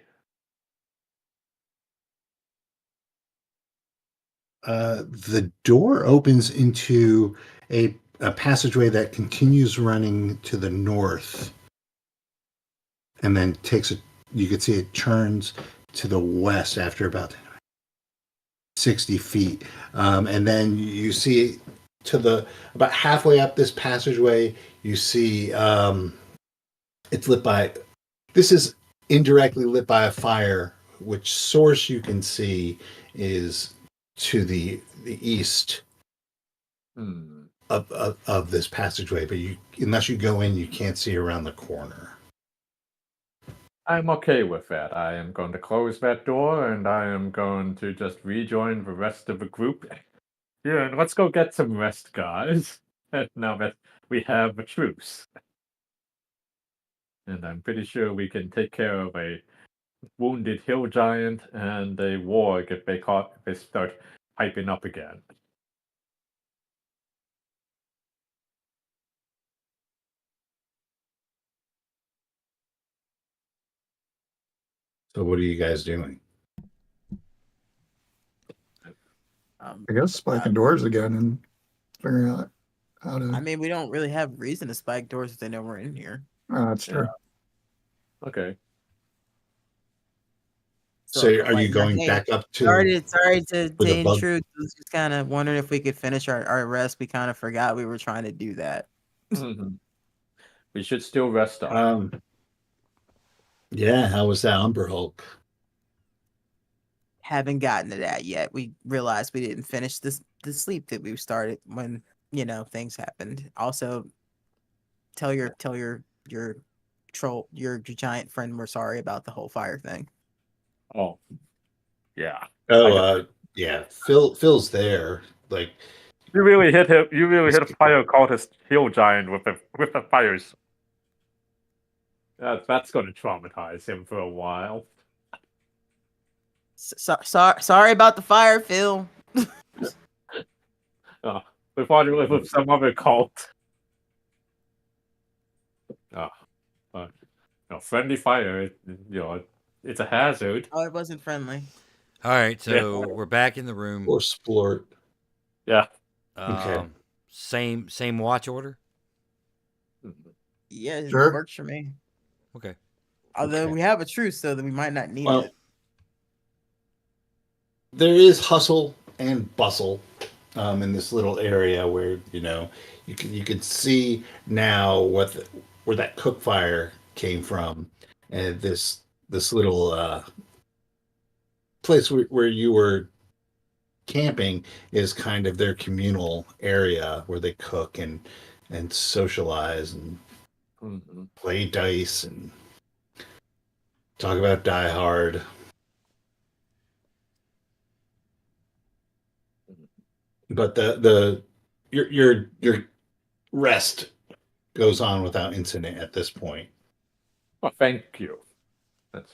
Speaker 3: The door opens into a passageway that continues running to the north, and then takes a. You can see it turns to the west after about 60 feet, and then you see to the about halfway up this passageway. You see it's lit by. This is indirectly lit by a fire, which source you can see is to the east
Speaker 1: Hmm.
Speaker 3: of this passageway, but unless you go in, you can't see around the corner.
Speaker 1: I'm okay with that. I am going to close that door and I am going to just rejoin the rest of the group. Yeah, and let's go get some rest, guys. Now that we have a truce. And I'm pretty sure we can take care of a wounded hill giant and a warg if they start hyping up again.
Speaker 3: So what are you guys doing?
Speaker 4: I guess spiking doors again and figuring out how to.
Speaker 5: I mean, we don't really have reason to spike doors if they know we're in here.
Speaker 4: That's true.
Speaker 1: Okay.
Speaker 3: So are you
Speaker 5: like,
Speaker 3: going
Speaker 5: hey,
Speaker 3: back up to
Speaker 5: sorry to
Speaker 3: where the bug?
Speaker 5: intrude. I was just kind of wondering if we could finish our rest. We kind of forgot we were trying to do that.
Speaker 1: Mhm. We should still rest up.
Speaker 3: Yeah, how was that Umber Hulk?
Speaker 5: Haven't gotten to that yet. We realized we didn't finish the sleep that we started when things happened. Also, tell your troll your giant friend we're sorry about the whole fire thing.
Speaker 1: Oh, yeah.
Speaker 3: Oh,
Speaker 1: I
Speaker 3: yeah. Phil's there. Like,
Speaker 1: You really hit him. You really hit a fire cultist hill giant with the fires. That's going to traumatize him for a while.
Speaker 5: Sorry about the fire, Phil.
Speaker 1: We thought you live with some other cult. Friendly fire. It's a hazard.
Speaker 5: Oh, it wasn't friendly.
Speaker 2: All right, so
Speaker 1: Yeah.
Speaker 2: we're back in the room.
Speaker 3: or Splort.
Speaker 1: Yeah.
Speaker 3: Okay.
Speaker 2: Same watch order.
Speaker 5: Yeah, it
Speaker 4: Sure.
Speaker 5: works for me.
Speaker 2: Okay.
Speaker 5: Although
Speaker 3: Okay.
Speaker 5: we have a truce, so that we might not need
Speaker 3: Well,
Speaker 5: it.
Speaker 3: there is hustle and bustle in this little area where you can see now where that cook fire came from, and this little place where you were camping is kind of their communal area where they cook and socialize and
Speaker 1: Mhm.
Speaker 3: play dice and talk about Die Hard. But your rest goes on without incident at this point.
Speaker 1: Well, thank you. That's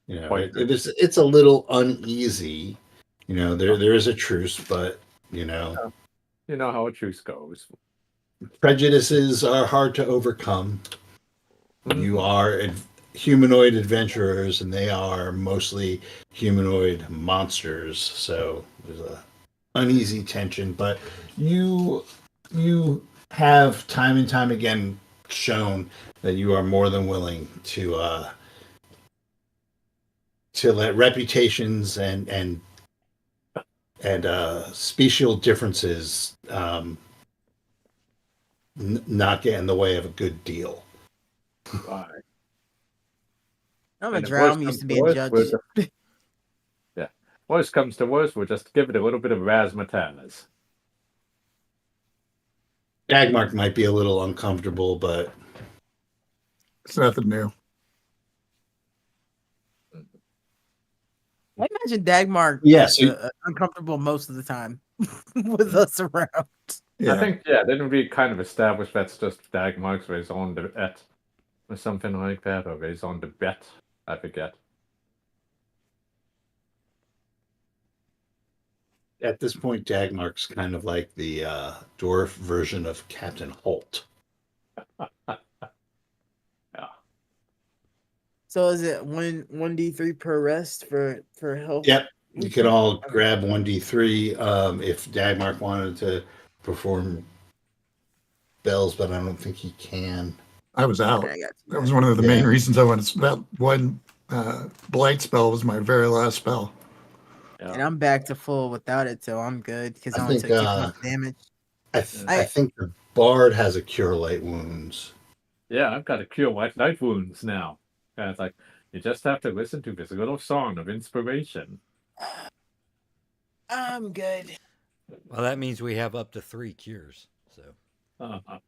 Speaker 1: quite good.
Speaker 3: It's a little uneasy. There is a truce, but you know
Speaker 1: You know how a truce goes.
Speaker 3: prejudices are hard to overcome. You
Speaker 1: Mhm.
Speaker 3: are humanoid adventurers, and they are mostly humanoid monsters. So there's a uneasy tension, but you have time and time again shown that you are more than willing to let reputations and special differences not get in the way of a good deal.
Speaker 1: Right.
Speaker 5: I'm a
Speaker 1: And if
Speaker 5: drow.
Speaker 1: worse
Speaker 5: I'm used
Speaker 1: comes
Speaker 5: to being
Speaker 1: worse,
Speaker 5: judged.
Speaker 1: yeah. Worst comes to worst, we'll just give it a little bit of razzmatazz.
Speaker 3: Dagmark might be a little uncomfortable, but
Speaker 4: It's nothing new.
Speaker 5: I imagine Dagmar
Speaker 3: Yes,
Speaker 5: is uncomfortable most of the time with us around.
Speaker 4: Yeah.
Speaker 1: I think, yeah, then we kind of established that's just Dagmark's raison d'être, or something like that, or raison de bet. I forget.
Speaker 3: at this point, Dagmark's kind of like the dwarf version of Captain Holt.
Speaker 1: Yeah.
Speaker 5: So is it 1d3 per rest for health?
Speaker 3: Yep, you can all grab 1d3 if Dagmark wanted to perform spells, but I don't think he can.
Speaker 4: I was out.
Speaker 5: Okay, I got you.
Speaker 4: That was one of the main
Speaker 3: Yeah.
Speaker 4: reasons I wanted. That one blight spell was my very last spell.
Speaker 1: Yeah.
Speaker 5: And I'm back to full without it, so I'm good because I
Speaker 3: I
Speaker 5: only
Speaker 3: think,
Speaker 5: took 2 points damage.
Speaker 3: I think the bard has a cure light wounds.
Speaker 1: Yeah, I've got to cure light wounds now. And it's like, you just have to listen to this little song of inspiration.
Speaker 5: I'm good.
Speaker 2: Well, that means we have up to 3 cures. So
Speaker 1: Uh-huh.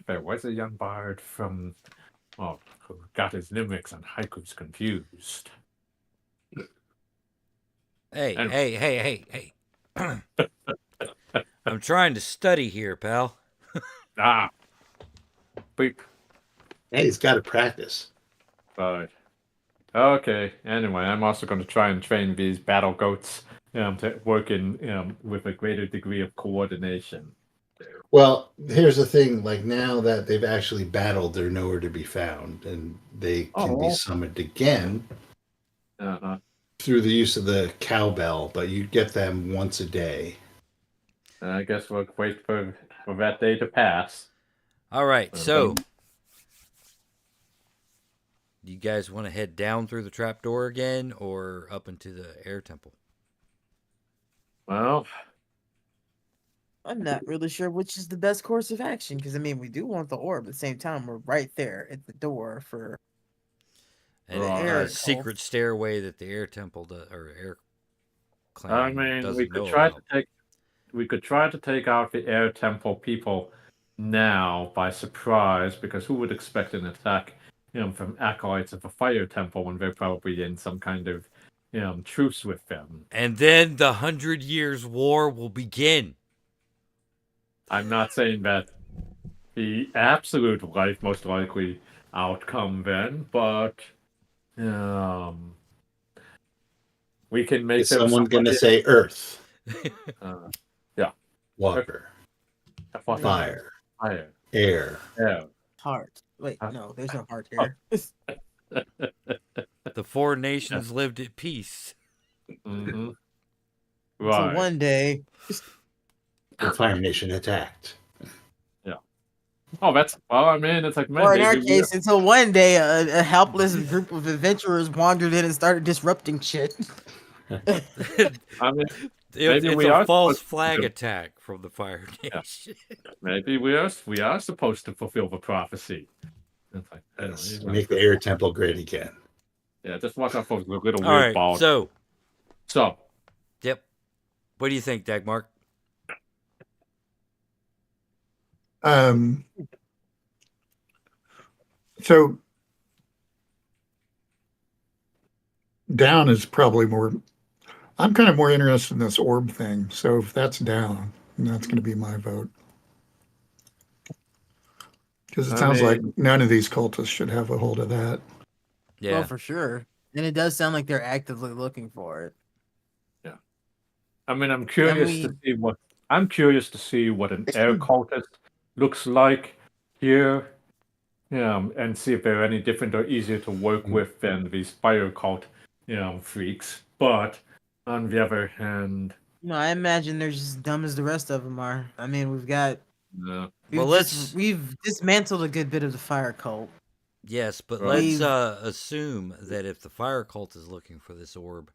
Speaker 1: There was a young bard from, who got his limericks and haikus confused.
Speaker 2: hey,
Speaker 1: And-
Speaker 2: hey. I'm trying to study here, pal.
Speaker 1: Beep.
Speaker 3: Hey, he's got to practice.
Speaker 1: But okay. Anyway, I'm also going to try and train these battle goats to work in with a greater degree of coordination.
Speaker 3: Well, here's the thing: like now that they've actually battled, they're nowhere to be found, and they can be
Speaker 1: Oh.
Speaker 3: summoned again
Speaker 1: Uh-huh.
Speaker 3: through the use of the cowbell. But you get them once a day.
Speaker 1: I guess we'll wait for that day to pass.
Speaker 2: All right,
Speaker 1: Okay.
Speaker 2: so you guys want to head down through the trapdoor again or up into the air temple?
Speaker 1: Well,
Speaker 5: I'm not really sure which is the best course of action because I mean we do want the orb at the same time. We're right there at the door for
Speaker 2: And
Speaker 5: air
Speaker 2: a
Speaker 5: engulf.
Speaker 2: secret stairway that the air temple or air clan
Speaker 1: I mean,
Speaker 2: doesn't
Speaker 1: we could
Speaker 2: know
Speaker 1: try
Speaker 2: about.
Speaker 1: to take out the air temple people now by surprise, because who would expect an attack, from acolytes of a fire temple when they're probably in some kind of, truce with them?
Speaker 2: And then the 100 Years' War will begin.
Speaker 1: I'm not saying that the absolute life most likely outcome then, but we can make
Speaker 3: Is
Speaker 1: them
Speaker 3: someone going to
Speaker 1: somebody-
Speaker 3: say Earth,
Speaker 1: yeah,
Speaker 3: water, fire,
Speaker 1: fire,
Speaker 3: air?
Speaker 1: yeah.
Speaker 5: heart. Wait,
Speaker 1: Huh?
Speaker 5: no, there's no heart here.
Speaker 2: The 4 nations lived at peace.
Speaker 1: Mm-hmm.
Speaker 5: Until
Speaker 1: Right.
Speaker 5: one day,
Speaker 3: The Fire Nation attacked.
Speaker 1: Oh, that's well. I mean, it's like
Speaker 5: or in our
Speaker 1: maybe
Speaker 5: case, until one day a helpless group of adventurers wandered in and started disrupting shit.
Speaker 1: I mean,
Speaker 2: It's
Speaker 1: we
Speaker 2: a
Speaker 1: are
Speaker 2: false
Speaker 1: supposed to
Speaker 2: flag
Speaker 1: do-
Speaker 2: attack from the Fire Nation.
Speaker 1: maybe we are supposed to fulfill the prophecy. It's like,
Speaker 3: Yes, make the air temple great again.
Speaker 1: yeah, just watch out for the little
Speaker 2: All
Speaker 1: weird
Speaker 2: right,
Speaker 1: balls.
Speaker 2: so,
Speaker 1: So,
Speaker 2: yep. What do you think, Dagmark?
Speaker 4: So down is probably more. I'm kind of more interested in this orb thing. So if that's down, that's going to be my vote. Because it
Speaker 1: I
Speaker 4: sounds like
Speaker 1: mean-
Speaker 4: none of these cultists should have a hold of that.
Speaker 2: Yeah.
Speaker 5: Well, for sure. And it does sound like they're actively looking for it.
Speaker 1: I mean, I'm curious to see what an air cultist looks like here. And see if they're any different or easier to work with than these fire cult, freaks. But on the other hand,
Speaker 5: No, I imagine they're just dumb as the rest of them are. I mean,
Speaker 1: uh,
Speaker 2: Well,
Speaker 5: we've dismantled a good bit of the fire cult.
Speaker 2: yes, but
Speaker 1: Right.
Speaker 2: let's
Speaker 5: We've-
Speaker 2: assume that if the fire cult is looking for this orb,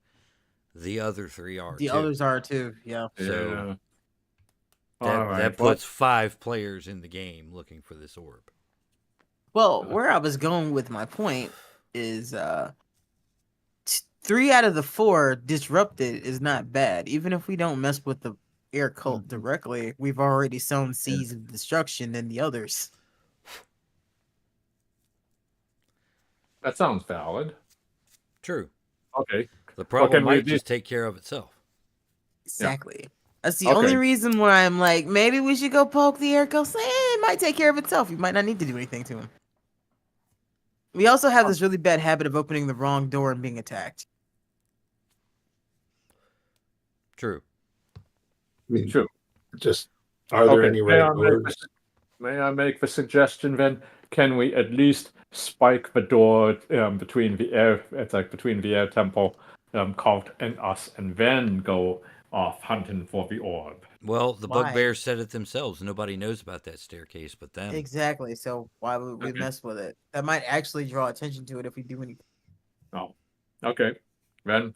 Speaker 2: the other three are
Speaker 5: The
Speaker 2: too.
Speaker 5: others are too. Yeah.
Speaker 2: So
Speaker 1: yeah.
Speaker 2: that
Speaker 1: All right,
Speaker 2: that
Speaker 1: well,
Speaker 2: puts 5 players in the game looking for this orb.
Speaker 5: Well, where I was going with my point is 3 out of the 4 disrupted is not bad. Even if we don't mess with the air cult
Speaker 1: Mhm.
Speaker 5: directly, we've already sown seeds of destruction in the others.
Speaker 1: that sounds valid.
Speaker 2: True.
Speaker 1: Okay.
Speaker 2: The problem
Speaker 1: can we
Speaker 2: might
Speaker 1: do-
Speaker 2: just take care of itself.
Speaker 5: Exactly. That's the
Speaker 1: Okay.
Speaker 5: only reason why I'm like, maybe we should go poke the air cult. Say, it might take care of itself. You might not need to do anything to him. We also have this really bad habit of opening the wrong door and being attacked.
Speaker 2: True.
Speaker 3: I mean,
Speaker 1: True.
Speaker 3: just are there
Speaker 1: Okay.
Speaker 3: any right orbs?
Speaker 1: May I make the suggestion then? Can we at least spike the door between the air? It's like between the air temple cult and us, and then go off hunting for the orb.
Speaker 2: Well, the
Speaker 5: Why?
Speaker 2: bugbear said it themselves. Nobody knows about that staircase but them.
Speaker 5: Exactly. So why would we
Speaker 1: Okay.
Speaker 5: mess with it? That might actually draw attention to it if we do anything.
Speaker 1: Oh, okay. Then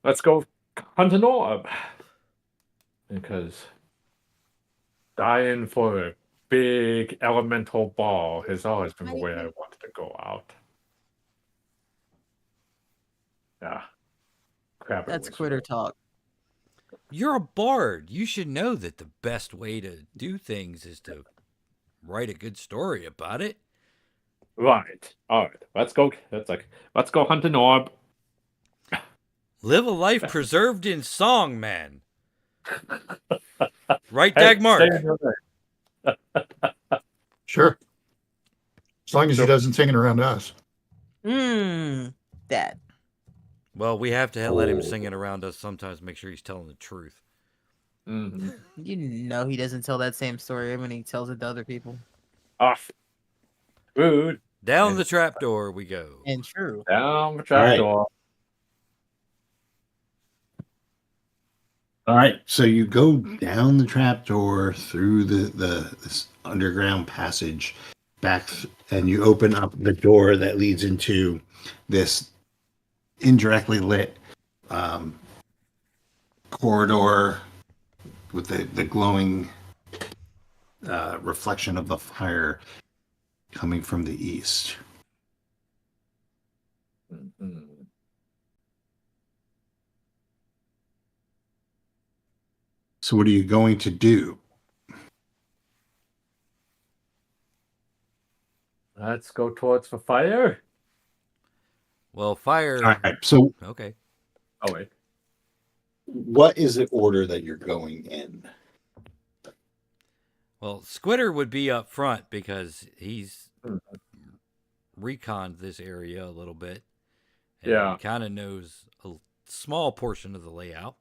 Speaker 1: let's go hunt an orb. Because dying for a big elemental ball has always been the way I wanted to go out. Yeah. Crap.
Speaker 5: That's quitter talk.
Speaker 2: You're a bard. You should know that the best way to do things is to write a good story about it.
Speaker 1: Right. All right. Let's go. Let's go hunt an orb.
Speaker 2: Live a life preserved in song, man. Right,
Speaker 1: Hey,
Speaker 2: Dagmark?
Speaker 1: stay in your lane.
Speaker 4: Sure. As long as he
Speaker 1: So-
Speaker 4: doesn't sing it around us.
Speaker 5: That.
Speaker 2: Well, we have to let him sing it around us sometimes, make sure he's telling the truth.
Speaker 1: Mhm.
Speaker 5: You know he doesn't tell that same story when he tells it to other people.
Speaker 1: Off. Rude.
Speaker 2: Down the trapdoor we go.
Speaker 5: And true.
Speaker 1: Down the
Speaker 3: right.
Speaker 1: trapdoor.
Speaker 3: All right, so you go down the trapdoor through this underground passage back, and you open up the door that leads into this indirectly lit corridor with the glowing reflection of the fire coming from the east.
Speaker 1: Mhm.
Speaker 3: So, what are you going to do?
Speaker 1: Let's go towards the fire.
Speaker 2: Well, fire.
Speaker 3: All right, so
Speaker 2: Okay.
Speaker 1: Oh wait.
Speaker 3: what is the order that you're going in?
Speaker 2: Well, Squitter would be up front because he's
Speaker 1: Mhm.
Speaker 2: reconned this area a little bit. And
Speaker 1: Yeah.
Speaker 2: he kind of knows a small portion of the layout.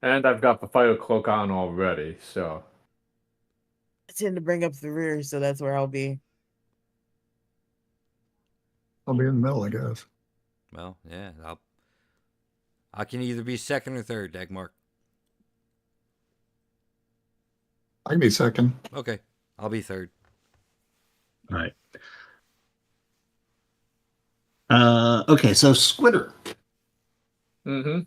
Speaker 1: And I've got the fire cloak on already, so
Speaker 5: I tend to bring up the rear, so that's where I'll be.
Speaker 4: I'll be in the middle, I guess.
Speaker 2: Well, yeah, I can either be second or third, Dagmark.
Speaker 4: I can be second.
Speaker 2: Okay, I'll be third.
Speaker 3: All right. Okay, so Squitter,
Speaker 1: mm-hmm.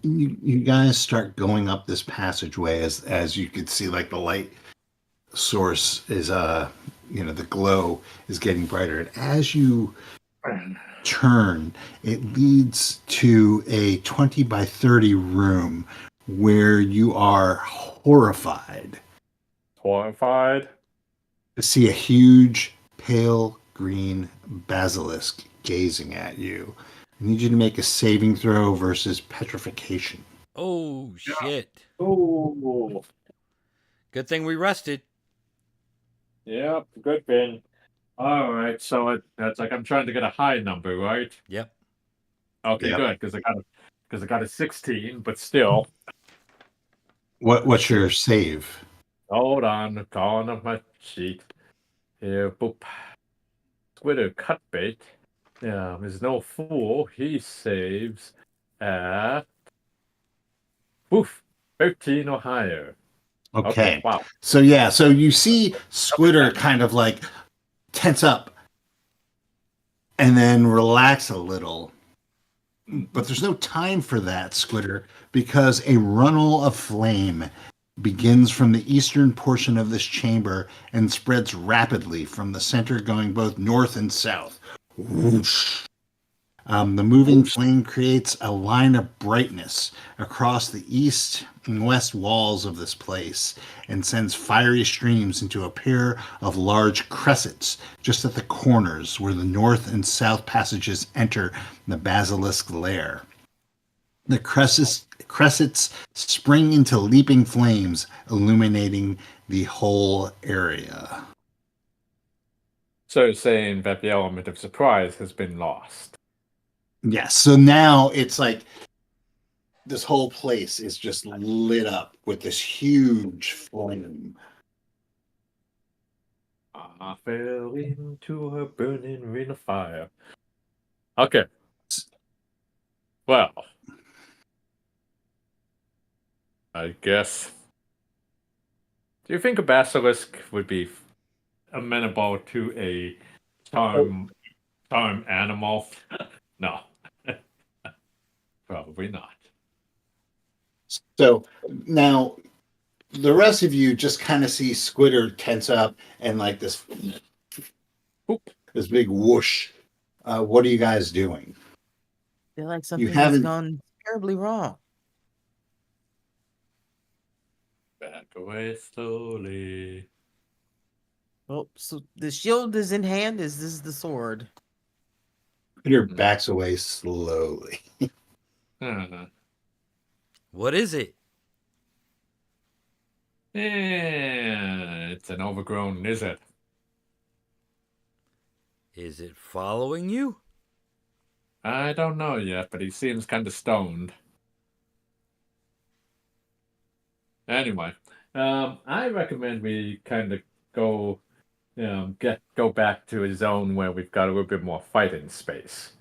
Speaker 3: you guys start going up this passageway as you could see, like the light source is the glow is getting brighter, and as you turn, it leads to a 20 by 30 room where you are horrified
Speaker 1: Horrified.
Speaker 3: to see a huge pale green basilisk gazing at you. I need you to make a saving throw versus petrification.
Speaker 2: Oh, shit.
Speaker 1: Ooh.
Speaker 2: Good thing we rested.
Speaker 1: Yep, good thing. All right, so that's like I'm trying to get a high number, right?
Speaker 2: Yep.
Speaker 1: Okay,
Speaker 3: Yep.
Speaker 1: good, because I got a 16, but still.
Speaker 3: What's your save?
Speaker 1: Hold on, calling up my sheet. Here, boop. Squitter Cutbait is no fool. He saves at boof 13 or higher.
Speaker 3: Okay.
Speaker 1: Wow.
Speaker 3: So yeah, so you see Squitter kind of like tense up and then relax a little. But there's no time for that, Squitter, because a runnel of flame begins from the eastern portion of this chamber and spreads rapidly from the center, going both north and south. Whoosh. The moving flame creates a line of brightness across the east and west walls of this place and sends fiery streams into a pair of large cressets just at the corners where the north and south passages enter the basilisk lair. The cressets spring into leaping flames, illuminating the whole area.
Speaker 1: So saying that the element of surprise has been lost.
Speaker 3: Yes, so now it's like this whole place is just lit up with this huge flame.
Speaker 1: I fell into a burning ring of fire. Okay. Well, I guess. Do you think a basilisk would be amenable to a charm animal? No. Probably not.
Speaker 3: So now the rest of you just kind of see Squitter tense up and like this big whoosh. What are you guys doing?
Speaker 5: I feel like something has
Speaker 3: haven't-
Speaker 5: gone terribly wrong.
Speaker 1: Back away slowly.
Speaker 5: Oh, so the shield is in hand. Is this the sword?
Speaker 3: Squitter backs away slowly.
Speaker 2: What is it?
Speaker 1: It's an overgrown lizard.
Speaker 2: Is it following you?
Speaker 1: I don't know yet, but he seems kind of stoned. Anyway, I recommend we kind of go, go back to a zone where we've got a little bit more fighting space.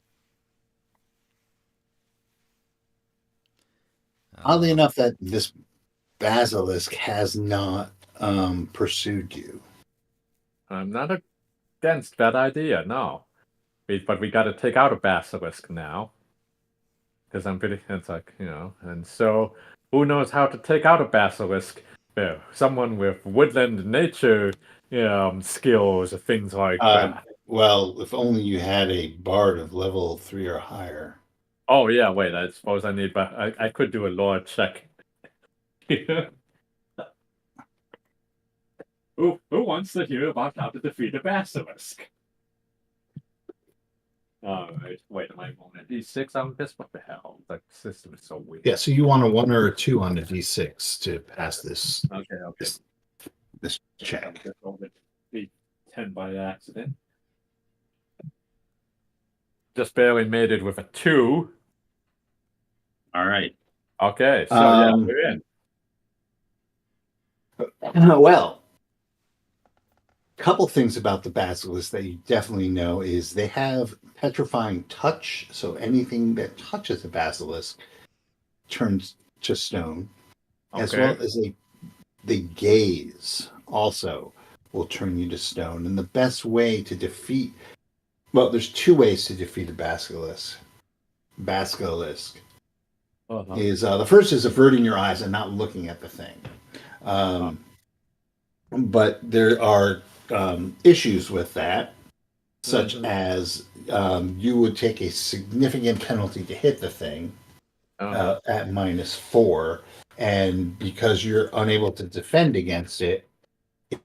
Speaker 3: Oddly enough, that this basilisk has not pursued you.
Speaker 1: I'm not against that idea, no. But we got to take out a basilisk now. Because it's like, and so who knows how to take out a basilisk? Someone with woodland nature skills or things like that.
Speaker 3: Well, if only you had a bard of level 3 or higher.
Speaker 1: Oh, yeah, wait, I suppose I need, but I could do a lore check. Who wants to hear about how to defeat a basilisk? Alright, wait, am I rolling a d6 on this? What the hell? The system is so weird.
Speaker 3: Yeah, so you want a 1 or a 2 on the d6 to pass this
Speaker 1: Okay.
Speaker 3: this check.
Speaker 1: I just rolled a d10 by accident. Just barely made it with a 2.
Speaker 3: All right.
Speaker 1: Okay, so yeah, we're in.
Speaker 3: Well, a couple things about the basilisk that you definitely know is they have petrifying touch, so anything that touches a basilisk turns to stone, as well as they gaze also will turn you to stone. And the best way to defeat, well, there's 2 ways to defeat a basilisk. Is the first is averting your eyes and not looking at the thing. But there are issues with that, such as you would take a significant penalty to hit the thing at -4, and because you're unable to defend against it,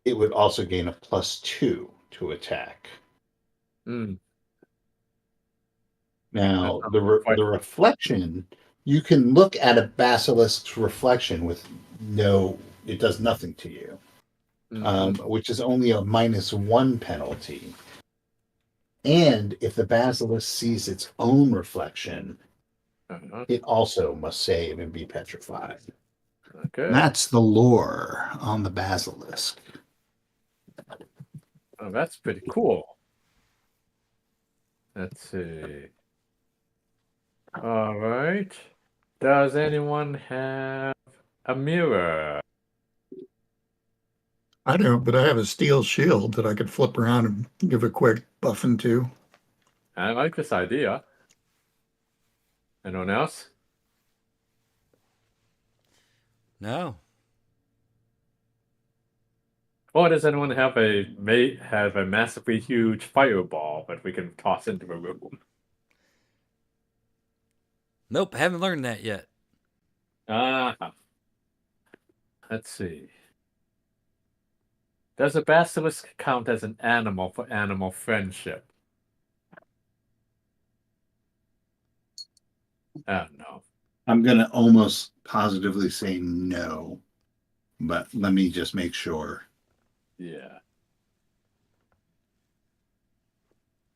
Speaker 3: it would also gain a +2 to attack. Now, the reflection, you can look at a basilisk's reflection with it does nothing to you. Which is only a -1 penalty. And if the basilisk sees its own reflection, it also must save and be petrified.
Speaker 1: Okay.
Speaker 3: That's the lore on the basilisk.
Speaker 1: Oh, that's pretty cool. Let's see. All right. Does anyone have a mirror?
Speaker 4: I don't, but I have a steel shield that I could flip around and give a quick buff into.
Speaker 1: I like this idea. Anyone else?
Speaker 2: No.
Speaker 1: Or does anyone have a massively huge fireball that we can toss into a room?
Speaker 2: Nope, haven't learned that yet.
Speaker 1: Ah, let's see. Does a basilisk count as an animal for animal friendship? I don't know.
Speaker 3: I'm going to almost positively say no, but let me just make sure.
Speaker 1: Yeah.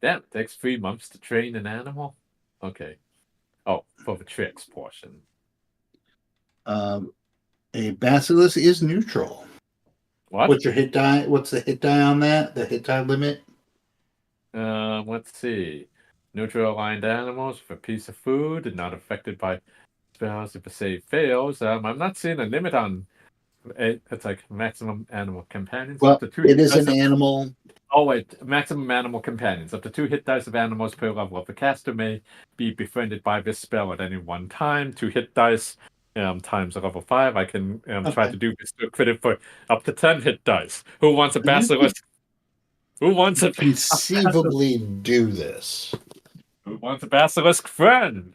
Speaker 1: Damn, it takes 3 months to train an animal? Okay. Oh, for the tricks portion.
Speaker 3: A basilisk is neutral.
Speaker 1: What?
Speaker 3: What's your hit die? What's the hit die on that? The hit die limit?
Speaker 1: Let's see. Neutral aligned animals for a piece of food and not affected by spells if a save fails. I'm not seeing a limit on it. It's like maximum animal companions up
Speaker 3: Well,
Speaker 1: to two
Speaker 3: it
Speaker 1: hit
Speaker 3: is
Speaker 1: dice
Speaker 3: an
Speaker 1: of-
Speaker 3: animal.
Speaker 1: Oh wait, maximum animal companions. Up to 2 hit dice of animals per level of the caster may be befriended by this spell at any one time. 2 hit dice times level 5. I can try
Speaker 3: Okay.
Speaker 1: to do this to crit it for up to 10 hit dice. Who wants a
Speaker 3: You could
Speaker 1: basilisk? Who wants a
Speaker 3: conceivably do this.
Speaker 1: Who wants a basilisk friend?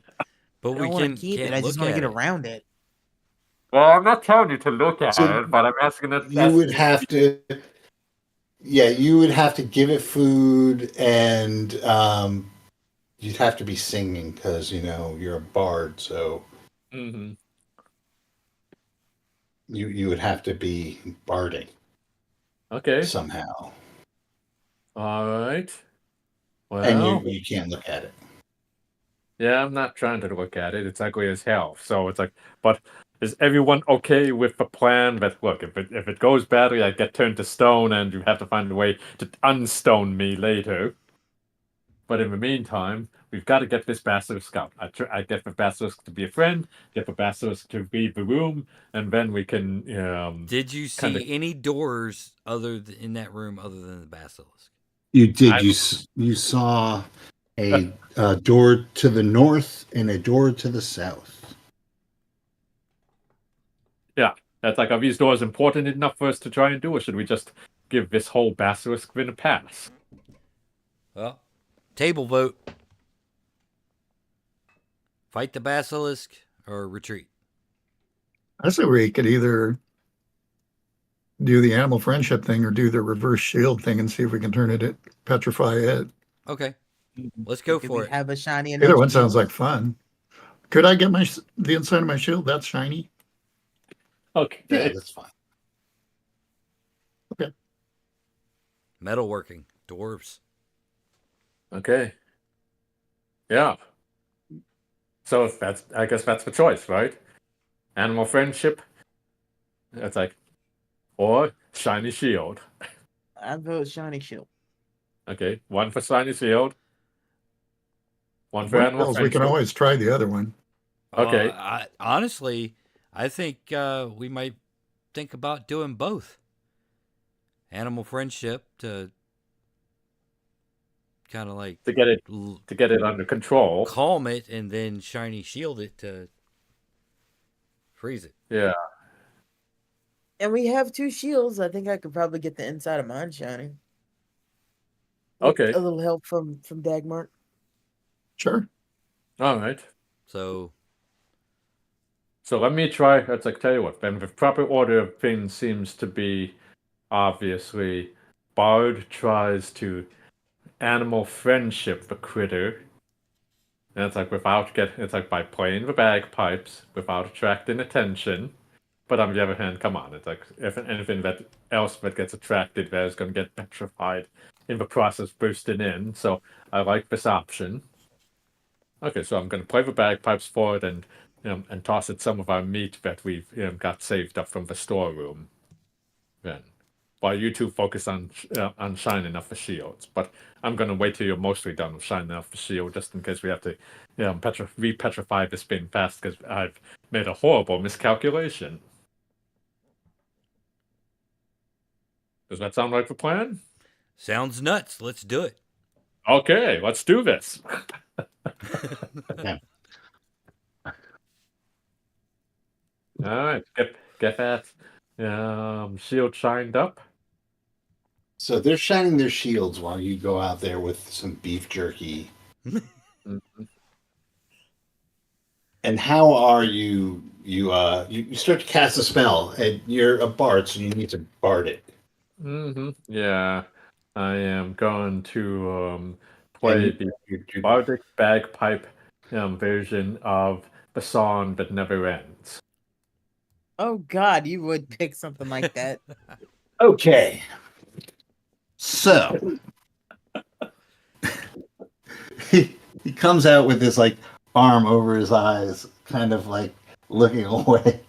Speaker 2: But
Speaker 5: I
Speaker 2: we
Speaker 5: don't want to keep
Speaker 2: can't
Speaker 5: it. I just
Speaker 2: look
Speaker 5: want to
Speaker 2: at
Speaker 5: get
Speaker 2: it.
Speaker 5: around it.
Speaker 1: Well, I'm not telling you to look at
Speaker 3: So
Speaker 1: it, but I'm asking that
Speaker 3: you would have to, yeah, you would have to give it food, and you'd have to be singing because you're a bard, so
Speaker 1: Hmm.
Speaker 3: you would have to be barding
Speaker 1: Okay.
Speaker 3: somehow,
Speaker 1: All right.
Speaker 3: and
Speaker 1: Well,
Speaker 3: you can't look at it.
Speaker 1: yeah, I'm not trying to look at it. It's ugly as hell. So it's like, but is everyone okay with the plan that look, if it goes badly, I get turned to stone, and you have to find a way to unstone me later. But in the meantime, we've got to get this basilisk out. I get the basilisk to be a friend, get the basilisk to leave the room, and then we can
Speaker 2: Did you
Speaker 1: kind of.
Speaker 2: see any doors in that room other than the basilisk?
Speaker 3: You did.
Speaker 1: I
Speaker 3: You saw a door to the north and a door to the south.
Speaker 1: Yeah, that's like, are these doors important enough for us to try and do, or should we just give this whole basilisk thing a pass?
Speaker 2: Well, table vote. Fight the basilisk or retreat.
Speaker 4: I say we could either do the animal friendship thing or do the reverse shield thing and see if we can turn it at petrify it.
Speaker 2: Okay, let's go
Speaker 5: Did
Speaker 2: for
Speaker 5: we
Speaker 2: it.
Speaker 5: have a shiny enough
Speaker 4: Either one
Speaker 5: shield?
Speaker 4: sounds like fun. Could I get the inside of my shield? That's shiny.
Speaker 1: Okay.
Speaker 3: Yeah, that's fine.
Speaker 2: Metalworking, dwarves.
Speaker 1: Okay. Yeah. So if I guess that's the choice, right? Animal friendship. That's like, or shiny shield.
Speaker 5: I vote shiny shield.
Speaker 1: Okay, one for shiny shield, one for
Speaker 4: One
Speaker 1: animal
Speaker 4: tells we can
Speaker 1: friendship.
Speaker 4: always try the other one.
Speaker 1: Okay.
Speaker 2: Honestly, I think we might think about doing both. Animal friendship to kind of like
Speaker 1: To get it under control.
Speaker 2: calm it, and then shiny shield it to freeze it.
Speaker 1: Yeah.
Speaker 5: And we have 2 shields. I think I could probably get the inside of mine shiny. With
Speaker 1: Okay.
Speaker 5: a little help from Dagmar.
Speaker 4: Sure.
Speaker 1: All right.
Speaker 2: So
Speaker 1: So let me try. Let's like tell you what. Then the proper order of things seems to be obviously Bard tries to animal friendship the critter. And it's like it's like by playing the bagpipes without attracting attention. But on the other hand, come on, it's like if anything else that gets attracted there is going to get petrified in the process bursting in. So I like this option. Okay, so I'm going to play the bagpipes for it and and toss it some of our meat that we've got saved up from the storeroom. Then, while you two focus on shining off the shields, but I'm gonna wait till you're mostly done with shining off the shield, just in case we have to re-petrify this thing fast because I've made a horrible miscalculation. Does that sound like the plan?
Speaker 2: Sounds nuts. Let's do it.
Speaker 1: Okay, let's do this.
Speaker 3: Yeah.
Speaker 1: All right, get that shield shined up.
Speaker 3: So they're shining their shields while you go out there with some beef jerky.
Speaker 1: Mhm.
Speaker 3: And how are you? You start to cast a spell, and you're a bard, so you need to bard it.
Speaker 1: Yeah, I am going to play
Speaker 3: And
Speaker 1: the bardic bagpipe version of the song that never ends.
Speaker 5: Oh God, you would pick something like that.
Speaker 3: okay, so he comes out with this like arm over his eyes, kind of like looking away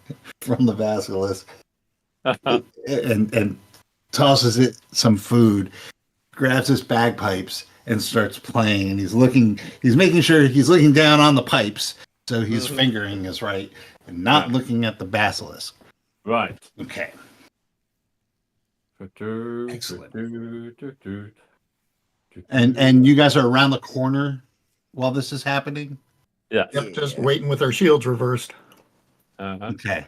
Speaker 3: from the basilisk, and tosses it some food, grabs his bagpipes, and starts playing. And he's making sure he's looking down on the pipes, so his fingering is right, and not
Speaker 1: Right.
Speaker 3: looking at the basilisk.
Speaker 1: Right.
Speaker 3: Okay.
Speaker 1: Excellent.
Speaker 3: And you guys are around the corner while this is happening?
Speaker 1: Yeah.
Speaker 4: Yep, just waiting with our shields reversed.
Speaker 3: Okay.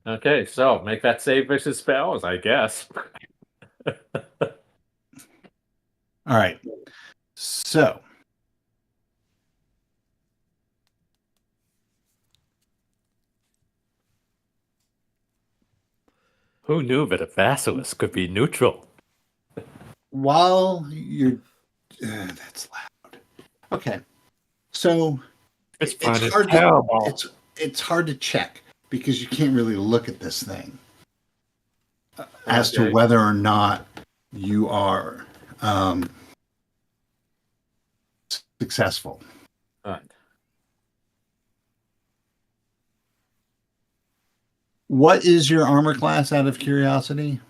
Speaker 1: Okay, so make that save versus spells, I guess.
Speaker 3: All right. So
Speaker 1: Who knew that a basilisk could be neutral?
Speaker 3: while you're that's loud. Okay. So
Speaker 1: It's
Speaker 3: it's hard to, it's hard to check because you can't really look at this thing as to
Speaker 1: Okay.
Speaker 3: whether or not you are successful.
Speaker 1: Right.
Speaker 3: What is your armor class out of curiosity?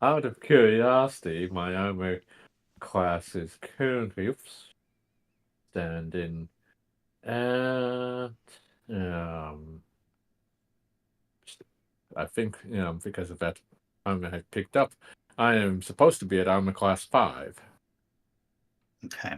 Speaker 1: Out of curiosity, my armor class is currently standing at I think because of that armor I picked up, I am supposed to be at armor class 5.
Speaker 3: Okay.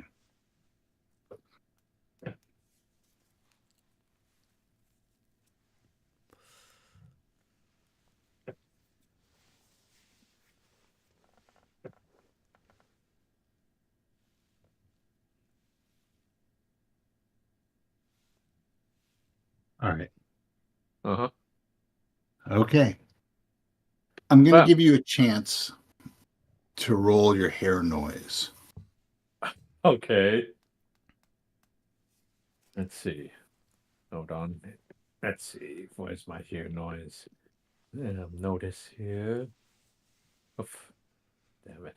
Speaker 3: All right.
Speaker 1: Uh-huh.
Speaker 3: Okay. I'm going to
Speaker 1: Well-
Speaker 3: give you a chance to roll your hair noise.
Speaker 1: Okay. Let's see. Hold on. Let's see. Where's my ear noise? Notice here. Oof. Damn it.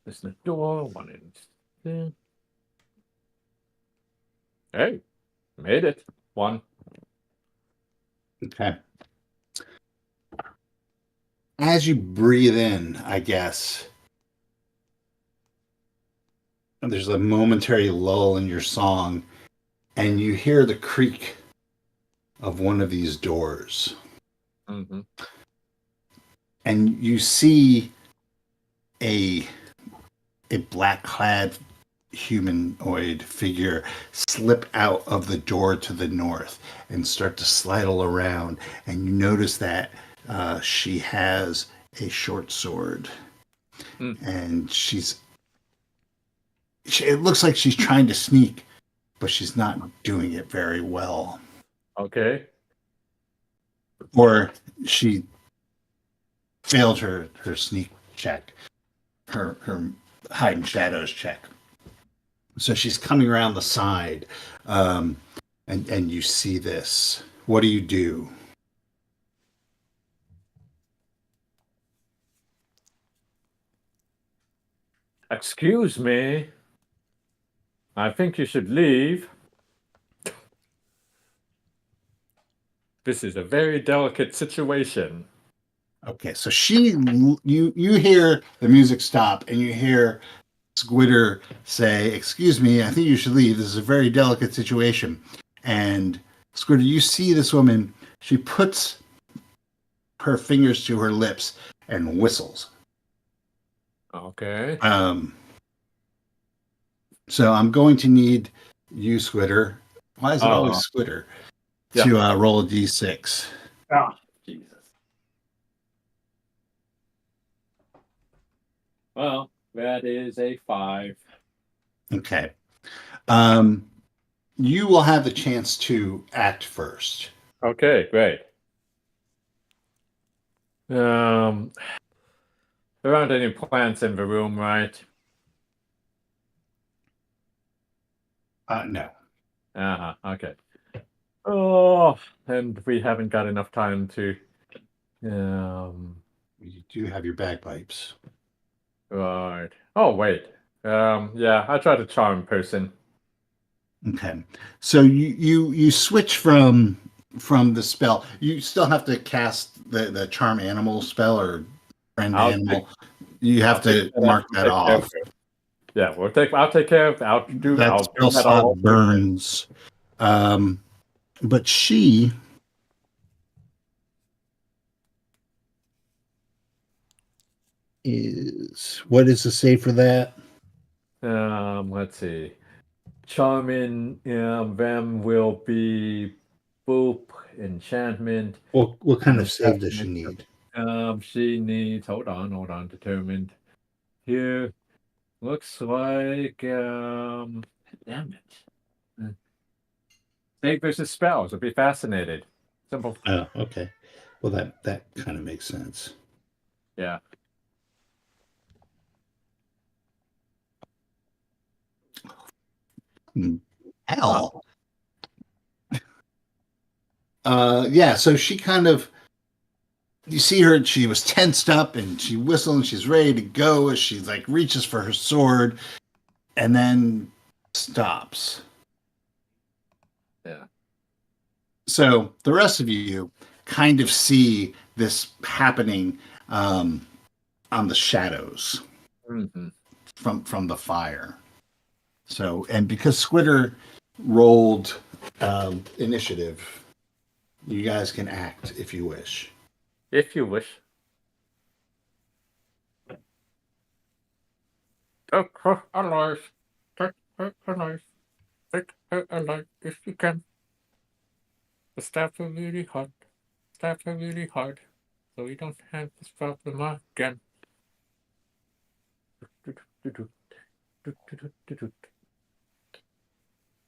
Speaker 1: This is the door. One in there. Hey, made it. One.
Speaker 3: Okay. As you breathe in, I guess, there's a momentary lull in your song, and you hear the creak of one of these doors.
Speaker 1: Mm-hmm.
Speaker 3: And you see a black-clad humanoid figure slip out of the door to the north and start to sidle around, and you notice that she has a short sword. And it looks like she's trying to sneak, but she's not doing it very well.
Speaker 1: Okay.
Speaker 3: Or she failed her sneak check, her hide in shadows check. So she's coming around the side, and you see this. What do you do?
Speaker 1: Excuse me. I think you should leave. This is a very delicate situation.
Speaker 3: Okay, so you hear the music stop, and you hear Squitter say, "Excuse me, I think you should leave. This is a very delicate situation." And Squitter, you see this woman. She puts her fingers to her lips and whistles.
Speaker 1: Okay.
Speaker 3: So I'm going to need you, Squitter. Why is it always Squitter?
Speaker 1: Yeah.
Speaker 3: To roll a d6.
Speaker 1: Ah, Jesus. Well, that is a 5.
Speaker 3: Okay. You will have the chance to act first.
Speaker 1: Okay, great. There aren't any plants in the room, right?
Speaker 3: No.
Speaker 1: Okay. Oh, and we haven't got enough time to.
Speaker 3: You do have your bagpipes.
Speaker 1: Right. Oh, wait. Yeah, I try to charm person.
Speaker 3: Okay. So you switch from the spell. You still have to cast the charm animal spell or friend
Speaker 1: I'll
Speaker 3: animal. You have to mark that off.
Speaker 1: Yeah, I'll take care of. I'll do
Speaker 3: That spell slot burns. But she is, what is the save for that?
Speaker 1: Let's see. Charming them will be boop enchantment.
Speaker 3: What kind of save does she need?
Speaker 1: She needs hold on, determined. Here looks like damn it. Save versus spells. I'd be fascinated. Simple.
Speaker 3: Oh, okay. Well, that kind of makes sense.
Speaker 1: Yeah.
Speaker 3: Hell. Yeah, so she kind of, you see her, she was tensed up and she whistled and she's ready to go as she like reaches for her sword and then stops.
Speaker 1: Yeah.
Speaker 3: So the rest of you kind of see this happening on the shadows from the fire. So, and because Squitter rolled initiative, you guys can act if you wish.
Speaker 1: If you wish. Take her alive. Take her alive. Take her alive if you can. The stabs are really hard. Stabs are really hard. So we don't have this problem again.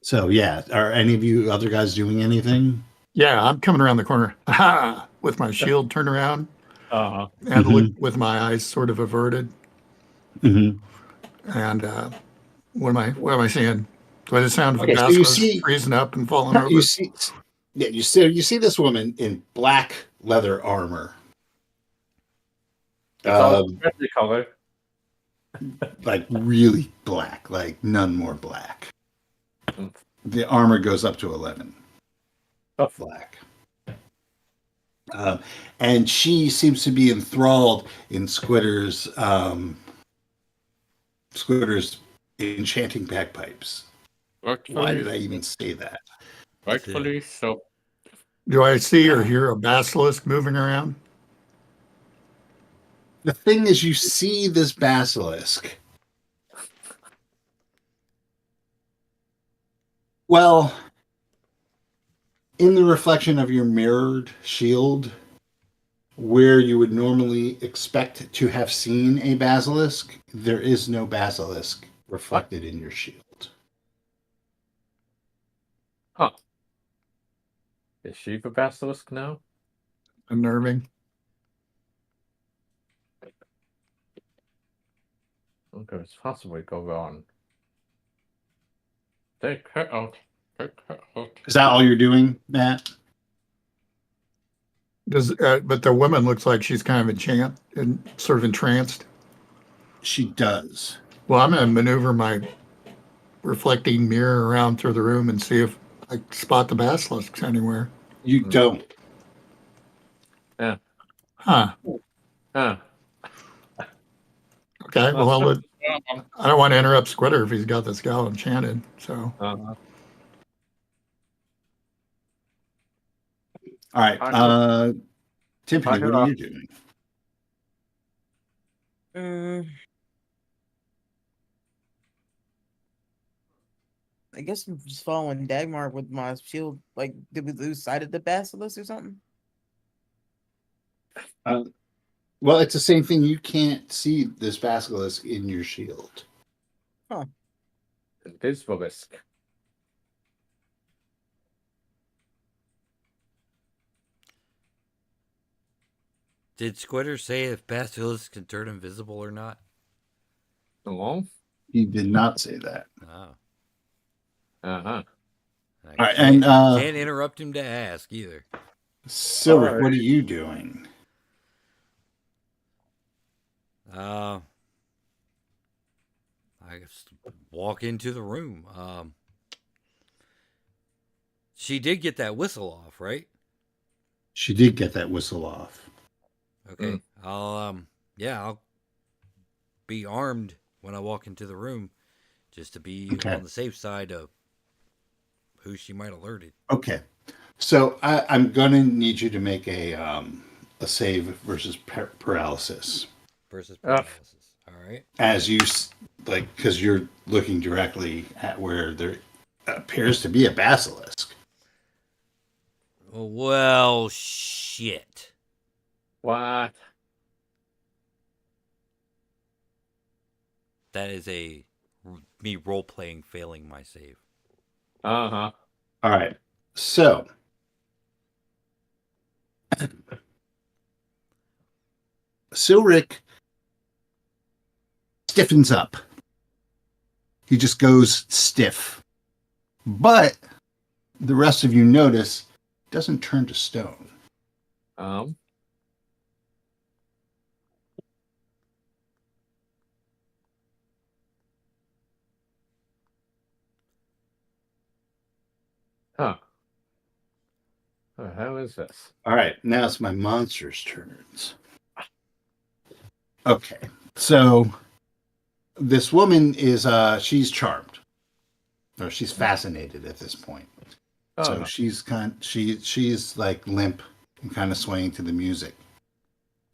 Speaker 3: So yeah, are any of you other guys doing anything?
Speaker 4: Yeah, I'm coming around the corner. Aha! With my shield turned around and look with my eyes sort of averted.
Speaker 3: Mm-hmm.
Speaker 4: And what am I seeing? Do I just sound of a
Speaker 3: Okay, so you
Speaker 4: basilisk
Speaker 3: see-
Speaker 4: freezing up and falling over?
Speaker 3: You see this woman in black leather armor.
Speaker 1: It's all friendly color.
Speaker 3: Like really black, like none more black.
Speaker 1: Mm.
Speaker 3: The armor goes up to 11.
Speaker 1: Oh.
Speaker 3: Black. And she seems to be enthralled in Squitter's enchanting bagpipes. Why did I even say that?
Speaker 1: Rightfully so.
Speaker 4: Do I see or hear a basilisk moving around?
Speaker 3: The thing is, you see this basilisk. Well, in the reflection of your mirrored shield, where you would normally expect to have seen a basilisk, there is no basilisk reflected in your shield.
Speaker 1: Huh. Is she the basilisk now?
Speaker 4: Unnerving.
Speaker 1: Okay, it's possibly go wrong. Take her out. Take her out.
Speaker 3: Is that all you're doing, Matt?
Speaker 4: But the woman looks like she's kind of sort of entranced.
Speaker 3: She does.
Speaker 4: Well, I'm going to maneuver my reflecting mirror around through the room and see if I spot the basilisks anywhere.
Speaker 3: You don't.
Speaker 1: Yeah.
Speaker 4: Huh.
Speaker 1: Huh.
Speaker 4: Okay. Well,
Speaker 1: Well,
Speaker 4: I don't want to interrupt Squitter if he's got this gal enchanted. So
Speaker 1: uh,
Speaker 3: All right. Tiffany,
Speaker 1: Fire
Speaker 3: what are
Speaker 1: off.
Speaker 3: you doing?
Speaker 5: Mm, I guess I'm just following Dagmar with my shield. Like, did we lose sight of the basilisk or something?
Speaker 3: Well, it's the same thing. You can't see this basilisk in your shield.
Speaker 1: Invisibilisk.
Speaker 2: Did Squitter say if basilisks can turn invisible or not?
Speaker 1: Hello?
Speaker 3: He did not say that.
Speaker 2: Oh.
Speaker 1: Uh-huh.
Speaker 2: I
Speaker 3: All right,
Speaker 2: can't,
Speaker 3: and
Speaker 2: can't interrupt him to ask either.
Speaker 3: Silric,
Speaker 1: Alright.
Speaker 3: what are you doing?
Speaker 2: I guess walk into the room. She did get that whistle off, right?
Speaker 3: She did get that whistle off.
Speaker 2: Okay. I'll be armed when I walk into the room, just to be
Speaker 3: Okay.
Speaker 2: on the safe side of who she might have alerted.
Speaker 3: Okay. So I'm gonna need you to make a save versus paralysis
Speaker 2: Versus paralysis. All right.
Speaker 3: as you because you're looking directly at where there appears to be a basilisk.
Speaker 2: Well, shit.
Speaker 1: What?
Speaker 2: That is me role playing failing my save.
Speaker 1: Uh-huh.
Speaker 3: All right. So Silric stiffens up. He just goes stiff. But the rest of you notice it doesn't turn to stone.
Speaker 1: Huh. How is this?
Speaker 3: All right, now it's my monster's turns. Okay, so this woman is she's charmed, or she's fascinated at this point. So
Speaker 1: Uh-huh.
Speaker 3: she's like limp and kind of swaying to the music.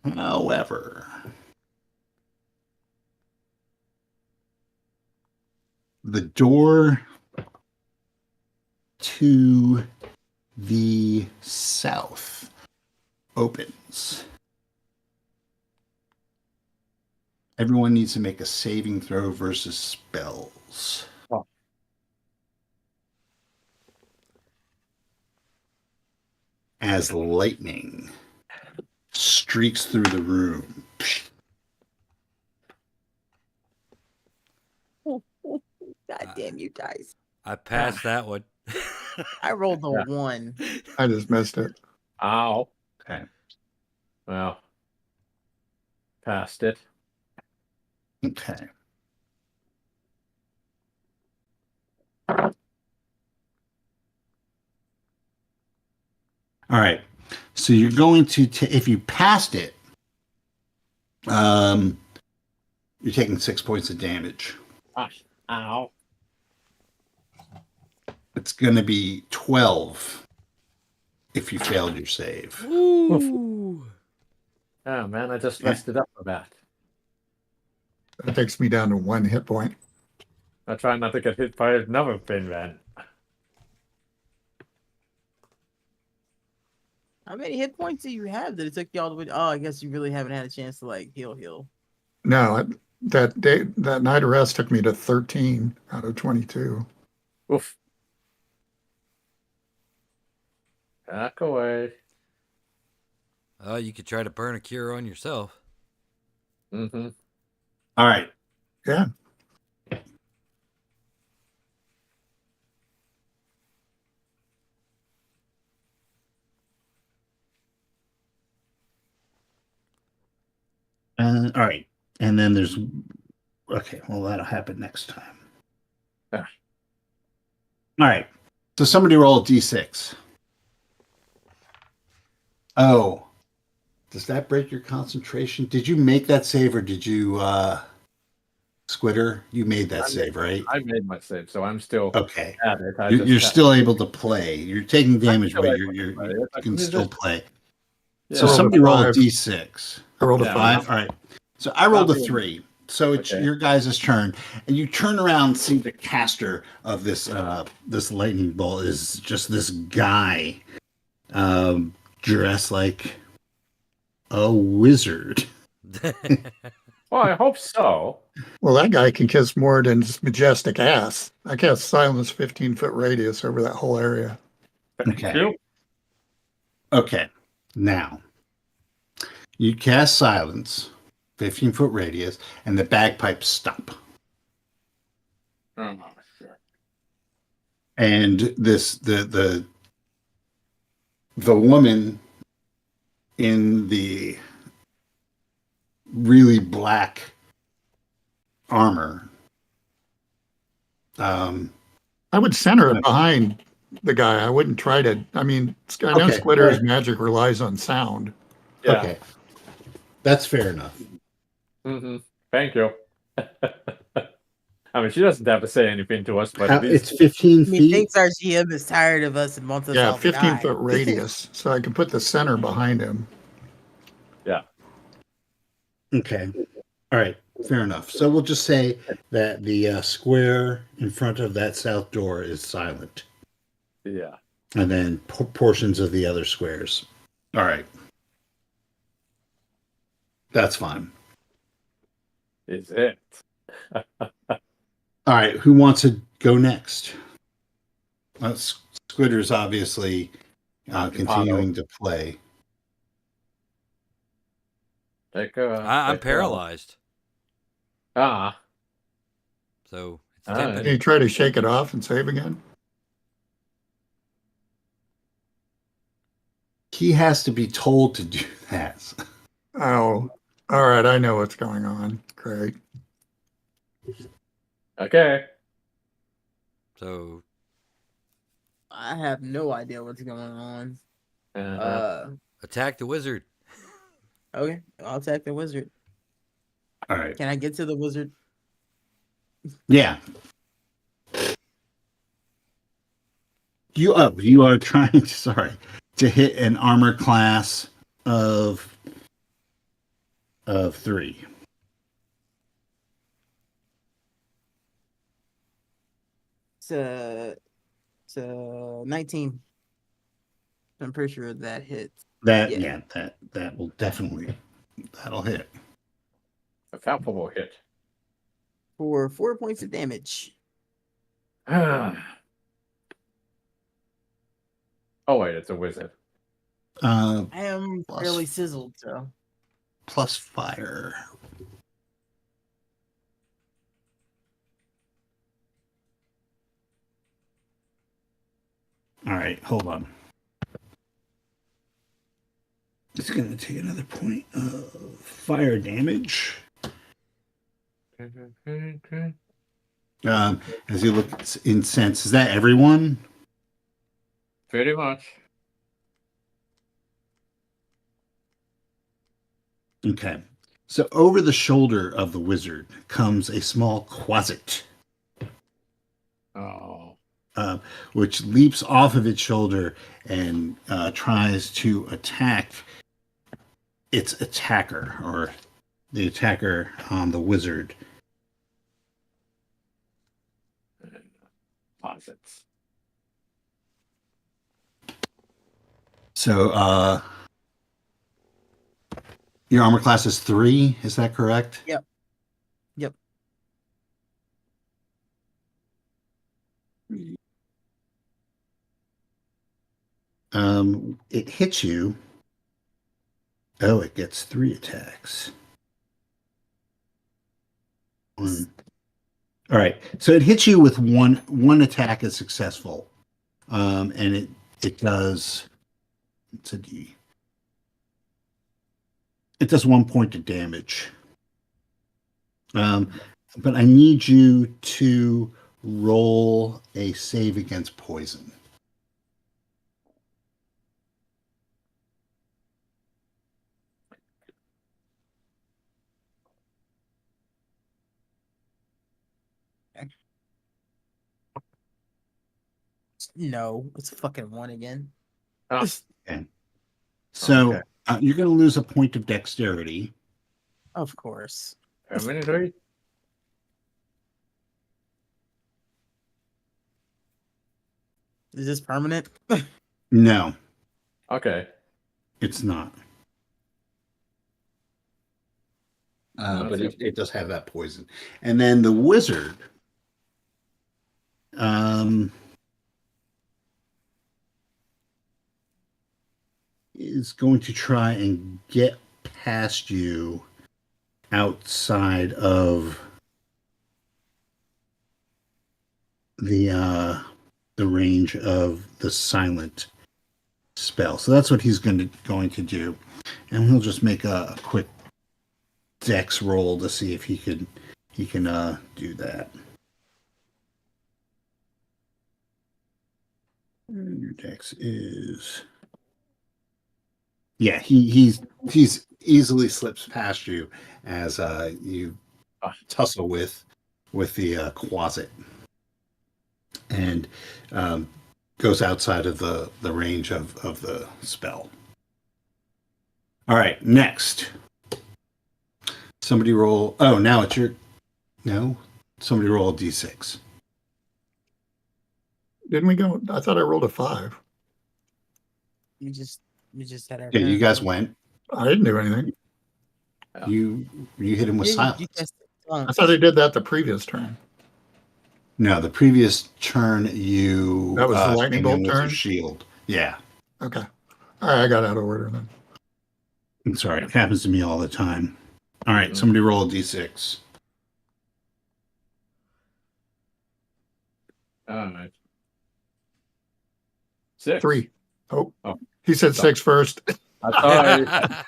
Speaker 3: However, the door to the south opens. Everyone needs to make a saving throw versus spells.
Speaker 1: Oh.
Speaker 3: As lightning streaks through the room.
Speaker 5: God damn you guys.
Speaker 2: I passed that one.
Speaker 5: I rolled a
Speaker 1: Yeah.
Speaker 5: 1.
Speaker 4: I just missed it.
Speaker 1: Ow.
Speaker 3: Okay.
Speaker 1: Well. Passed it.
Speaker 3: Okay. All right. So you're going to, if you passed it, you're taking 6 points of damage.
Speaker 1: Gosh. Ow.
Speaker 3: It's going to be 12 if you failed your save.
Speaker 2: Ooh.
Speaker 1: Oh, man, I just messed it up a bit.
Speaker 4: That takes me down to 1 hit point.
Speaker 1: I try not to get hit by another pin, man.
Speaker 5: How many hit points do you have that it took y'all to win? Oh, I guess you really haven't had a chance to like heal.
Speaker 4: No, that night of rest took me to 13 out of 22.
Speaker 1: Oof. Back away.
Speaker 2: You could try to burn a cure on yourself.
Speaker 1: Mm-hmm.
Speaker 3: All right.
Speaker 4: Yeah.
Speaker 3: All right. And then there's Okay, well, that'll happen next time.
Speaker 1: Ah.
Speaker 3: All right. So somebody roll a d6. Oh, does that break your concentration? Did you make that save or did you, Squitter? You made that save, right?
Speaker 1: I made my save, so I'm still
Speaker 3: Okay.
Speaker 1: at it.
Speaker 3: You're still able to play. You're taking damage,
Speaker 1: still
Speaker 3: but
Speaker 1: able to play.
Speaker 3: you can still play.
Speaker 1: Yeah.
Speaker 3: So
Speaker 4: I rolled a
Speaker 3: somebody roll a
Speaker 4: 5.
Speaker 3: d6.
Speaker 4: I rolled a
Speaker 1: Yeah.
Speaker 4: 5.
Speaker 3: All right. So I rolled a
Speaker 1: Copy.
Speaker 3: 3. So it's
Speaker 1: Okay.
Speaker 3: your guys' turn, and you turn around and see the caster of this this lightning bolt is just this guy, dressed like a wizard.
Speaker 1: Well, I hope so.
Speaker 4: Well, that guy can kiss more than his majestic ass. I cast silence 15-foot radius over that whole area.
Speaker 1: Thank
Speaker 3: Okay.
Speaker 1: you.
Speaker 3: Okay. Now you cast silence, 15-foot radius, and the bagpipes stop.
Speaker 1: Oh, sure.
Speaker 3: And the woman in the really black armor,
Speaker 4: I would center it behind the guy. I wouldn't try to. I mean, I know
Speaker 3: Okay,
Speaker 4: Squitter's
Speaker 3: right.
Speaker 4: magic relies on sound.
Speaker 1: Yeah.
Speaker 3: Okay, that's fair enough.
Speaker 1: Mm-hmm. Thank you. I mean, she doesn't have to say anything to us, but
Speaker 3: It's 15
Speaker 5: I mean,
Speaker 3: feet.
Speaker 5: thinks our GM is tired of us and wants us
Speaker 4: Yeah,
Speaker 5: all to
Speaker 4: 15-foot
Speaker 5: die.
Speaker 4: radius. So I can put the center behind him.
Speaker 1: yeah.
Speaker 3: Okay, all right, fair enough. So we'll just say that the square in front of that south door is silent,
Speaker 1: Yeah.
Speaker 3: and then portions of the other squares. All right, that's fine.
Speaker 1: Is it?
Speaker 3: All right, who wants to go next? Squitter's obviously continuing to play.
Speaker 2: I'm paralyzed,
Speaker 1: Ah.
Speaker 2: so it's
Speaker 1: Ah.
Speaker 4: Can
Speaker 2: tempting.
Speaker 4: you try to shake it off and save again?
Speaker 3: He has to be told to do that.
Speaker 4: Oh, all right. I know what's going on. Great.
Speaker 1: Okay.
Speaker 2: So
Speaker 5: I have no idea what's going on.
Speaker 1: Uh-huh.
Speaker 2: attack the wizard.
Speaker 5: Okay, I'll attack the wizard.
Speaker 3: All right.
Speaker 5: Can I get to the wizard?
Speaker 3: Yeah. You are trying to hit an armor class of 3.
Speaker 5: To 19. I'm pretty sure that hits.
Speaker 3: That
Speaker 5: Yeah.
Speaker 3: that will definitely that'll hit.
Speaker 1: A palpable hit.
Speaker 5: For 4 points of damage.
Speaker 1: Oh, wait, it's a wizard.
Speaker 3: Uh,
Speaker 5: I am
Speaker 3: Plus-
Speaker 5: fairly sizzled, so
Speaker 3: plus fire. All right, hold on. It's going to take another point of fire damage. As you look in sense, is that everyone?
Speaker 1: Pretty much.
Speaker 3: Okay. So over the shoulder of the wizard comes a small quasit,
Speaker 1: Oh.
Speaker 3: which leaps off of its shoulder and tries to attack its attacker, or the attacker on the wizard.
Speaker 1: Posits.
Speaker 3: So your armor class is 3, is that correct?
Speaker 5: Yep. Yep.
Speaker 3: It hits you. Oh, it gets 3 attacks. One. All right. So it hits you with one attack is successful. And it does, it's a D. It does 1 point of damage. but I need you to roll a save against poison.
Speaker 5: No, it's a fucking one again.
Speaker 1: Oh,
Speaker 3: Okay. So
Speaker 1: Okay.
Speaker 3: you're going to lose a point of dexterity.
Speaker 5: Of course.
Speaker 1: permanently?
Speaker 5: Is this permanent?
Speaker 3: No,
Speaker 1: Okay.
Speaker 3: it's not.
Speaker 1: No,
Speaker 3: But
Speaker 1: it's
Speaker 3: it does have that poison. And then the wizard is going to try and get past you outside of the range of the silent spell. So that's what he's going to do, and he'll just make a quick dex roll to see if he can do that. And your dex is, yeah, he's easily slips past you as you tussle with the closet, and goes outside of the range of the spell. All right, next. Somebody roll. Oh, now it's your. No, somebody roll a d6.
Speaker 4: Didn't we go? I thought I rolled a 5.
Speaker 5: We just had our
Speaker 3: Yeah, you
Speaker 5: turn,
Speaker 3: guys
Speaker 5: so-
Speaker 3: went.
Speaker 4: I didn't do anything.
Speaker 1: Yeah.
Speaker 3: You hit him with
Speaker 5: Yeah,
Speaker 3: silence.
Speaker 5: you guys-
Speaker 4: I thought I did that the previous turn.
Speaker 3: No, the previous turn you
Speaker 4: That was the lightning
Speaker 3: came in
Speaker 4: bolt
Speaker 3: with your
Speaker 4: turn?
Speaker 3: shield. Yeah,
Speaker 4: Okay. All right, I got out of order then.
Speaker 3: I'm sorry. It happens to me all the time. All right,
Speaker 1: Mhm.
Speaker 3: somebody roll a d6.
Speaker 1: All right. 6.
Speaker 4: 3. Oh,
Speaker 1: Oh.
Speaker 4: he said 6 first.
Speaker 1: I thought.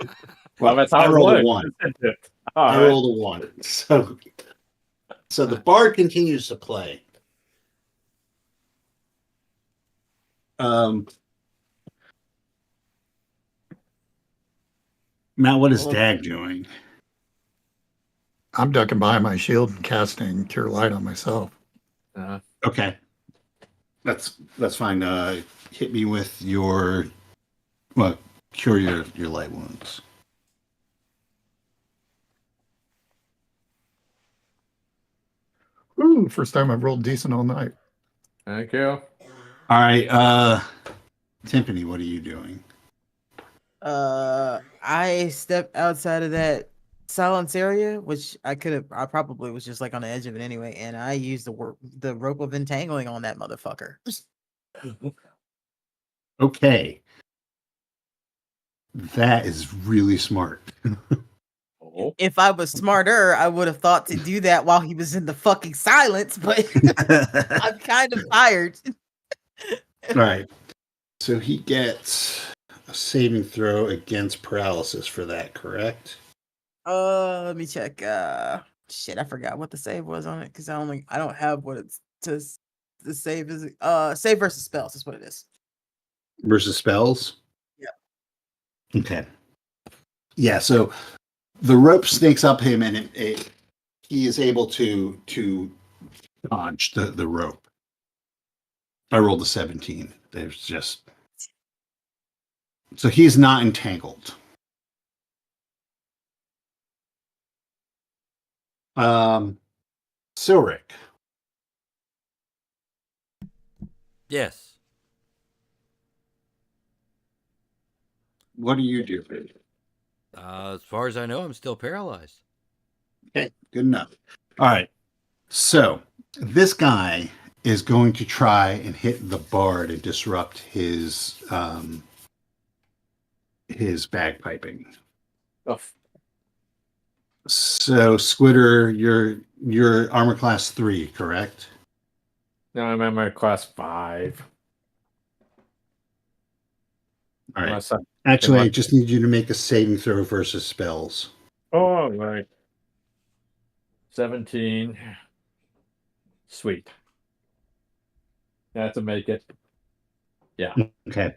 Speaker 1: Well, that's how
Speaker 3: I
Speaker 1: it
Speaker 3: rolled a
Speaker 1: works,
Speaker 3: 1.
Speaker 1: isn't it? All
Speaker 3: I
Speaker 1: right.
Speaker 3: rolled a 1. So the bard continues to play. Matt, what is
Speaker 1: Well,
Speaker 3: Dag doing?
Speaker 4: I'm ducking behind my shield and casting Cure Light on myself.
Speaker 3: Okay, that's fine. Hit me with your cure your light wounds.
Speaker 4: Ooh, first time I've rolled decent all night.
Speaker 1: Thank you.
Speaker 3: All right, Timpani, what are you doing?
Speaker 5: I stepped outside of that silence area, which I probably was just like on the edge of it anyway, and I used the rope of entangling on that motherfucker.
Speaker 3: Okay, that is really smart.
Speaker 1: Oh.
Speaker 5: If I was smarter, I would have thought to do that while he was in the fucking silence, but I'm kind of tired.
Speaker 3: All right, so he gets a saving throw against paralysis for that, correct?
Speaker 5: Let me check. Shit, I forgot what the save was on it because I don't have what it's to the save is. Save versus spells is what it is.
Speaker 3: Versus spells?
Speaker 5: Yeah.
Speaker 3: Okay. Yeah, so the rope snakes up him and he is able to dodge the rope. I rolled a 17. There's just so he's not entangled. Silric.
Speaker 2: Yes.
Speaker 3: What do you do?
Speaker 2: As far as I know, I'm still paralyzed.
Speaker 3: Okay, good enough. All right. So this guy is going to try and hit the bard and disrupt his bagpiping.
Speaker 1: Oh,
Speaker 3: So Squitter, you're armor class 3, correct?
Speaker 1: no, I'm at my class 5.
Speaker 3: All right.
Speaker 1: Unless I-
Speaker 3: Actually, I just need you to make a saving throw versus spells.
Speaker 1: Oh, right. 17. Sweet. That's a make it. Yeah.
Speaker 3: Okay.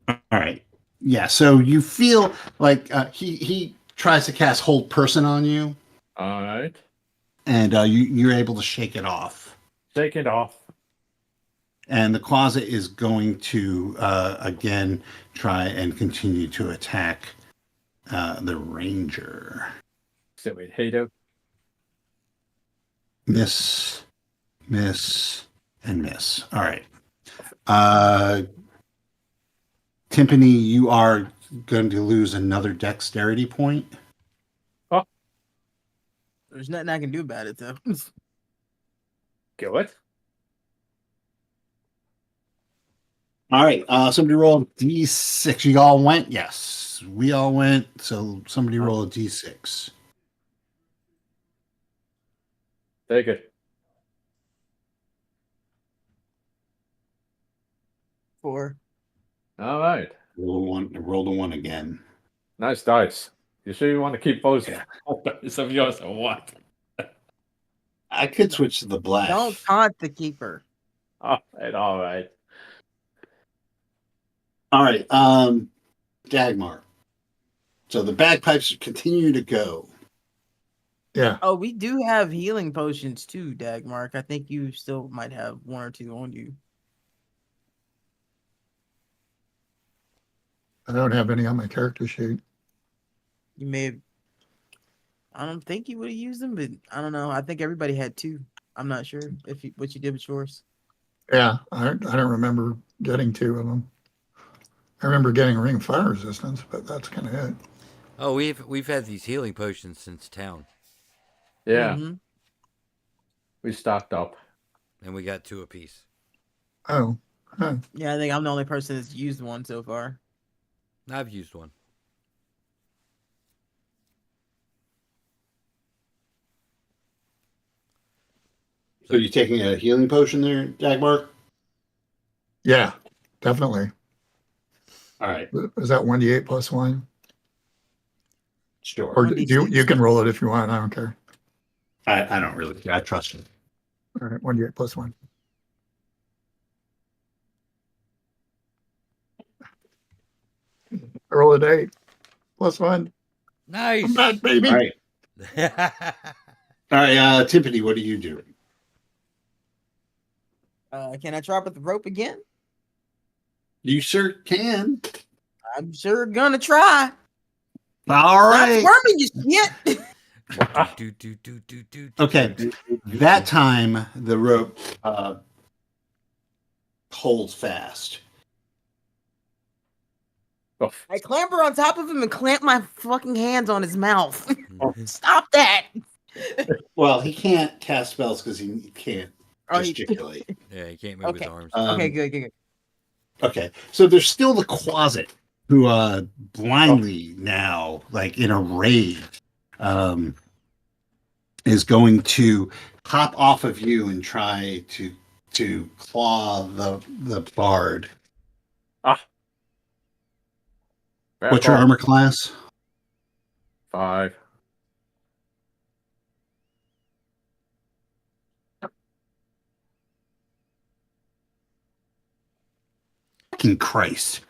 Speaker 3: All right. Yeah. So you feel like he tries to cast hold person on you,
Speaker 1: All right.
Speaker 3: and you're able to shake it off.
Speaker 1: Take it off.
Speaker 3: And the closet is going to again try and continue to attack the ranger.
Speaker 1: So wait, Hato.
Speaker 3: Miss, miss, and miss. All right. Timpani, you are going to lose another dexterity point.
Speaker 5: There's nothing I can do about it though.
Speaker 1: Kill it.
Speaker 3: All right. Somebody roll a d6. You all went? Yes. We all went. So somebody roll a d6.
Speaker 1: Take it.
Speaker 5: 4.
Speaker 1: All right.
Speaker 3: Roll the one again.
Speaker 1: Nice dice. You sure you want to keep those dice of yours or what?
Speaker 3: I could switch to the black.
Speaker 5: Don't taunt the keeper.
Speaker 1: All right. All right.
Speaker 3: All right. Dagmar. So the bagpipes continue to go.
Speaker 4: Yeah.
Speaker 5: Oh, we do have healing potions too, Dagmark. I think you still might have 1 or 2 on you.
Speaker 4: I don't have any on my character sheet.
Speaker 5: You may have. I don't think you would have used them, but I don't know. I think everybody had 2. I'm not sure what you did with yours.
Speaker 4: Yeah, I don't remember getting 2 of them. I remember getting a ring of fire resistance, but that's kind of it.
Speaker 2: Oh, we've had these healing potions since town,
Speaker 1: Yeah.
Speaker 5: Mhm.
Speaker 1: We stocked up.
Speaker 2: and we got 2 apiece.
Speaker 4: Oh, huh.
Speaker 5: Yeah, I think I'm the only person that's used one so far.
Speaker 2: I've used one.
Speaker 3: So you taking a healing potion there, Dagmar?
Speaker 4: Yeah, definitely.
Speaker 3: All right.
Speaker 4: Is that 1d8 plus 1?
Speaker 3: Sure.
Speaker 4: Or
Speaker 5: 1d6.
Speaker 4: you can roll it if you want. I don't care.
Speaker 3: I don't really. I trust you.
Speaker 4: All right, 1d8 plus 1. I rolled an 8 plus 1.
Speaker 2: Nice.
Speaker 4: I'm back, baby.
Speaker 3: All right. All right. Tiffany, what do you do?
Speaker 5: Can I try with the rope again?
Speaker 3: You sure can.
Speaker 5: I'm sure gonna try.
Speaker 3: All right.
Speaker 5: Stop squirming, you shit.
Speaker 3: Okay. That time the rope holds fast.
Speaker 1: Oh,
Speaker 5: I clamber on top of him and clamp my fucking hands on his mouth. Stop that.
Speaker 3: Well, he can't cast spells because he can't
Speaker 5: Oh, he-
Speaker 3: gesticulate.
Speaker 2: Yeah, he can't move
Speaker 5: Okay.
Speaker 2: his arms.
Speaker 5: Okay, good.
Speaker 3: Okay, so there's still the closet who blindly now, like in a rage, is going to hop off of you and try to claw the bard. What's your armor class?
Speaker 1: 5.
Speaker 3: Fucking Christ.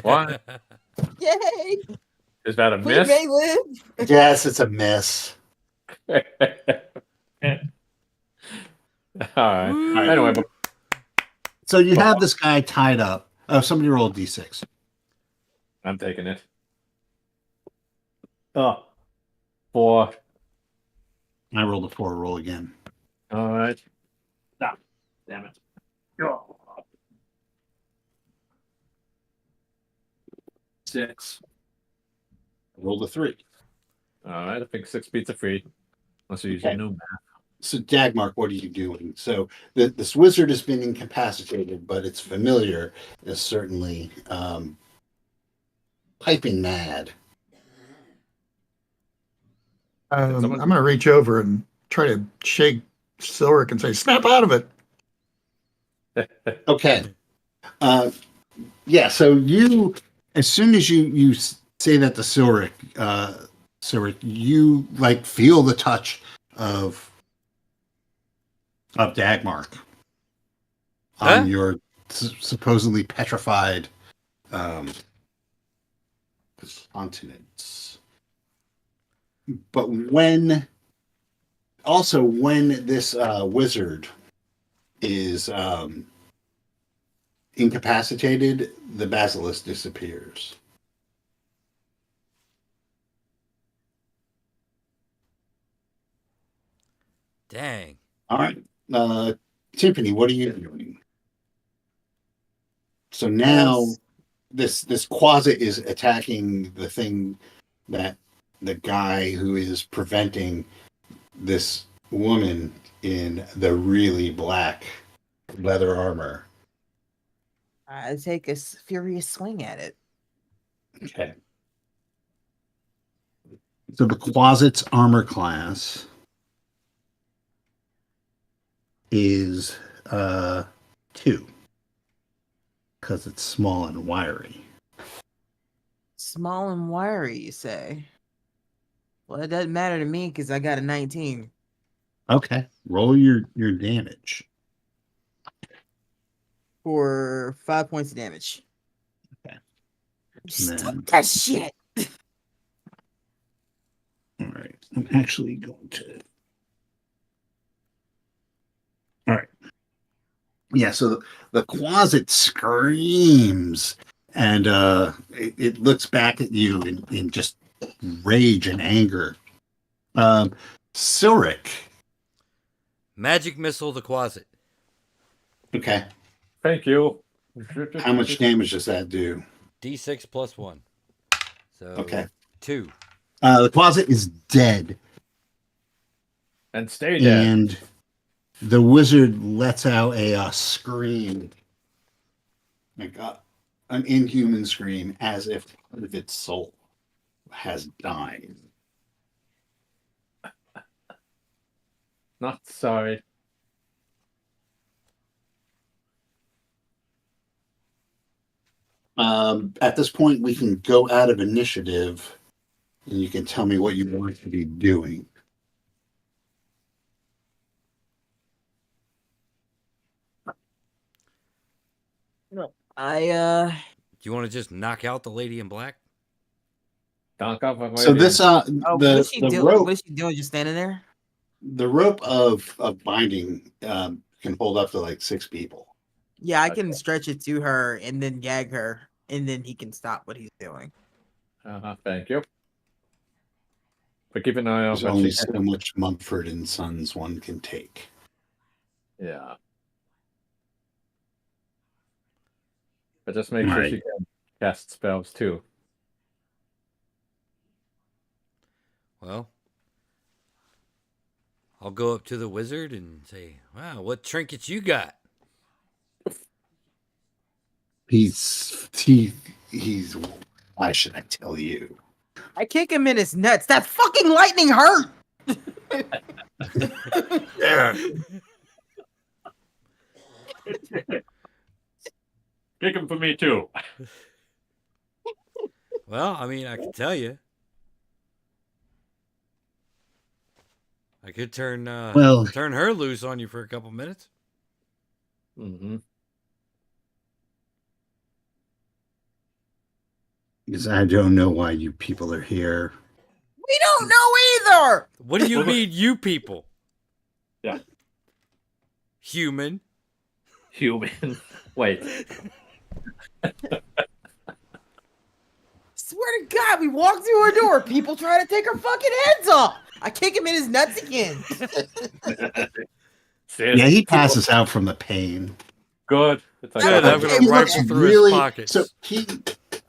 Speaker 1: What?
Speaker 5: Yay!
Speaker 1: Is that a
Speaker 5: We
Speaker 1: miss?
Speaker 5: may live.
Speaker 3: Yes, it's a miss.
Speaker 1: All right. Anyway, but
Speaker 3: So you have this guy tied up. Oh, somebody roll a d6.
Speaker 1: I'm taking it. Oh, 4.
Speaker 3: I rolled a 4. Roll again.
Speaker 1: All right. Ah, damn it. Oh. 6.
Speaker 3: I rolled a 3.
Speaker 1: All right. I think 6 beats are free. Unless you use
Speaker 3: Okay.
Speaker 1: new math.
Speaker 3: So, Dagmark, what are you doing? So, this wizard has been incapacitated, but its familiar is certainly piping mad.
Speaker 4: I'm
Speaker 1: Someone-
Speaker 4: going to reach over and try to shake Silric and say, snap out of it.
Speaker 3: Okay. Yeah, so you, as soon as you say that to Silric, you like feel the touch of Dagmark
Speaker 2: Huh?
Speaker 3: on your supposedly petrified continents. But when this wizard is incapacitated, the basilisk disappears.
Speaker 2: Dang.
Speaker 3: All right. Tiffany, what are you doing? So now this closet is attacking the thing that the guy who is preventing this woman in the really black leather armor.
Speaker 5: I take a furious swing at it.
Speaker 3: Okay. So the closet's armor class is 2 because it's small and wiry.
Speaker 5: Small and wiry, you say? Well, it doesn't matter to me because I got a 19
Speaker 3: Okay. Roll your damage.
Speaker 5: for 5 points of damage.
Speaker 3: Okay.
Speaker 5: Stop
Speaker 3: Then-
Speaker 5: that shit.
Speaker 3: All right. I'm actually going to. All right. Yeah, so the closet screams and it looks back at you in just rage and anger. Silric.
Speaker 2: Magic missile the closet.
Speaker 3: Okay.
Speaker 1: Thank you.
Speaker 3: How much damage does that do?
Speaker 2: D6 plus 1. So
Speaker 3: Okay.
Speaker 2: 2.
Speaker 3: The closet is dead,
Speaker 1: And stay dead.
Speaker 3: and the wizard lets out a scream, like an inhuman scream, as if part of its soul has died.
Speaker 1: Not sorry.
Speaker 3: At this point, we can go out of initiative, and you can tell me what you want to be doing.
Speaker 5: I
Speaker 2: Do you want to just knock out the lady in black?
Speaker 1: Donk off a
Speaker 3: So
Speaker 1: lady.
Speaker 3: this
Speaker 5: what is she
Speaker 3: the
Speaker 5: doing?
Speaker 3: rope
Speaker 5: What is she doing? Just standing there?
Speaker 3: the rope of binding can hold up to like 6 people.
Speaker 5: Yeah, I can stretch it to her and then gag her, and then he can stop what he's doing.
Speaker 1: Thank you. But keep an eye on
Speaker 3: There's
Speaker 1: what
Speaker 3: only
Speaker 1: she
Speaker 3: so much Mumford and Sons one can take.
Speaker 1: Yeah. But just make sure
Speaker 3: Right.
Speaker 1: she can cast spells too.
Speaker 2: Well, I'll go up to the wizard and say, "Wow, what trinkets you got?"
Speaker 3: He's why should I tell you?
Speaker 5: I kick him in his nuts. That fucking lightning hurt.
Speaker 3: Yeah.
Speaker 1: Kick him for me too.
Speaker 2: Well, I mean, I can tell you. I could turn turn her loose on you for a couple minutes.
Speaker 1: Mm-hmm.
Speaker 3: Because I don't know why you people are here.
Speaker 5: We don't know either.
Speaker 2: What do you mean, you people?
Speaker 1: Yeah.
Speaker 2: Human.
Speaker 1: Human. Wait.
Speaker 5: Swear to God, we walk through a door. People try to take our fucking heads off. I kick him in his nuts again.
Speaker 3: Yeah, he passes out from the pain.
Speaker 1: Good. It's like,
Speaker 2: Good. I'm
Speaker 5: Hey,
Speaker 2: gonna
Speaker 5: look,
Speaker 2: rifle through his pockets.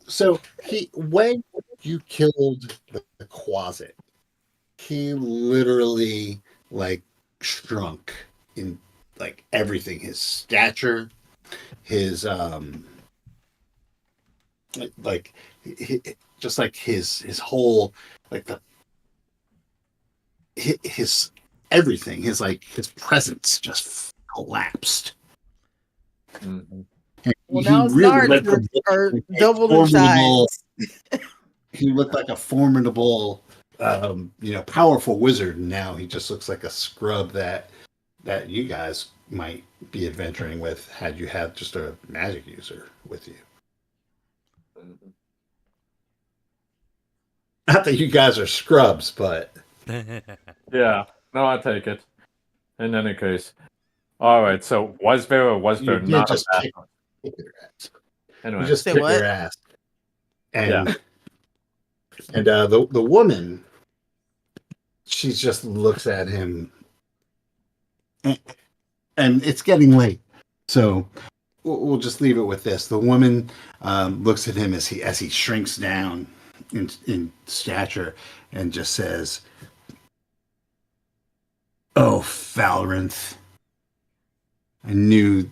Speaker 3: So he when you killed the closet, he literally like shrunk in like everything, his stature, his like just like his whole like his everything, his like his presence just collapsed.
Speaker 1: Mhm.
Speaker 5: Well, now stars are double in size.
Speaker 3: He looked like a formidable powerful wizard. And now he just looks like a scrub that you guys might be adventuring with had you had just a magic user with you. Not that you guys are scrubs, but
Speaker 1: Yeah, no, I take it. In any case, all right. So was there or was
Speaker 3: you
Speaker 1: there
Speaker 3: did
Speaker 1: not a
Speaker 3: just
Speaker 1: battle?
Speaker 3: kick their ass.
Speaker 1: Anyway,
Speaker 3: You just
Speaker 5: Say
Speaker 3: kick
Speaker 5: what?
Speaker 3: their ass. And the woman, she just looks at him, and, it's getting late, so we'll just leave it with this. The woman looks at him as he shrinks down in stature, and just says, "Oh, Valrinth, I knew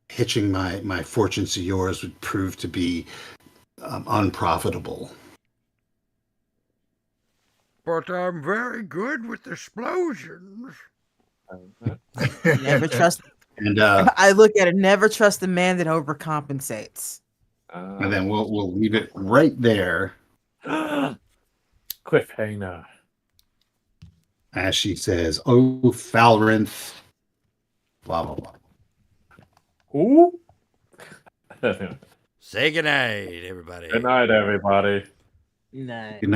Speaker 3: hitching my fortunes to yours would prove to be unprofitable."
Speaker 2: But I'm very good with explosions.
Speaker 5: Never trust.
Speaker 3: And
Speaker 5: I look at it. Never trust a man that overcompensates.
Speaker 3: and then we'll leave it right there
Speaker 1: cliffhanger.
Speaker 3: as she says, "Oh, Valrinth, blah blah blah."
Speaker 1: Who?
Speaker 2: Say goodnight, everybody.
Speaker 1: Good night, everybody.
Speaker 5: Nah.
Speaker 3: Good night.